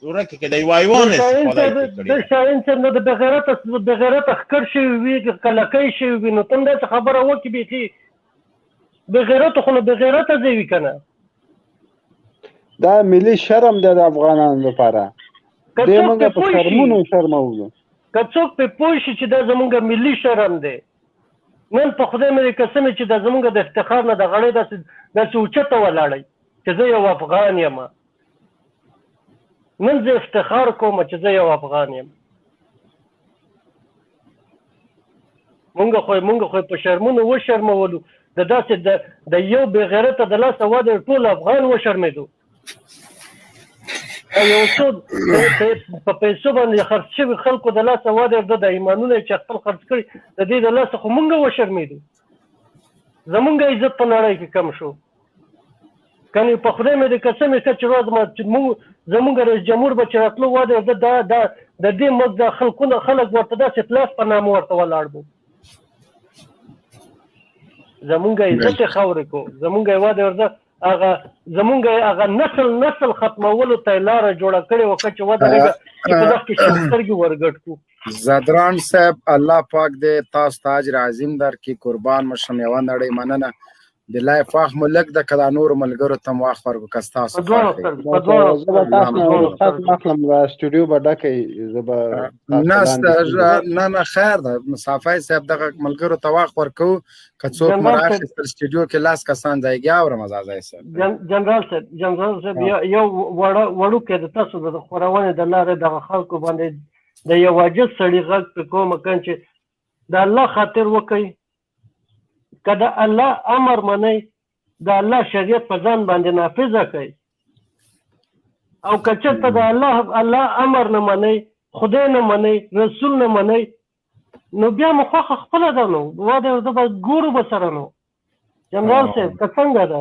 ورکې کې د یو حیوان استفاده د شاهین صاحب نه د بېغیرته ښکر شوي وي کلکۍ شوي وي نو ته هم داسې خبره وکړې بیخي بېغیرته خو نو بېغیرته ځای وي که نه دا ملي شرم دی د افغانانو لپاره دې موږ په شرمونو شرمولو که څوک پې پوه شي چې دا زمونږ ملي شرم دی نن په خدای مې قسم چې دا زمونږ د افتخار نه د غړۍ داسې اوچته ولاړی چې زه یو افغان یم نن زه افتخار کوم چې زه یو افغان یم مونږ خو په شرمونو وشرمولو د داسې د یو بې غیرته د لاسه واده ټول افغان وشرمېدو یو څو په پیسو باندې خرڅ شوي خلکو د لاسه واده د ایمانونه چې خپل خرڅ کړي د دې د لاسه خو مونږ وشرمېدو زمونږ عزت په نړۍ کې کم شو کنې په خدای مې د قسم یې چې ورځ زمونږ رئیس جمهور به چې راتلو واده د دې ملک د خلک ورته داسې پلاس په نامه ورته ولاړ بو زمونږ عزت یې خاورې کو زمونږ یې واده ورته زمونږ هغه نسل ختمولو ته یې لاره جوړه کړې وه چې واده چې په دغه کې سترګې ورګډ کړو زادران صاحب الله پاک دې تاسو ته اجر عظیم درکړي قربان مو شم یوه نړۍ مننه د لایف واخ مو لږ د که دا نورو ملګرو ته مو واخ ورکړو که ستاسو زه به تاسو نه رخصت واخلم سټوډیو به ډکی زه به نه خیر ده مصطفی صاحب دغه ملګرو ته واخ ورکوو که څوک مو راخیستل سټوډیو کې لاس کسان ځایګي اورم ازازی صاحب جنرال صاحب یو وړوکی د تاسو د خپرونې د لارې دغه خلکو باندې د یو عاجز سړي غږ پې کوم چې د الله خاطر وکئ که د الله امر منئ د الله شریعت په ځان باندې نافظه کوئ او که چېرته د الله امر نه منئ خدای نه منئ رسول نه منئ نو بیا مو خوښه خپله ده نو واده زه به ګورو به سره نو جنرال صاحب که څنګه ده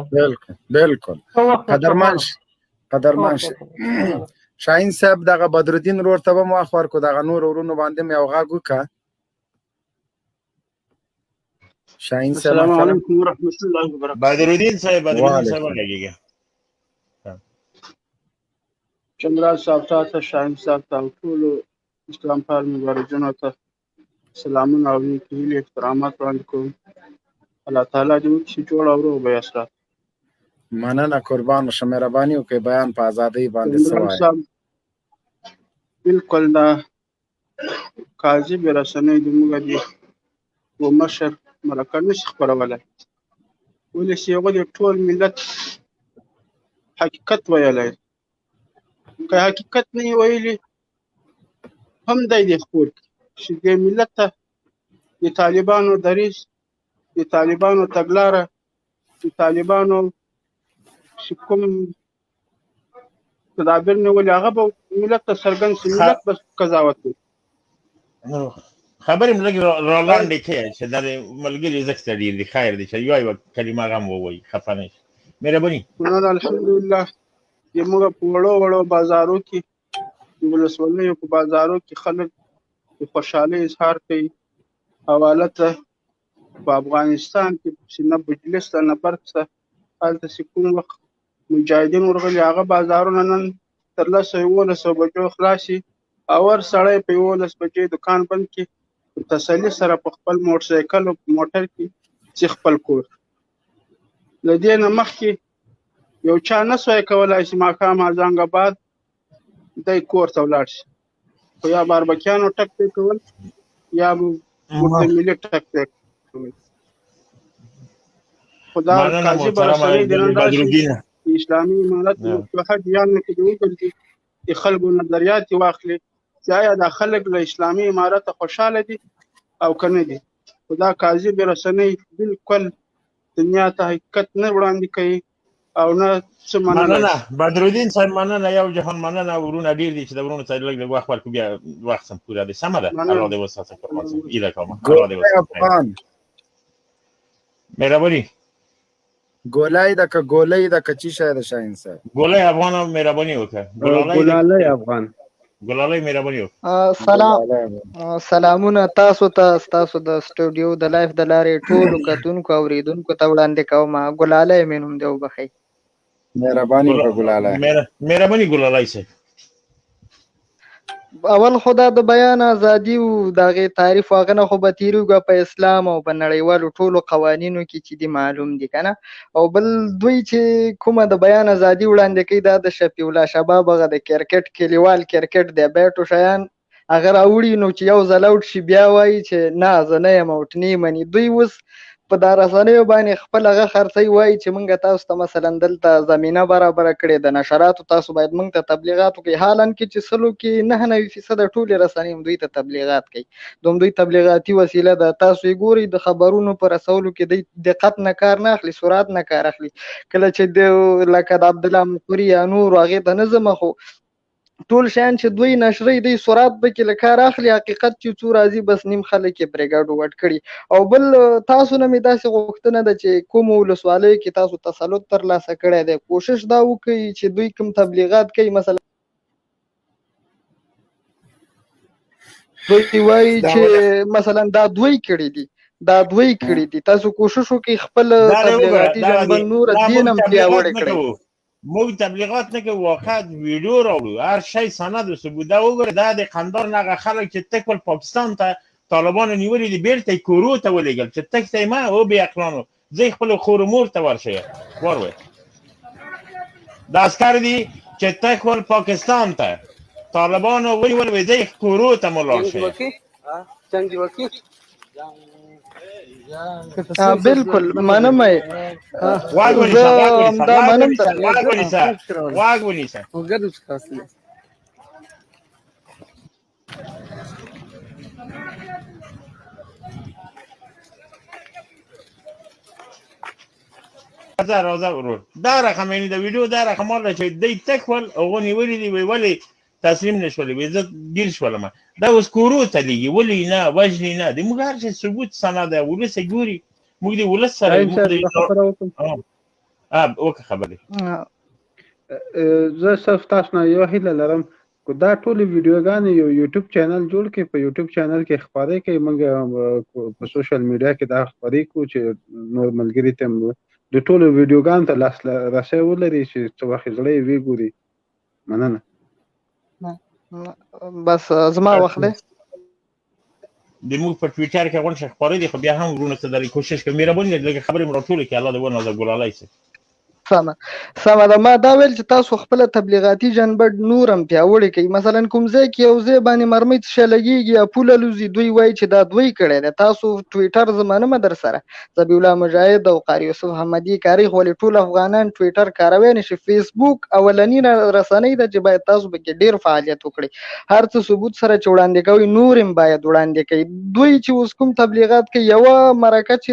بلکل قدرمن شي شاهین صاحب دغه بدرالدین ورور ته به مو واخ ورکړو دغه نور ورونو باندې مې یو غږ وکړه شاهین صاحب السلام علیکم ورحمۃ اللہ وبرکاتہ بدرالدین صاحب لګیږي چندرال صاحب ته شاهین صاحب ته ټول اسلام پال مبارکانو ته سلامونه او نیکی هیلې احترامات وړاندې کوم الله تعالی دې وکړي جوړ او روغ به یاست مننه قربان شم مهرباني وکړئ بیان په ازادۍ باندې څه وایي بالکل دا کاذب رسنۍ زموږ دي و مشر مرکه نشي خپرولی ولې چې هغوی د ټول ملت حقیقت ویلی که حقیقت نه یې ویلي هم دی دې خپور کړي چې دې ملت ته د طالبانو دریځ د طالبانو تګلاره د طالبانو چې کوم تدابیر نیولي هغه به ملت ته څرګند شي ملت به قضاوت کوي خبرې مې لږ رالاندې کړې چې دا د ملګري ارزښت ډېر دی خیر دی چې یوه کلمه هغه هم ووایي خفه نه شي مهرباني الحمدلله زموږ په وړو بازارو کې د ولسوالیو په بازارو کې خلک د خوشحالۍ اظهار کوي حواله ته په افغانستان کې چې نه بجلس ته نه برق ته هلته چې کوم وخت مجاهدین ورغلي هغه بازارونه نن تر 11 بجو خلاصي او هر سړی په 11 بجې دکان بند کړي په تسلي سره په خپل موټرسایکل او موټر کې چې خپل کور له دې نه مخکې یو چا نه سوی کولی چې ماښام اذان بعد دی کور ته ولاړ شي خو یا باربکیانو ټک پې کول یا به ورته ملي ټک پې کول خو دا کاذب رسنۍ د نن راشي اسلامي امارت مصلحه جریان کې د وګرځي د خلکو نظریات واخلي چې آیا دا خلک له اسلامي امارت خوشحاله دي او که نه دي خو دا کاذب رسنۍ بالکل دنیا ته حقیقت نه وړاندې کوي او نه څه مننه بدرالدین صاحب مننه یو جهان مننه ورونه ډېر دي چې د ورونو ته لږ وخت ورکړو بیا وخت سم پوره دی سمه ده الله دې وساتي ایله کومه الله دې وساتي مهرباني ګولای ده که ګولۍ ده که چی شی ده شاهین صاحب ګولۍ افغان مهرباني وکړه ګلالۍ افغان ګلالۍ مهرباني وکړه سلامونه تاسو ته تاسو د سټوډیو د لایف د لارې ټولو کتونکو اوریدونکو ته وړاندې کوم ګلالۍ مې نوم دی وبخئ مهرباني وکړه ګلالۍ مهرباني ګلالۍ صاحب اول خو دا د بیان ازادي او د هغې تعریف هغه نه خو به تېرېږو په اسلام او په نړیوالو ټولو قوانینو کې چې دي معلوم دي که نه. او بل دوی چې کومه د بیان ازادي وړاندې کوي دا د شفیع الله شباب هغه د کرکټ کلیوال کرکټ د بیټو شیان هغه راوړي نو چې یو ځل اوټ شي بیا وایي چې نه زه نه یم اوټ نه یې مني. دوی اوس په دا رسنیو باندې خپل هغه خرڅوي وایي چې موږ تاسو ته مثلا دلته زمینه برابره کړې د نشراتو تاسو باید موږ ته تبلیغات وکړئ، حالا کې چې سلو کې 99% ټولې رسنۍ هم دوی ته تبلیغات کوي. دوی تبلیغاتي وسیله ده. تاسو یې ګورئ د خبرونو په رسولو کې دوی دقت نه کار نه اخلي، سرعت نه کار اخلي. کله چې لکه د عبدالله مقري یا نور هغې ته نه ځم خو ټول شیان چې دوی نشري دوی سرعت پکې له کار اخلي، حقیقت چې څو راځي بس نیم خلک یې پرې ګډوډ کړي. او بل تاسو نه مې داسې غوښتنه ده چې کومو ولسوالیو کې تاسو تسلط ترلاسه کړی دی کوشش دا وکړئ چې دوی کوم تبلیغات کوي مثلا دوی وایي چې مثلا دا دوی کړي دي تاسو کوشش وکړئ خپل تبلیغاتي ژبه نور دین هم پیاوړی کړئ. موږ تبلیغات نه کوو، واقعا ویډیو راوړو، هر شی سند او ثبوت. دا وګوره دا د قندهار نه هغه خلک چې تکل پاکستان ته طالبانو نیولي دي بیرته یې کورو ته ولېږل چې تښتئ مه او بې عقلانو ځئ خپلو خور مور ته ورشئ. وروئ دا عسکر دي چې تکل پاکستان ته طالبانو ونیول ځئ کورو ته مو لاړ شئ. بالکل منم واګ ونیسه راځه ورور دا رقم یعنې د ویډیو دا رقم والا چې دی تکول هغه نیولي دي وی ولې تسلیم نه شولې وی زه ګیر شولم دا اوس کورو ته لیږي ولې نه وژنې نه د موږ هر شی ثبوت سند دی ولس یې ګوري موږ د ولس سره وکړه خبرې. زه صرف تاسو نه یو هیله لرم دا ټولې ویډیوګانې یو یوټیوب چینل جوړ کړئ، په یوټیوب چینل کې خپرې کړئ، موږ په سوشل میډیا کې دا خپرې کړو چې نور ملګري ته د ټولو ویډیوګانو ته لاسرسی ولري چې څه وخت زړه یې وګوري. مننه. بس زما وخت دی د موږ په ټویټر کې غونډه خپرې دي خو بیا هم ورونو ته د کوشش کوي مهرباني لږ خبرې مو راټولې کړئ. الله دې ونازه ګلالۍ صاحب سمه ده. ما دا ویل چې تاسو خپله تبلیغاتي جنبه نور هم پیاوړې کوي. مثلا کوم ځای کې یو ځای باندې مرمۍ څه لګېږي یا پوله لوځي دوی وایي چې دا دوی کړی دی. تاسو ټویټر زه منمه در سره ذبیح الله مجاهد او قاري یوسف حمدي کاري خو ولې ټول افغانان ټویټر کاروی نه شي. فیسبوک اولنی رسنۍ ده چې باید تاسو پکې ډېر فعالیت وکړئ، هر څه ثبوت سره چې وړاندې کوئ نور هم باید وړاندې کوي. دوی چې اوس کوم تبلیغات کوي یوه مرکه چې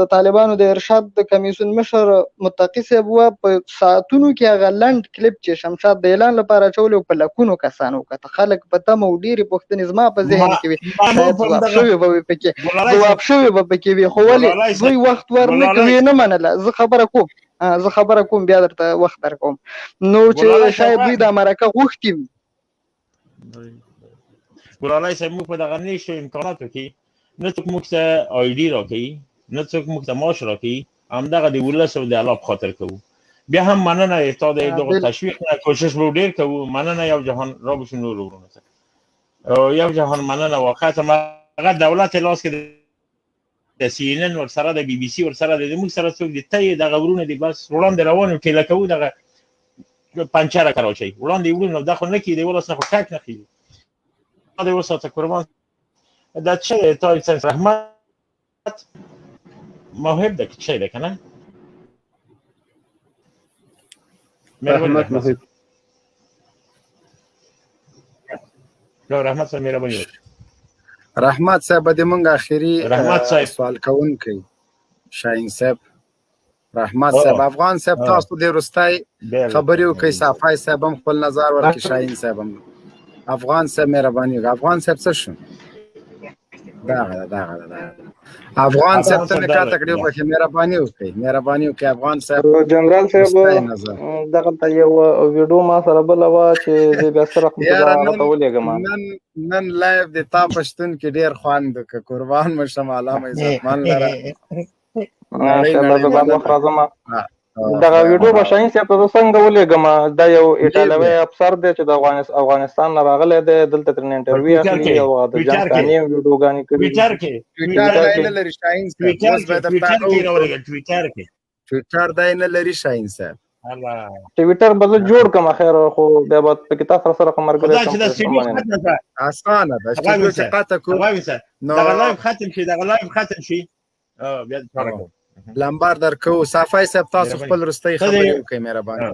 د طالبانو د ارشاد د کمیسیون مشر متقي صاحب وه په ساعتونو کې هغه لنډ کلیپ چې شمشاد د اعلان لپاره اچولی په لکونو کسانو وکته. خلک په تمه او ډېرې پوښتنې زما په ذهن کې وي شاید ځواب شوې به وي پکې وي خو ولې دوی وخت ورنه کوي نه منله. زه خبره کوم بیا درته وخت درکوم نو چې شاید دوی دا مرکه غوښتي وي. ګلالۍ صاحب موږ په دغه نېشو امکاناتو کې نه څوک موږ ته آی ډي راکوي نه څوک موږ ته معاش راکوي، همدغه د ولس او د الله په خاطر کوو. بیا هم مننه تا د دغه تشویق نه کوشش به ډېر کوو. مننه یو جهان را بشو نور ورونه ته یو جهان مننه. واقعا هغه دولت لاس کې د سی ان ان ورسره د بي بي سي ورسره د موږ سره څوک دي ته دغه ورونه دي بس وړاندې روان ټیله کوو دغه پنچره کراچۍ وړاندې وړونه دا خو نه کېدی ولس نه خو ټاک نه کېږي. دا وساته قربان دا چې تا انسان رحمت موهب ده که چی ده کنه رحمت موهب رحمت صاحب مهرباني رحمت صاحب د مونږ اخیری سوال کوونکی شاهین صاحب رحمت صاحب افغان صاحب تاسو د وروستۍ خبرې وکړئ. صافی صاحب هم خپل نظر ورکړي، شاهین صاحب هم. افغان صاحب مهرباني وکړئ. افغان صاحب څه شو دغه افغان صاحب ته مې کاته کړی وکړي مهرباني وکړئ. افغان صاحب جنرال صاحب دغلته یو ویډیو ما سره بله وه چې زه بیا سره هغه ته ولېږم. نن لایف د تا په شتون کې ډېر خوند وکړه. قربان مو شم علامه عزتمن لره ماشاءالله زه به وخت راځم دغه ویډیو به شاهین صاحب ته زه څنګه ولېږم؟ دا یو ایټالوي افسر دی چې د افغانستان نه راغلی دی، دلته ترېنه انټرویو اخلي او د جنګ صحنې ویډیوګانې کوي. ټویټر دی نه لري شاهین صاحب. ټویټر به زه جوړ کړم خیر، خو بیا به پکې تاسو سره کوم ملګری شم. اسانه ده چې قطع کړو دغه لایو ختم شي بیا کار لمبار درکو. صافی صاحب تاسو خپل رستۍ خبرې وکړئ مهرباني.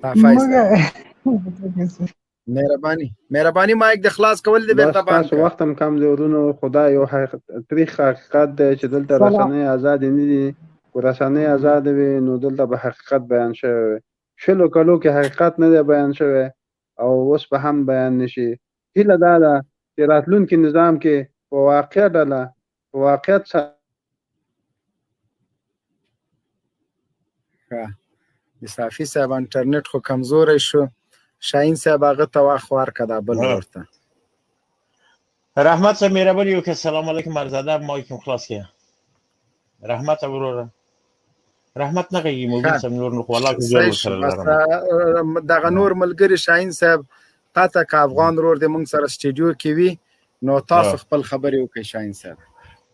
صافی صاحب مهرباني مایک د خلاص کول دی بیرته باندې. تاسو وخت هم کم دی ورونو. خدا یو تاریخ حقیقت دی چې دلته رسنۍ آزاد نه دي. رسنۍ آزاد وي نو دلته به حقیقت بیان شوی. شلو کلو کې حقیقت نه دی بیان شوی او اوس به هم بیان نشي. هیله دا ده چې راتلونکي نظام کې په واقع ډله واقعیت سره د صافي صاحب انټرنیټ خو کمزوری شو. شاهین صاحب هغه ته وخت ورکړه دا بل ورته. رحمت صاحب مهرباني وکړه. السلام علیکم ارزاده مایک خلاص کړه. رحمت وروره رحمت نه کوي موږ سم نور نو والله کې سره لرم. دغه نور ملګری شاهین صاحب قطع کا افغان رور د موږ سره سټډیو کې وي نو تاسو خپل خبرې وکړئ شاهین صاحب.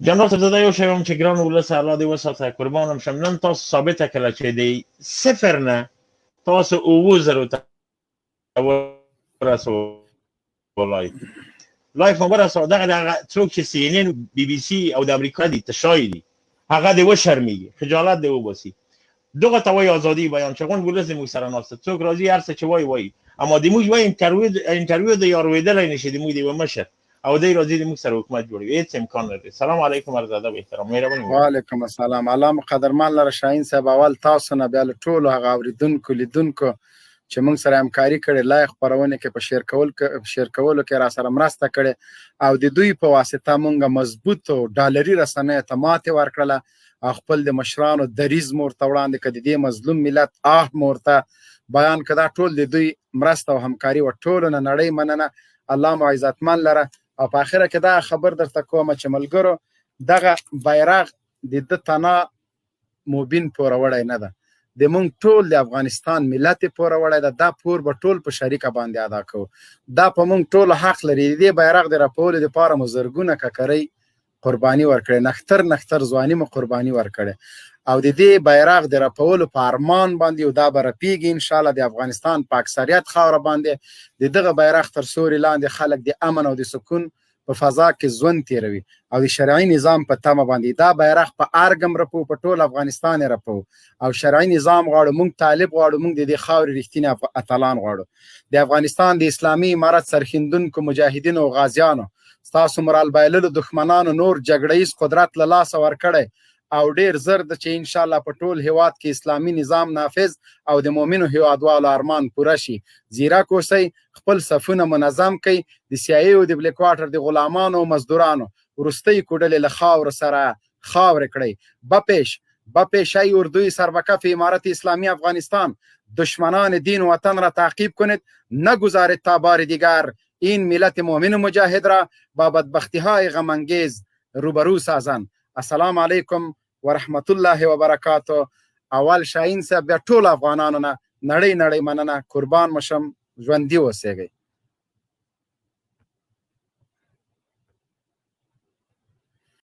جنرال صاحب زه یو شی هم چې ګران ولس الله دې وساته قربانم شم. نن تاسو ثابته کړه چې دی صفر نه تاسو 9000 ته ورسولای لایف مبارک دغه څوک چې سی ان ان بي بي سي او د امریکا دي تشای دي هغه دې وشرمېږي خجالت دې وباسي. دغه ته وایي ازادي بیان چغون ولس موږ سره ناست څوک راځي هر څه چې وایي اما دې موږ وایي انټرویو د یارویدل نشي دې موږ دې ومشه او دې راځي موږ سره حکومت جوړوي. هیڅ امکان نه دی. سلام علیکم ارزاده به احترام مهرباني. وعلیکم السلام. علامه قدرمان لره شاهین صاحب اول تاسو نه بیا ټولو هغه اوریدونکو لیدونکو چې موږ سره همکاري کړې لایق خپرونه کې په شیر کولو کې را سره مرسته کړې او د دوی په واسطه موږ مضبوط او ډالري رسنۍ ته ماتې ورکړله او خپل د مشرانو دریز مورته وړاندې کړه د دې مظلوم ملت مورته بیان کړه. ټول د دوی مرسته او همکاري و ټولو نه نړۍ مننه. الله مو عزتمن لره. او په اخره کې دا خبر درته کوم چې ملګرو دغه بیرغ د ده تنه مبین پوروړی نه ده د مونږ ټول د افغانستان ملت پوروړی ده. دا پور به ټول په شریکه باندې ادا کوو. دا په مونږ ټول حق لري. د دې بیرغ د راپورولو دپاره مو زرګونه ککرۍ قرباني ورکړې. نختر ځواني مو قرباني ورکړې او د دې بیرغ د راپورولو په ارمان باندې او دا به رپیږي انشاءالله د افغانستان په اکثریت خاوره باندې د دغه بیرغ تر سوري لاندې خلک د امن او د سکون په فضا کې ژوند تیروي او د شرعي نظام په تمه باندې دا بیرغ په ارګم رپو په ټول افغانستان رپو او شرعي نظام غواړو. موږ طالب غواړو. موږ د دې خاورې رښتینی اتلان غواړو. د افغانستان د اسلامي امارت سرښندونکو مجاهدینو او غازیانو ستاسو مرال بایللو دښمنانو نور جګړهیز قدرت له لاسه ورکړی او ډیر زر د چې ان شاء الله په ټول هیواد کې اسلامي نظام نافذ او د مؤمنو هیوادوالو ارمان پوره شي. زیرک اوسئ. خپل صفونه منظم کړئ. د سیاسي او د بلیک واټر د غلامانو او مزدورانو وروستۍ کوډلې له خاورو سره خاورې کړئ. بپیشی اردوی سربکف امارت اسلامی افغانستان دشمنان دین و وطن را تعقیب کنید. نگذارید تا بار دیگر این ملت مؤمن و مجاهد را با بدبختی های غم انگیز روبرو سازند. السلام علیکم و رحمت الله و برکاته. اول شاهین صاحب بیا ټول افغانانو نه نړۍ مننه. قربان مشم. ژوندي اوسئ.